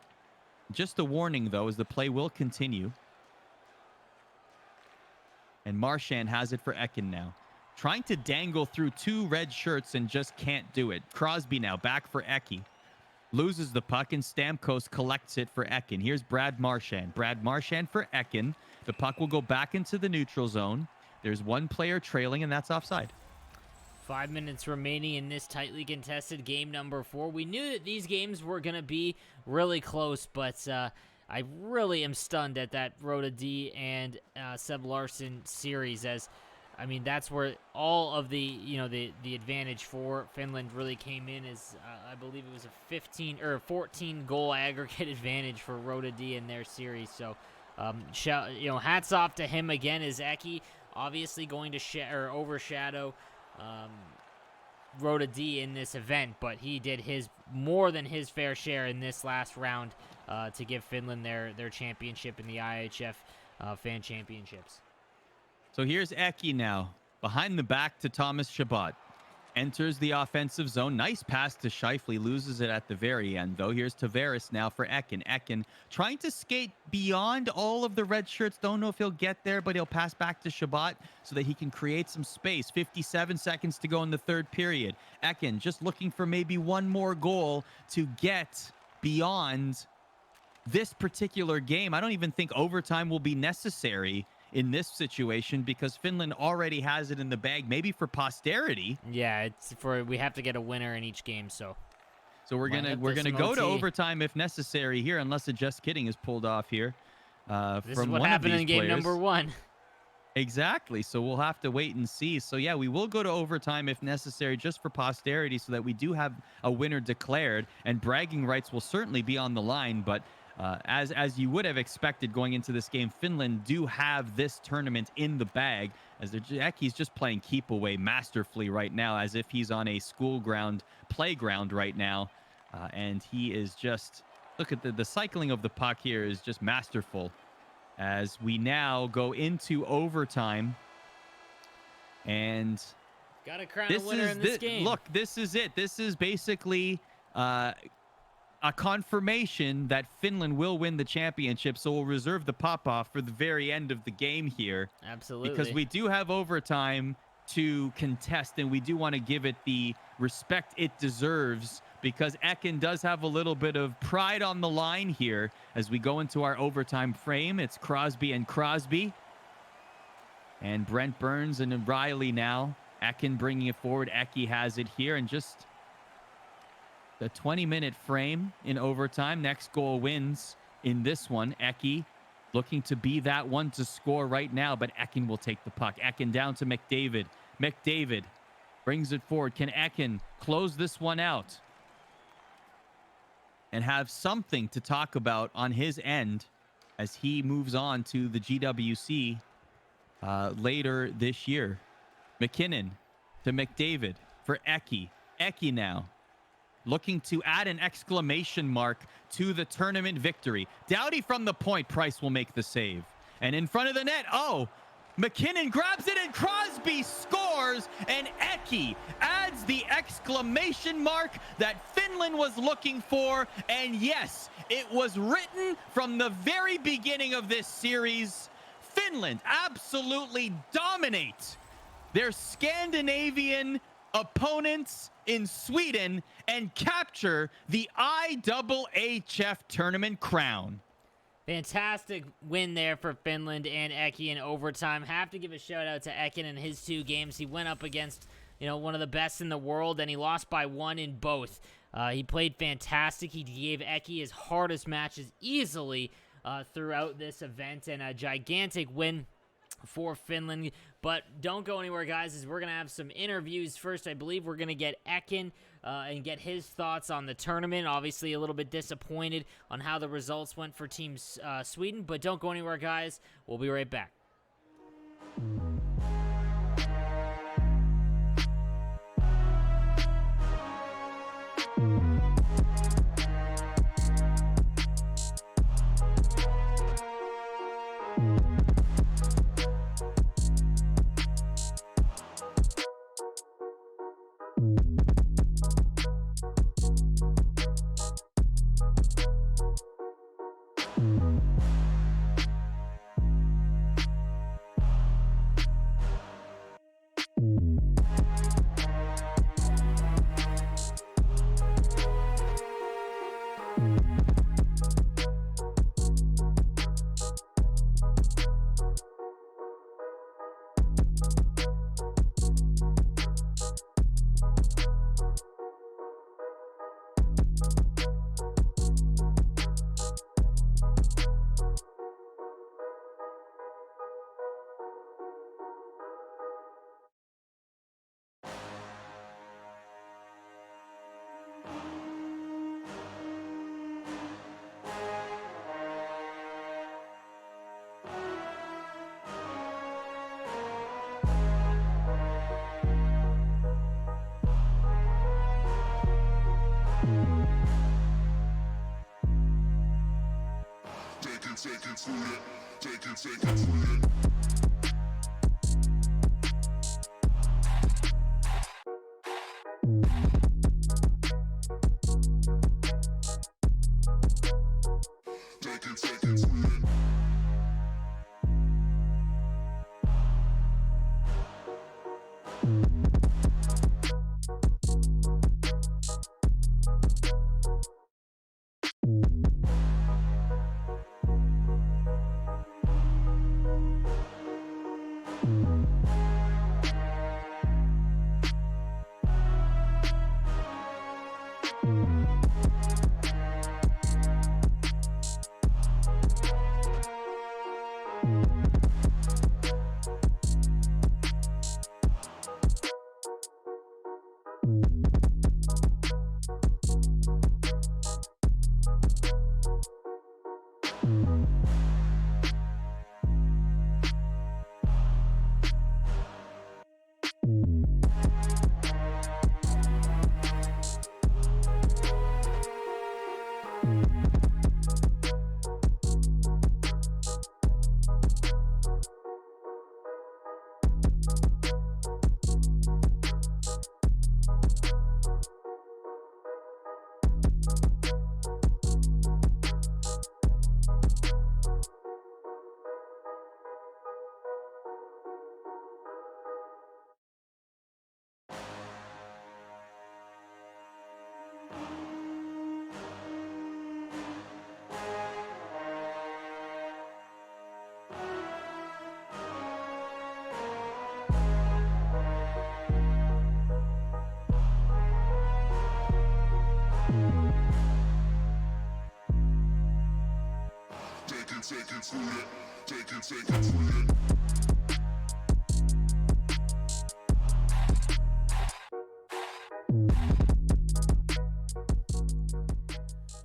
Just a warning, though, as the play will continue. And Marchand has it for Ekin now. Trying to dangle through two red shirts and just can't do it. Crosby now back for Eki. Loses the puck, and Stamkos collects it for Ekin. Here's Brad Marchand. Brad Marchand for Ekin. The puck will go back into the neutral zone. There's one player trailing, and that's offside. 5 minutes remaining in this tightly contested game number 4. We knew that these games were going to be really close, but I really am stunned at that Rhoda D and Seb Larson series, as I mean, that's where all of the the advantage for Finland really came in, as I believe it was a 15 or 14 goal aggregate advantage for Rhoda D in their series. So hats off to him again, as Eki obviously going to overshadow Rhoda D in this event, but he did his more than his fair share in this last round to give Finland their championship in the IIHF Fan Championships. So here's Eki now, behind the back to Thomas Chabot. Enters the offensive zone. Nice pass to Scheifele. Loses it at the very end, though. Here's Tavares now for Ekin. Ekin trying to skate beyond all of the red shirts. Don't know if he'll get there, but he'll pass back to Chabot so that he can create some space. 57 seconds to go in the third period. Ekin just looking for maybe one more goal to get beyond this particular game. I don't even think overtime will be necessary in this situation, because Finland already has it in the bag, maybe for posterity. Yeah, we have to get a winner in each game, so we're gonna go to overtime if necessary here, unless a just kidding is pulled off here. This is what happened in game number 1. Exactly. So we'll have to wait and see. So yeah, we will go to overtime if necessary, just for posterity, so that we do have a winner declared, and bragging rights will certainly be on the line. But as you would have expected going into this game, Finland do have this tournament in the bag, as Eki's just playing keep away masterfully right now, as if he's on a playground right now. And he is just, look at the cycling of the puck here is just masterful, as we now go into overtime. And gotta crown a winner in this game. Look, this is it. This is basically a confirmation that Finland will win the championship. So we'll reserve the pop-off for the very end of the game here. Absolutely. Because we do have overtime to contest, and we do want to give it the respect it deserves, because Ekin does have a little bit of pride on the line here as we go into our overtime frame. It's Crosby and Crosby. And Brent Burns and Riley now. Ekin bringing it forward. Eki has it here, and just the 20-minute frame in overtime. Next goal wins in this one. Eki looking to be that one to score right now, but Ekin will take the puck. Ekin down to McDavid. McDavid brings it forward. Can Ekin close this one out? and have something to talk about on his end as he moves on to the GWC later this year. McKinnon to McDavid for Eki. Eki now looking to add an exclamation mark to the tournament victory. Doughty from the point. Price will make the save. And in front of the net, McKinnon grabs it and Crosby scores, and Eki adds the exclamation mark that Finland was looking for. And yes, it was written from the very beginning of this series. Finland absolutely dominate their Scandinavian opponents in Sweden and capture the IIHF tournament crown. Fantastic win there for Finland and Eki in overtime. Have to give a shout out to Ekin in his 2 games. He went up against, one of the best in the world, and he lost by 1 in both. He played fantastic. He gave Eki his hardest matches easily throughout this event, and a gigantic win for Finland. But don't go anywhere, guys, as we're going to have some interviews. First, I believe we're going to get Ekin and get his thoughts on the tournament. Obviously, a little bit disappointed on how the results went for Team Sweden. But don't go anywhere, guys. We'll be right back. Take it to it.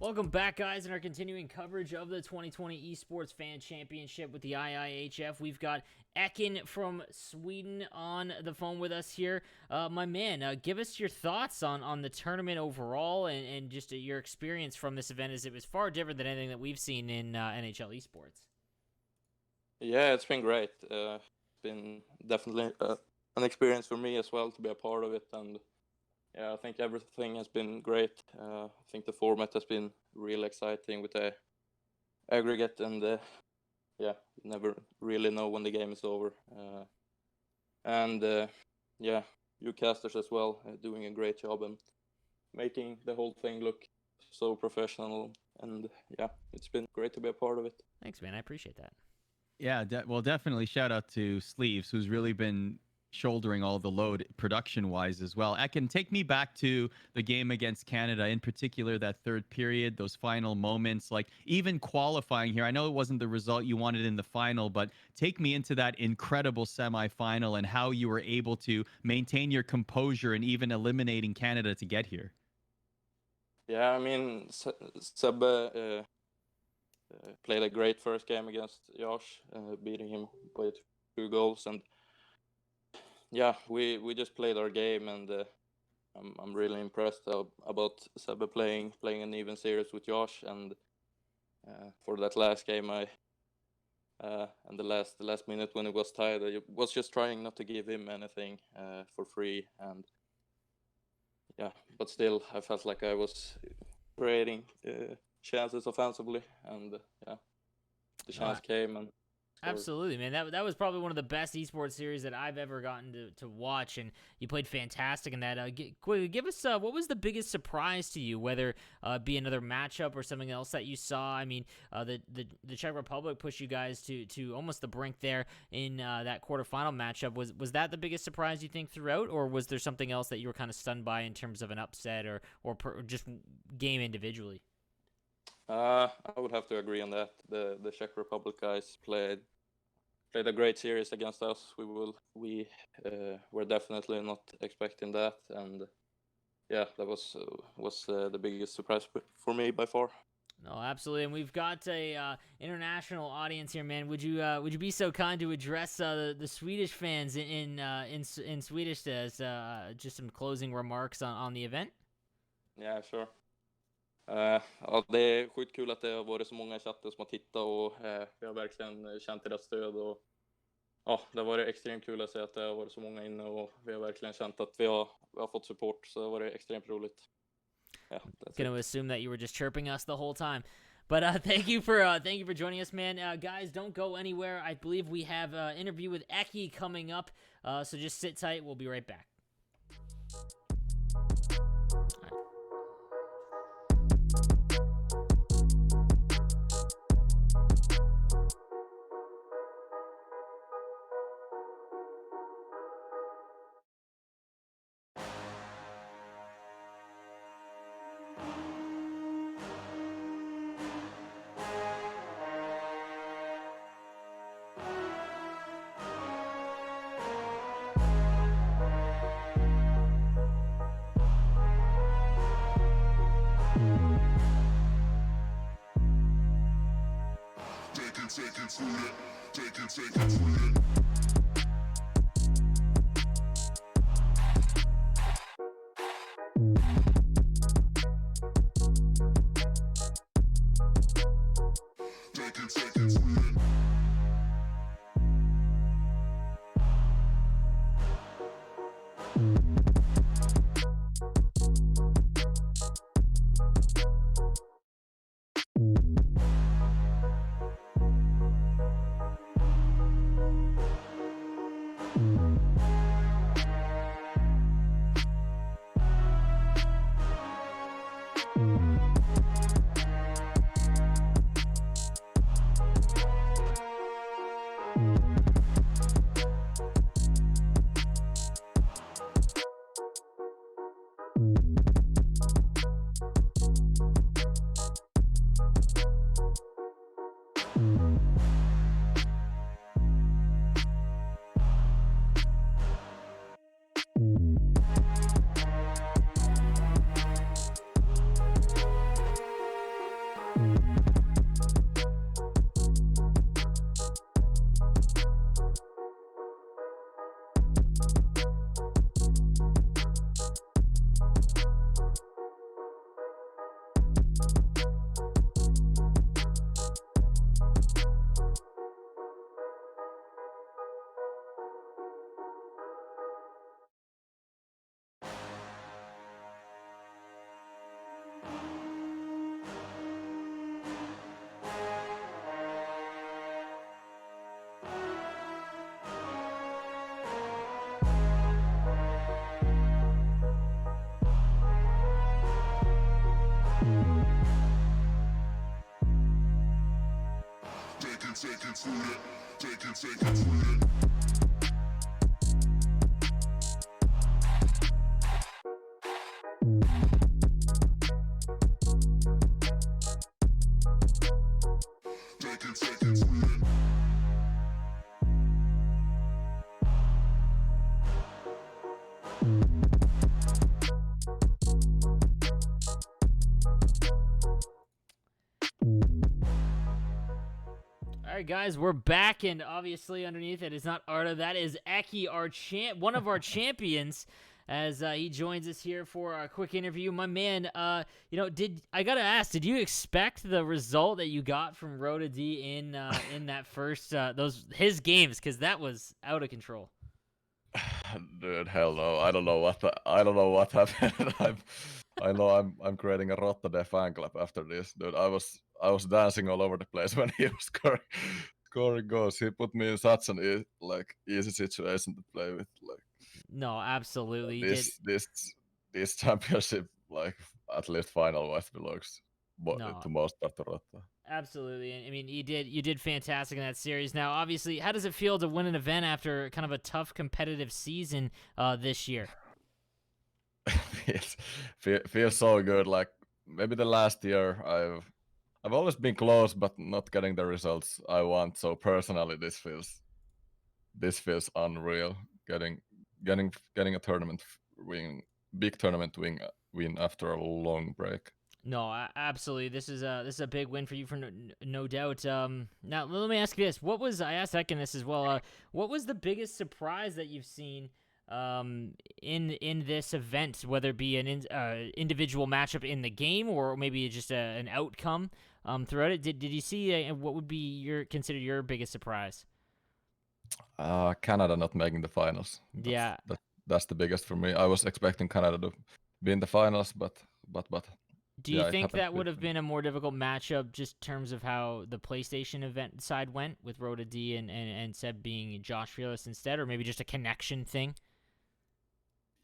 Welcome back, guys, in our continuing coverage of the 2020 Esports Fan Championship with the IIHF. We've got Ekin from Sweden on the phone with us here. My man, give us your thoughts on the tournament overall and just your experience from this event, as it was far different than anything that we've seen in NHL Esports. Yeah, it's been great. Been definitely an experience for me as well to be a part of it, and yeah, I think everything has been great. I think the format has been really exciting with the aggregate, and yeah, you never really know when the game is over. And yeah, you casters as well, doing a great job and making the whole thing look so professional. And yeah, it's been great to be a part of it. Thanks, man. I appreciate that. Yeah, well, definitely shout out to Sleeves, who's really been shouldering all the load production-wise as well. Ekin, take me back to the game against Canada, in particular that third period, those final moments, like even qualifying here. I know it wasn't the result you wanted in the final, but take me into that incredible semifinal and how you were able to maintain your composure and even eliminating Canada to get here. Yeah, I mean, Sebbe played a great first game against Josh, beating him by 2 goals, and yeah, we just played our game, and I'm really impressed about Sebbe playing an even series with Josh, and for that last game, and the last minute when it was tied, I was just trying not to give him anything for free, and yeah, but still I felt like I was creating chances offensively, and yeah, the chance came and. Absolutely, man. That was probably one of the best esports series that I've ever gotten to watch, and you played fantastic in that. Give us what was the biggest surprise to you, whether it be another matchup or something else that you saw? I mean, the Czech Republic pushed you guys to almost the brink there in that quarterfinal matchup. Was that the biggest surprise you think throughout, or was there something else that you were kind of stunned by in terms of an upset or just game individually? I would have to agree on that. The Czech Republic guys played a great series against us. We were definitely not expecting that, and yeah, that was the biggest surprise for me by far. No, absolutely, and we've got a international audience here, man. Would you be so kind to address the Swedish fans in Swedish as just some closing remarks on the event? Yeah, sure. Ja, det är sjukt kul att det har varit så många i chatten som har tittat, och vi har verkligen känt deras stöd, och ja, det har varit extremt kul att se att det har varit så många inne, och vi har verkligen känt att vi har fått support, så det har varit extremt roligt. Yeah, gonna assume that you were just chirping us the whole time, but thank you for joining us, man. Guys, don't go anywhere. I believe we have an interview with Eki coming up, so just sit tight. We'll be right back. Take it Sweden. Take it to it. Take it to it. Take it to it. All right, guys, we're back, and obviously underneath it is not Arda. That is Eki, our one of our champions, as he joins us here for a quick interview. My man, I gotta ask, did you expect the result that you got from Rota D in that first his games? Because that was out of control. Dude, hell no. I don't know what happened. I know I'm creating a Rotterdam fan club after this. Dude, I was dancing all over the place when he was scoring goals. He put me in such an easy situation to play with. Like, no, absolutely. This championship, like, at least final wise, belongs to most part to Rotterdam. Absolutely. I mean, you did fantastic in that series. Now, obviously, how does it feel to win an event after kind of a tough competitive season this year? feels so good. Like, maybe the last year I've always been close, but not getting the results I want. So personally, this feels unreal. Getting a tournament big tournament win after a long break. No, absolutely. This is a big win for you, for no doubt. Now let me ask you this: I asked Ekin this as well. What was the biggest surprise that you've seen in this event, whether it be an individual matchup in the game or maybe just an outcome throughout it? Did you see what would be considered your biggest surprise? Canada not making the finals. That's the biggest for me. I was expecting Canada to be in the finals, but. Do you think that would have been a more difficult matchup, just in terms of how the PlayStation event side went, with Rota D and Seb being Josh Fearless instead, or maybe just a connection thing?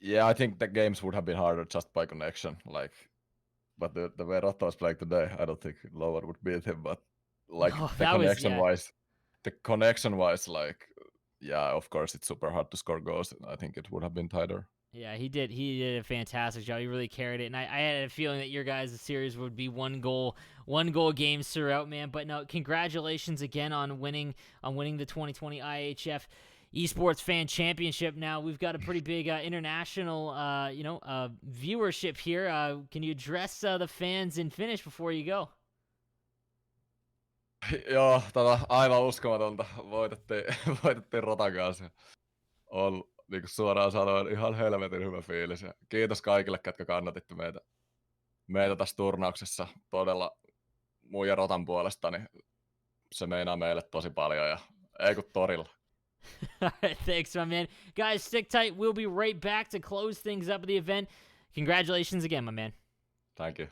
Yeah, I think the games would have been harder just by connection. But the way Rotta was playing today, I don't think Lower would beat him. But the connection wise, of course, it's super hard to score goals. I think it would have been tighter. Yeah, he did a fantastic job. He really carried it, and I had a feeling that your guys' series would be one goal games throughout, man. But no, congratulations again on winning the 2020 IIHF Esports Fan Championship. Now we've got a pretty big international viewership here. Can you address the fans in Finnish before you go? Joo, aivan uskomatonta. Voitettiin Rotan kanssa. On niin kuin suoraan sanoen ihan helvetin hyvä fiilis. Ja kiitos kaikille, ketkä kannatitte meitä tässä turnauksessa. Todella mun ja Rotan puolesta, niin se meinaa meille tosi paljon. Ja ei kun torilla. All right, thanks, my man. Guys, stick tight. We'll be right back to close things up at the event. Congratulations again, my man. Thank you.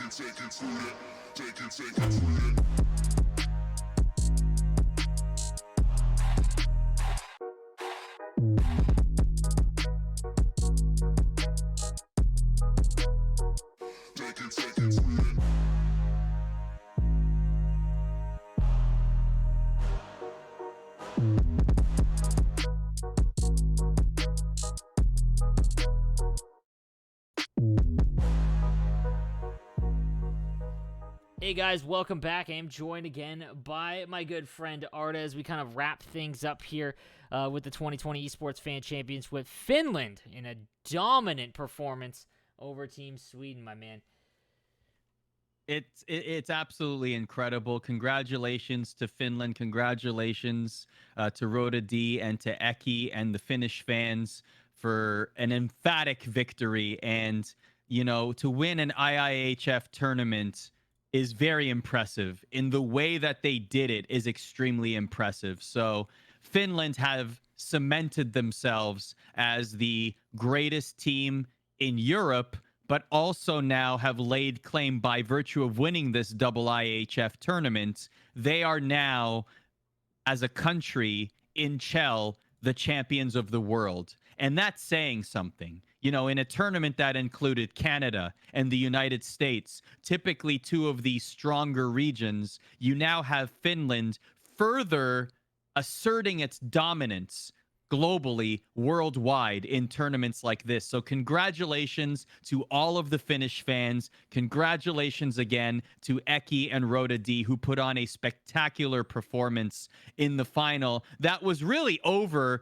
Take it to it. Hey guys, welcome back. I am joined again by my good friend Arda as we kind of wrap things up here with the 2020 Esports Fan Champions with Finland in a dominant performance over Team Sweden, my man. It's absolutely incredible. Congratulations to Finland. Congratulations to Rhoda D and to Eki and the Finnish fans for an emphatic victory. And, you know, to win an IIHF tournament is very impressive. In the way that they did it is extremely impressive. So Finland have cemented themselves as the greatest team in Europe, but also now have laid claim by virtue of winning this double IIHF tournament. They are now, as a country in Chell, the champions of the world. And that's saying something. You know, in a tournament that included Canada and the United States, typically two of the stronger regions, you now have Finland further asserting its dominance globally, worldwide in tournaments like this. So congratulations to all of the Finnish fans. Congratulations again to Eki and Rhoda D, who put on a spectacular performance in the final that was really over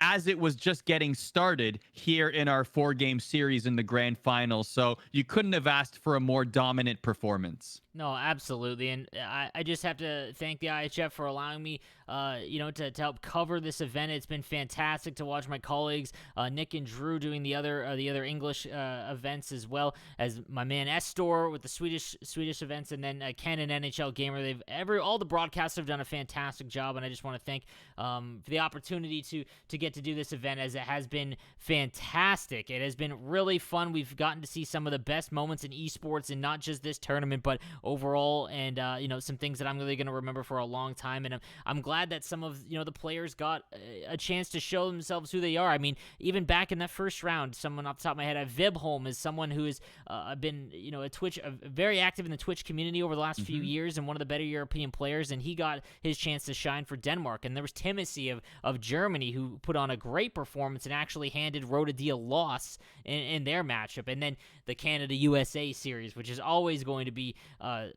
as it was just getting started here in our 4-game series in the grand finals. So you couldn't have asked for a more dominant performance. No, absolutely. And I just have to thank the IHF for allowing me, to help cover this event. It's been fantastic to watch my colleagues, Nick and Drew, doing the other English events, as well as my man Estor with the Swedish events, and then Ken and NHL Gamer. All the broadcasters have done a fantastic job, and I just want to thank for the opportunity to get to do this event, as it has been fantastic. It has been really fun. We've gotten to see some of the best moments in esports, and not just this tournament, but overall, and some things that I'm really going to remember for a long time. And I'm glad that some of the players got a chance to show themselves who they are. I mean, even back in that first round, someone off the top of my head, Vibholm is someone who has been very active in the Twitch community over the last few years, and one of the better European players, and he got his chance to shine for Denmark. And there was Timothy of Germany, who put on a great performance and actually handed Rhoda D a loss in their matchup. And then the Canada-USA series, which is always going to be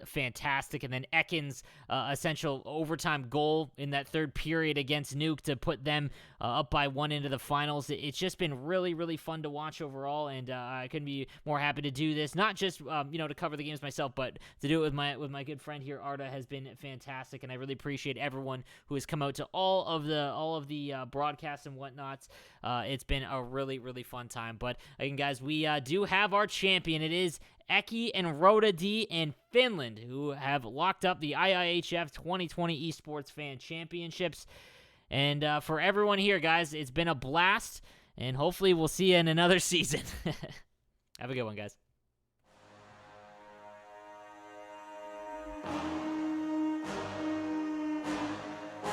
fantastic. And then Ekin's essential overtime goal in that third period against Nuke to put them up by 1 into the finals. It's just been really, really fun to watch overall, and I couldn't be more happy to do this. Not just to cover the games myself, but to do it with my good friend here, Arda, has been fantastic, and I really appreciate everyone who has come out to all of the broadcasts and whatnots. It's been a really, really fun time. But again, guys, we do have our champion. It is Eki and Rhoda D in Finland, who have locked up the IIHF 2020 Esports Fan Championships. And for everyone here, guys, it's been a blast, and hopefully we'll see you in another season. Have a good one, guys.